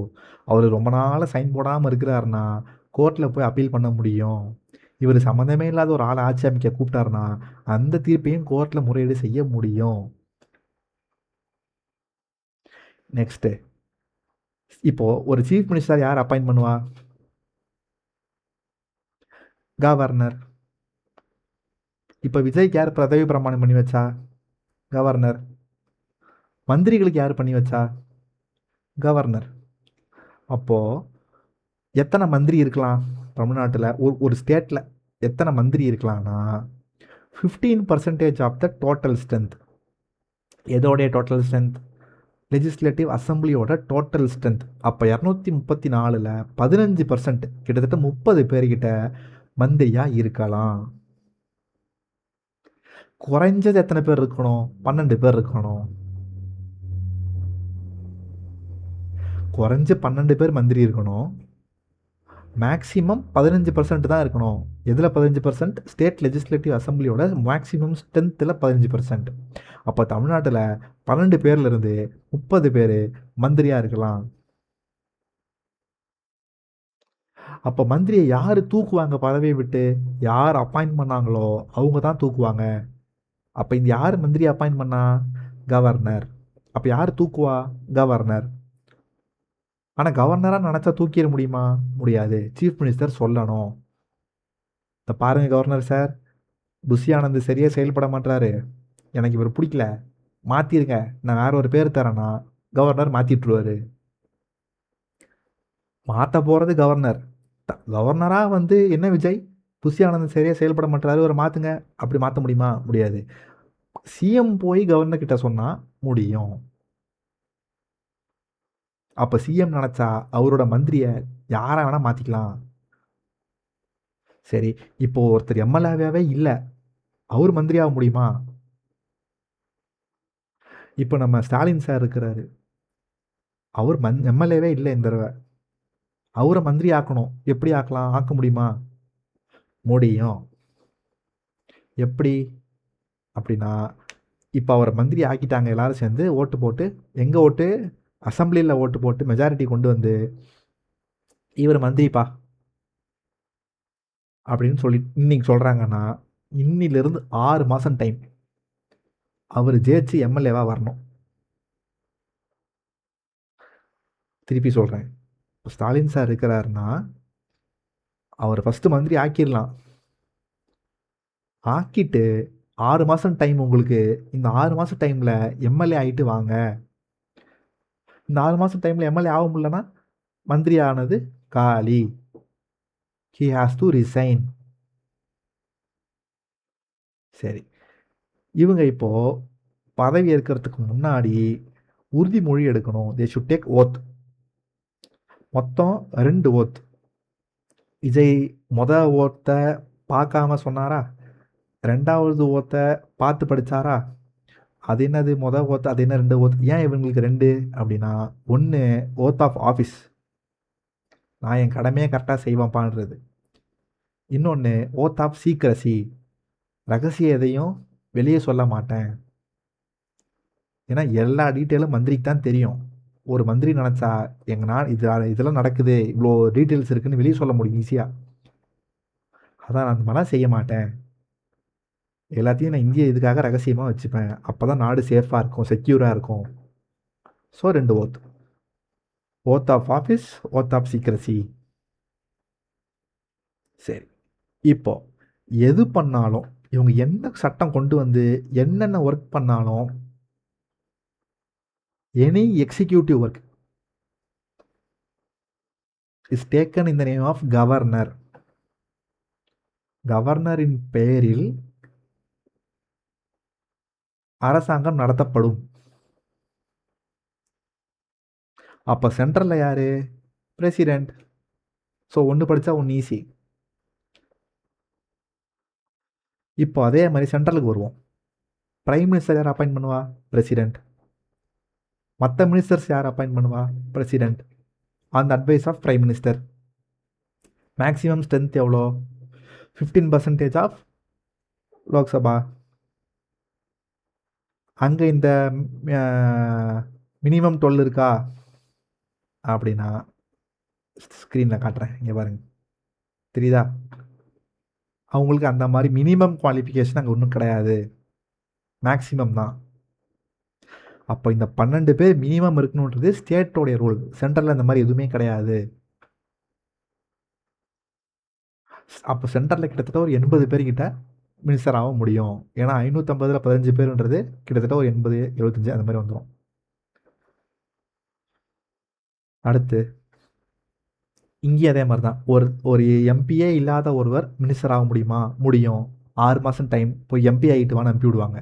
அவர் ரொம்ப நாள் சைன் போடாமல் இருக்கிறாருன்னா கோர்ட்டில் போய் அப்பீல் பண்ண முடியும். இவர் சம்மந்தமே இல்லாத ஒரு ஆளை ஆட்சி அமைக்க கூப்பிட்டாருன்னா அந்த தீர்ப்பையும் கோர்ட்டில் முறையீடு செய்ய முடியும். நெக்ஸ்ட்டு, இப்போது ஒரு சீஃப் மினிஸ்டர் யார் அப்பாயிண்ட் பண்ணுவா? கவர்னர். இப்போ விஜய்க்கு யார் பதவி பிரமாணம் பண்ணி வச்சா? கவர்னர். மந்திரிகளுக்கு யார் பண்ணி வச்சா? கவர்னர். அப்போது எத்தனை மந்திரி இருக்கலாம் தமிழ்நாட்டில்? ஒரு ஸ்டேட்டில் எத்தனை மந்திரி இருக்கலாம்னா 15% ஆஃப் த டோட்டல் ஸ்ட்ரென்த். எதோடைய டோட்டல் ஸ்ட்ரென்த்? லெஜிஸ்லேட்டிவ் அசம்பிளியோட டோட்டல் ஸ்ட்ரென்த். அப்போ 234ல் 15%, கிட்டத்தட்ட 30 பேர்கிட்ட மந்திரியாக இருக்கலாம். குறைஞ்சது எத்தனை பேர் இருக்கணும்? 12 பேர் இருக்கணும். குறைஞ்ச 12 பேர் மந்திரி இருக்கணும். மேக்ஸிமம் 15% தான் இருக்கணும். எதில் 15%? ஸ்டேட் லெஜிஸ்லேட்டிவ் அசம்பிளியோட மேக்ஸிமம் ஸ்ட்ரென்த்தில் 15%. அப்போ தமிழ்நாட்டில் 12 பேர்லேருந்து 30 பேர் மந்திரியாக இருக்கலாம். அப்போ மந்திரியை யார் தூக்குவாங்க பதவியை விட்டு? யார் அப்பாயிண்ட் பண்ணாங்களோ அவங்க தான் தூக்குவாங்க. அப்போ இந்த யார் மந்திரி அப்பாயிண்ட் பண்ணா? கவர்னர். அப்போ யார் தூக்குவா? கவர்னர். ஆனால் கவர்னராக நினச்சா தூக்கிட முடியுமா? முடியாது. சீஃப் மினிஸ்டர் சொல்லணும், இந்த பாருங்கள் கவர்னர் சார், புஷி ஆனந்த் சரியாக செயல்பட மாட்டாரு, எனக்கு இவர் பிடிக்கல, மாற்றிருங்க, நான் வேற ஒரு பேர் தரேன்னா கவர்னர் மாற்றிட்டுருவார். மாற்ற போகிறது கவர்னர். கவர்னராக வந்து என்ன விஜய், புஷி ஆனந்த் சரியாக செயல்பட மாட்டாரு, ஒரு மாற்றுங்க, அப்படி மாற்ற முடியுமா? முடியாது. சிஎம் போய் கவர்னர் கிட்ட சொன்னால் முடியும். அப்போ சிஎம் நினச்சா அவரோட மந்திரியை யாரை வேணால் மாற்றிக்கலாம். சரி, இப்போ ஒருத்தர் எம்எல்ஏவே இல்லை, அவர் மந்திரி ஆக முடியுமா? இப்போ நம்ம ஸ்டாலின் சார் இருக்கிறாரு, அவர் எம்எல்ஏவே இல்லை இந்த தடவை, அவரை மந்திரி ஆக்கணும். எப்படி ஆக்கலாம்? ஆக்க முடியுமா? முடியும். எப்படி அப்படின்னா, இப்போ அவரை மந்திரி ஆக்கிட்டாங்க எல்லாரும் சேர்ந்து ஓட்டு போட்டு, எங்கே ஓட்டு? அசம்பிளியில் ஓட்டு போட்டு மெஜாரிட்டி கொண்டு வந்து இவர் மந்திரிப்பா அப்படின்னு சொல்லி இன்னைக்கு சொல்கிறாங்கன்னா, இன்னிலிருந்து 6 மாதம் டைம், அவர் ஜெயிச்சு எம்எல்ஏவாக வரணும். திருப்பி சொல்கிறேன், ஸ்டாலின் சார் இருக்கிறாருன்னா அவர் ஃபஸ்ட்டு மந்திரி ஆக்கிடலாம். ஆக்கிட்டு 6 மாதம் டைம் உங்களுக்கு. இந்த 6 மாதம் டைமில் எம்எல்ஏ ஆகிட்டு வாங்க. இந்த 6 மாதம் டைமில் எம்எல்ஏ ஆக முடியலன்னா மந்திரி ஆனது காலி. He has to resign. சரி, இவங்க இப்போது பதவி ஏற்கிறதுக்கு முன்னாடி உறுதிமொழி எடுக்கணும். They should take oath. மொத்தம் 2 ஓத். விஜய் ஓத்தை பார்க்காம சொன்னாரா? 2வது ஓத்தை பார்த்து படித்தாரா? அது என்னது ஓத்து, அது என்ன 2 ஓத்து? ஏன் இவங்களுக்கு 2 அப்படின்னா, 1 ஓத் ஆஃப் ஆஃபீஸ், நான் என் கடமையை கரெக்டாக செய்வேன்ப்பான்றது. இன்னொன்று ஓத் ஆஃப் சீக்ரசி, ரகசிய எதையும் வெளியே சொல்ல மாட்டேன். ஏன்னா எல்லா டீட்டெயிலும் மந்திரிக்கு தான் தெரியும். ஒரு மந்திரி நினச்சா எங்கனால் இதெல்லாம் நடக்குது, இவ்வளோ டீட்டெயில்ஸ் இருக்குதுன்னு வெளியே சொல்ல முடியும் ஈஸியாக. அதான் நான் அந்த மாதிரிலாம் செய்ய மாட்டேன், எல்லாத்தையும் நான் இந்திய இதுக்காக ரகசியமாக வச்சுப்பேன், அப்போ தான் நாடு சேஃபாக இருக்கும், செக்யூராக இருக்கும். So 2 oath, oath of office, oath of secrecy. சரி, இப்போ எது பண்ணாலும் இவங்க எந்த சட்டம் கொண்டு வந்து என்னென்ன ஒர்க் பண்ணாலும், any executive work is taken in the name of governor. கவர்னரின் பெயரில் அரசாங்கம் நடத்தப்படும். அப்போ சென்ட்ரலில் யார்? பிரசிடெண்ட். ஸோ ஒன்று படித்தா ஒன்று ஈஸி. இப்போ அதே மாதிரி சென்ட்ரலுக்கு வருவோம். பிரைம் மினிஸ்டர் யார் அப்பாயிண்ட் பண்ணுவா? பிரசிடெண்ட். மற்ற மினிஸ்டர்ஸ் யார் அப்பாயிண்ட் பண்ணுவா? President on the advice of prime minister. Maximum strength எவ்வளோ? 15% ஆஃப் லோக்சபா. அங்கே இந்த மினிமம் 12 இருக்கா அப்படின்னா ஸ்க்ரீனில் காட்டுறேன், இங்கே பாருங்க, தெரியுதா? அவங்களுக்கு அந்த மாதிரி மினிமம் குவாலிஃபிகேஷன் அங்கே ஒன்றும் கிடையாது, மேக்ஸிமம் தான். அப்போ இந்த 12 பேர் மினிமம் இருக்கணுன்றது ஸ்டேட்டோடைய ரூல். சென்ட்ரலில் இந்த மாதிரி எதுவுமே கிடையாது. அப்போ சென்டரில் கிட்டத்தட்ட ஒரு 80 பேர்கிட்ட மினிஸ்டர் ஆக முடியும். ஏன்னா 550ல் 15 பேருன்றது கிட்டத்தட்ட ஒரு 80 75 அந்த மாதிரி வந்துடும். அடுத்து இங்கேயும் அதே மாதிரி தான். ஒரு எம்பியே இல்லாத ஒருவர் மினிஸ்டர் ஆக முடியுமா? முடியும். 6 மாதம் டைம், போய் எம்பி ஆகிட்டு வான்னு அனுப்பி விடுவாங்க.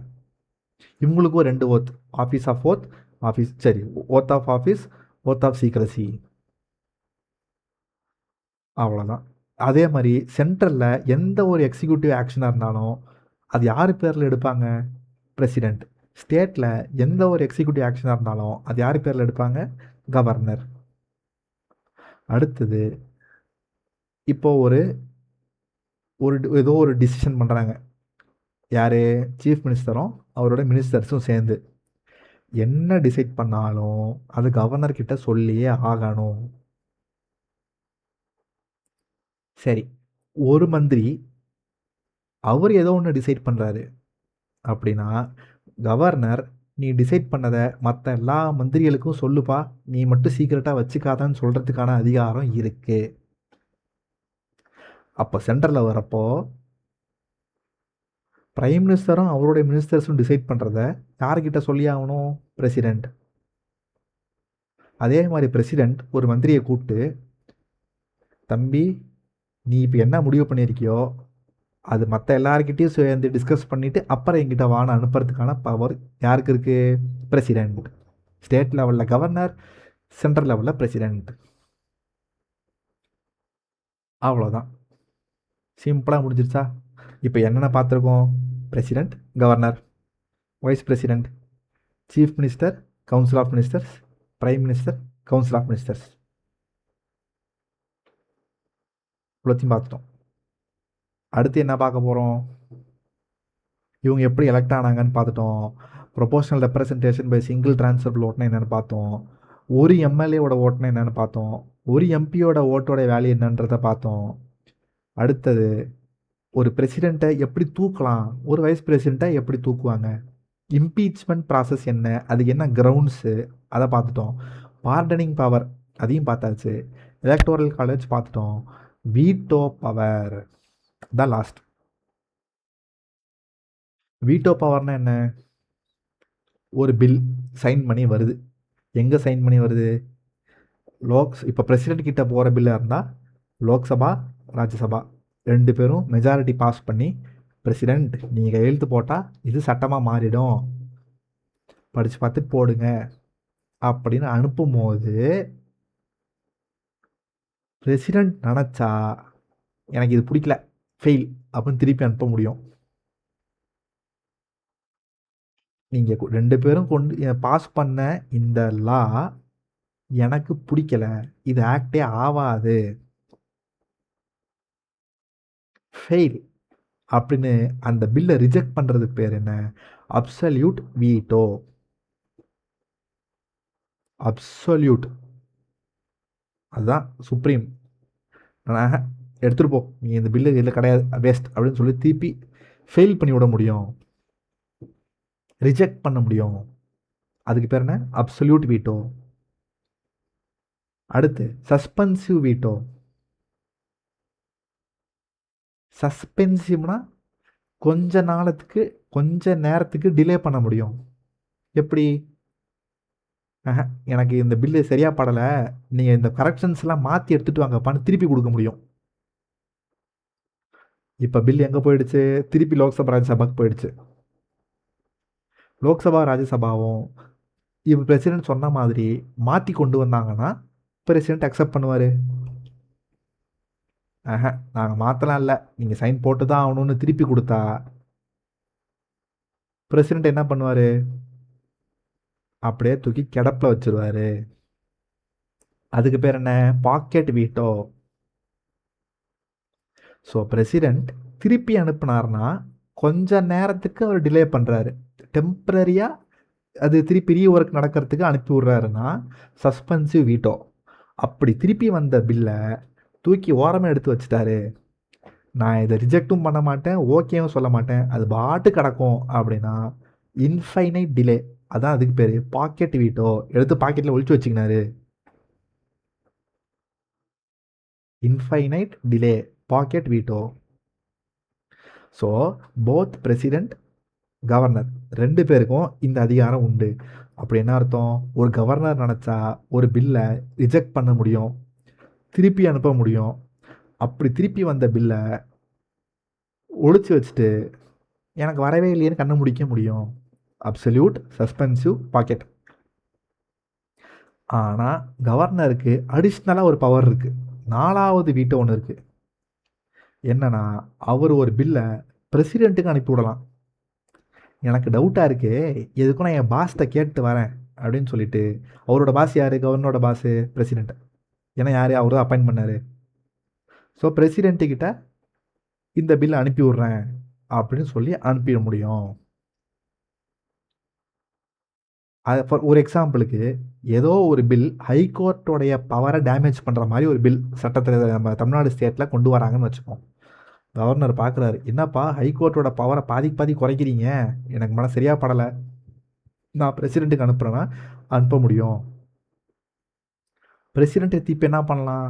இவங்களுக்கும் 2 oath, office of oath, office சரி oath of office, oath of secrecy, அவ்வளோதான். அதே மாதிரி சென்ட்ரலில் எந்த ஒரு எக்ஸிக்யூட்டிவ் ஆக்ஷனாக இருந்தாலும் அது யார் பேரில் எடுப்பாங்க? பிரசிடெண்ட். ஸ்டேட்டில் எந்த ஒரு எக்ஸிக்யூட்டிவ் ஆக்ஷனாக இருந்தாலும் அது யார் பேரில் எடுப்பாங்க? கவர்னர். அடுத்தது இப்போது ஒரு ஏதோ ஒரு டிசிஷன் பண்ணுறாங்க, யார்? சீஃப் மினிஸ்டரும் அவரோட மினிஸ்டர்ஸும் சேர்ந்து என்ன டிசைட் பண்ணாலும் அது கவர்னர்கிட்ட சொல்லியே ஆகணும். சரி, ஒரு மந்திரி அவர் ஏதோ ஒன்று டிசைட் பண்ணுறாரு அப்படின்னா கவர்னர் நீ டிசைட் பண்ணதை மற்ற எல்லா மந்திரிகளுக்கும் சொல்லுப்பா, நீ மட்டும் சீக்கிரட்டாக வச்சுக்காதான்னு சொல்கிறதுக்கான அதிகாரம் இருக்குது. அப்போ சென்டரில் வரப்போ பிரைம் மினிஸ்டரும் அவருடைய மினிஸ்டர்ஸும் டிசைட் பண்ணுறத யார்கிட்ட சொல்லி ஆகணும்? பிரசிடெண்ட். அதே மாதிரி பிரசிடெண்ட் ஒரு மந்திரியை கூப்பிட்டு, தம்பி நீ இப்போ என்ன முடிவு பண்ணியிருக்கியோ அது மற்ற எல்லாருக்கிட்டையும் சேர்ந்து டிஸ்கஸ் பண்ணிவிட்டு அப்புறம் என்கிட்ட வான அனுப்புறதுக்கான பவர் யாருக்கு இருக்குது? பிரசிடெண்ட். ஸ்டேட் லெவலில் கவர்னர், சென்ட்ரல் லெவலில் பிரசிடெண்ட். அவ்வளோதான், சிம்பிளாக முடிஞ்சிருச்சா? இப்போ என்னென்ன பார்த்துருக்கோம்? President, governor, vice president, chief minister, council of ministers, prime minister, council of ministers, இவ்வளோத்தையும் பார்த்துட்டோம். அடுத்து என்ன பார்க்க போகிறோம்? இவங்க எப்படி எலெக்ட் ஆனாங்கன்னு பார்த்துட்டோம். Proportional representation by single transferable ஓட்டுனா என்னென்னு பார்த்தோம். ஒரு எம்எல்ஏவோட ஓட்டுனா என்னென்னு பார்த்தோம். ஒரு எம்பியோட ஓட்டோட வேல்யூ என்னன்றதை பார்த்தோம். அடுத்தது ஒரு பிரசிடெண்ட்டை எப்படி தூக்கலாம், ஒரு வைஸ் பிரசிடெண்ட்டை எப்படி தூக்குவாங்க, இம்பீச்மெண்ட் ப்ராசஸ் என்ன, அதுக்கு என்ன கிரவுண்ட்ஸு, அதை பார்த்துட்டோம். பார்டனிங் பவர் அதையும் பார்த்தாச்சு. எலக்டோரல் காலேஜ் பார்த்துட்டோம். வீட்டோ பவர் தான் லாஸ்ட். வீட்டோ பவர்னால் என்ன? ஒரு பில் சைன் பண்ணி வருது, எங்கே சைன் பண்ணி வருது? இப்போ பிரசிடெண்ட் கிட்ட போகிற பில்லாக இருந்தால் லோக்சபா, ராஜ்யசபா 2 பேரும் மெஜாரிட்டி பாஸ் பண்ணி, பிரசிடெண்ட் நீங்கள் கையெழுத்து போட்டால் இது சட்டமாக மாறிடும், படித்து பார்த்துட்டு போடுங்க அப்படின்னு அனுப்பும்போது பிரசிடெண்ட் நினச்சா எனக்கு இது பிடிக்கல, ஃபெயில் அப்படின்னு திருப்பி அனுப்ப முடியும். நீங்கள் 2 பேரும் பாஸ் பண்ண இந்த லா எனக்கு பிடிக்கல, இது ஆக்டே ஆகாது, ஃபெயில் அப்படின்னு அந்த பில்லை ரிஜெக்ட் பண்ணுறதுக்கு பேர் என்ன? Absolute veto. அப்சல்யூட், அதுதான் சுப்ரீம். எடுத்துகிட்டு போ, நீ இந்த பில்லு இதில் கிடையாது, வேஸ்ட் அப்படின்னு சொல்லி திருப்பி ஃபெயில் பண்ணி விட முடியும், ரிஜெக்ட் பண்ண முடியும். அதுக்கு பேர் என்ன? Absolute veto. அடுத்து சஸ்பென்சிவ் வீட்டோ. சஸ்பென்சிவ்னா கொஞ்ச நேரத்துக்கு டிலே பண்ண முடியும். எப்படி? எனக்கு இந்த பில்லு சரியாக படலை, நீங்கள் இந்த கரெக்ஷன்ஸ்லாம் மாற்றி எடுத்துகிட்டு வாங்கப்பான்னு திருப்பி கொடுக்க முடியும். இப்போ பில் எங்கே போயிடுச்சு? திருப்பி லோக்சபா ராஜ்யசபாவுக்கு போயிடுச்சு. லோக்சபா ராஜ்யசபாவும் இப்போ பிரசிடெண்ட் சொன்ன மாதிரி மாற்றி கொண்டு வந்தாங்கன்னா பிரசிடெண்ட் அக்செப்ட் பண்ணுவார். நாங்கள் மாற்றலாம் இல்லை, நீங்கள் சைன் போட்டு தான் ஆகணும்னு திருப்பி கொடுத்தா பிரசிடெண்ட் என்ன பண்ணுவார்? அப்படியே தூக்கி கிடப்பில் வச்சுருவார். அதுக்கு பேர் என்ன? Packet veto. ஸோ பிரசிடெண்ட் திருப்பி அனுப்புனார்னா கொஞ்ச நேரத்துக்கு அவர் டிலே பண்ணுறாரு, டெம்பரரியாக அது திருப்பி ரீஒர்க் நடக்கிறதுக்கு அனுப்பி விட்றாருன்னா சஸ்பென்சிவ் வீட்டோ. அப்படி திருப்பி வந்த பில்லை தூக்கி ஓரமாக எடுத்து வச்சுட்டாரு, நான் இதை ரிஜெக்ட்டும் பண்ண மாட்டேன், ஓகேவும் சொல்ல மாட்டேன், அது பாட்டு கிடக்கும் அப்படின்னா இன்ஃபைனைட் டிலே. அதான் அதுக்கு பேர் பாக்கெட் வீட்டோ. எடுத்து பாக்கெட்டில் ஒழிச்சு வச்சுக்கினாரு. Infinite delay, pocket veto. So both president, governor 2 பேருக்கும் இந்த அதிகாரம் உண்டு. அப்படி என்ன அர்த்தம்? ஒரு கவர்னர் நினச்சா ஒரு பில்லை ரிஜெக்ட் பண்ண முடியும், திருப்பி அனுப்ப முடியும். அப்படி திருப்பி வந்த பில்லை ஒழிச்சு வச்சுட்டு எனக்கு வரவே இல்லையேன்னு கண்ணை முடிக்க முடியும். Absolute suspensive pocket. ஆனால் கவர்னருக்கு அடிஷ்னலாக ஒரு பவர் இருக்குது. 4வது வீட்டோ ஒன்று இருக்குது. என்னன்னா, அவர் ஒரு பில்லை பிரசிடெண்ட்டுக்கு அனுப்பிவிடலாம். எனக்கு டவுட்டாக இருக்கு, எதுக்கும் நான் என் பாஸ்கிட்ட கேட்டு வரேன் அப்படின்னு சொல்லிட்டு. அவரோட பாஸ் யார்? கவர்னரோட பாஸு பிரசிடெண்ட். ஏன்னா யார்? அவர் தான் அப்பாயின்ட் பண்ணார். ஸோ பிரசிடெண்ட்டுக்கிட்ட இந்த பில்லை அனுப்பி விட்றேன் அப்படின்னு சொல்லி அனுப்பிட முடியும். அது ஃபார் ஒரு எக்ஸாம்பிளுக்கு, ஏதோ ஒரு பில் ஹைகோர்ட்டோடைய பவரை டேமேஜ் பண்ணுற மாதிரி ஒரு பில் சட்டத்தில் நம்ம தமிழ்நாடு ஸ்டேட்டில் கொண்டு வராங்கன்னு வச்சுப்போம். கவர்னர் பார்க்குறாரு, என்னப்பா ஹைகோர்ட்டோட பவரை பாதிக்கு பாதி குறைக்கிறீங்க, எனக்கு மன சரியாக படலை, நான் பிரசிடெண்ட்டுக்கு அனுப்புகிறேன்னா அனுப்ப முடியும். பிரசிடெண்ட்டை திருப்பி என்ன பண்ணலாம்?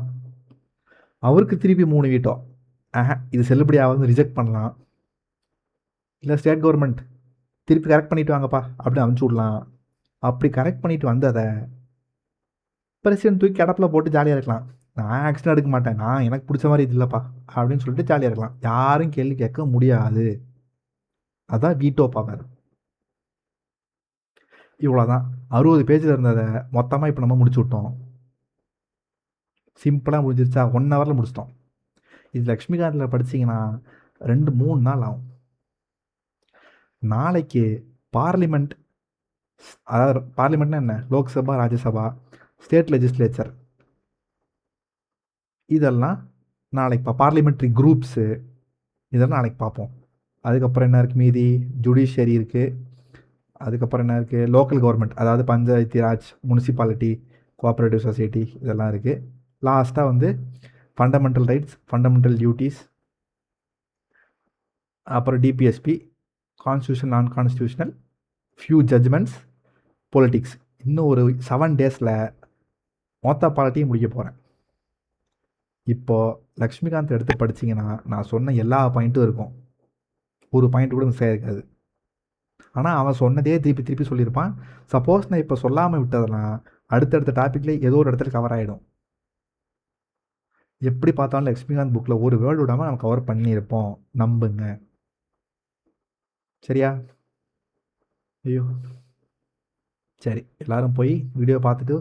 அவருக்கு திருப்பி 3 வீட்டோ. இது செல்லுபடி ஆகுதுன்னு ரிஜெக்ட் பண்ணலாம். இல்லை ஸ்டேட் கவர்மெண்ட் திருப்பி கரெக்ட் பண்ணிட்டு வாங்கப்பா அப்படின்னு அனுப்பிச்சி விடலாம். அப்படி கரெக்ட் பண்ணிட்டு வந்ததை பிரசிடெண்ட் தூக்கி கிடப்பில் போட்டு ஜாலியாக இருக்கலாம். நான் ஆக்ஷன் எடுக்க மாட்டேன், நான் எனக்கு பிடிச்ச மாதிரி இது இல்லைப்பா அப்படின்னு சொல்லிட்டு ஜாலியாக இருக்கலாம். யாரும் கேள்வி கேட்க முடியாது. அதான் வீட்டோ பவர். இவ்வளோதான். 60 பேஜில் இருந்ததை மொத்தமாக இப்போ நம்ம முடிச்சு விட்டோம். சிம்பிளாக முடிஞ்சிருச்சா? 1 ஹவரில் முடிச்சிட்டோம். இது லக்ஷ்மிகாந்தில் படிச்சிங்கன்னா 2-3 நாள் ஆகும். நாளைக்கு பார்லிமெண்ட், அதாவது பார்லிமெண்ட்னா என்ன? லோக்சபா, ராஜ்யசபா, ஸ்டேட் லெஜிஸ்லேச்சர், இதெல்லாம் நாளைக்கு பார்லிமெண்ட்ரி குரூப்ஸு, இதெல்லாம் நாளைக்கு பார்ப்போம். அதுக்கப்புறம் என்ன இருக்குது மீதி? ஜுடிஷியரி இருக்குது. அதுக்கப்புறம் என்ன இருக்குது? லோக்கல் கவர்மெண்ட், அதாவது panchayat Raj, municipality, cooperative society, இதெல்லாம் இருக்குது. லாஸ்ட்டாக வந்து ஃபண்டமெண்டல் ரைட்ஸ், ஃபண்டமெண்டல் டியூட்டிஸ், அப்புறம் டிபிஎஸ்பி, கான்ஸ்டியூஷன், நான் கான்ஸ்டியூஷனல், ஃபியூ ஜட்ஜ்மெண்ட்ஸ், பொலிட்டிக்ஸ். இன்னும் ஒரு 7 டேஸில் மொத்த பாலிட்டியும் முடிக்க போகிறேன். இப்போது லக்ஷ்மிகாந்த் எடுத்து படிச்சிங்கன்னா நான் சொன்ன எல்லா பாயிண்ட்டும் இருக்கும், ஒரு பாயிண்ட் கூட மிஸ் ஆகிருக்காது. ஆனால் அவன் சொன்னதே திருப்பி திருப்பி சொல்லியிருப்பான். சப்போஸ் நான் இப்போ சொல்லாமல் விட்டதுனா அடுத்தடுத்த டாப்பிக்லேயே ஏதோ ஒரு இடத்துல கவர் ஆகிடும். எப்படி பார்த்தாலும் லக்ஷ்மிகாந்த் புக்கில் ஒரு வேர்டு விடாமல் நம்ம கவர் பண்ணியிருப்போம், நம்புங்க. சரியா? ஐயோ, சரி, எல்லோரும் போய் வீடியோ பார்த்துட்டு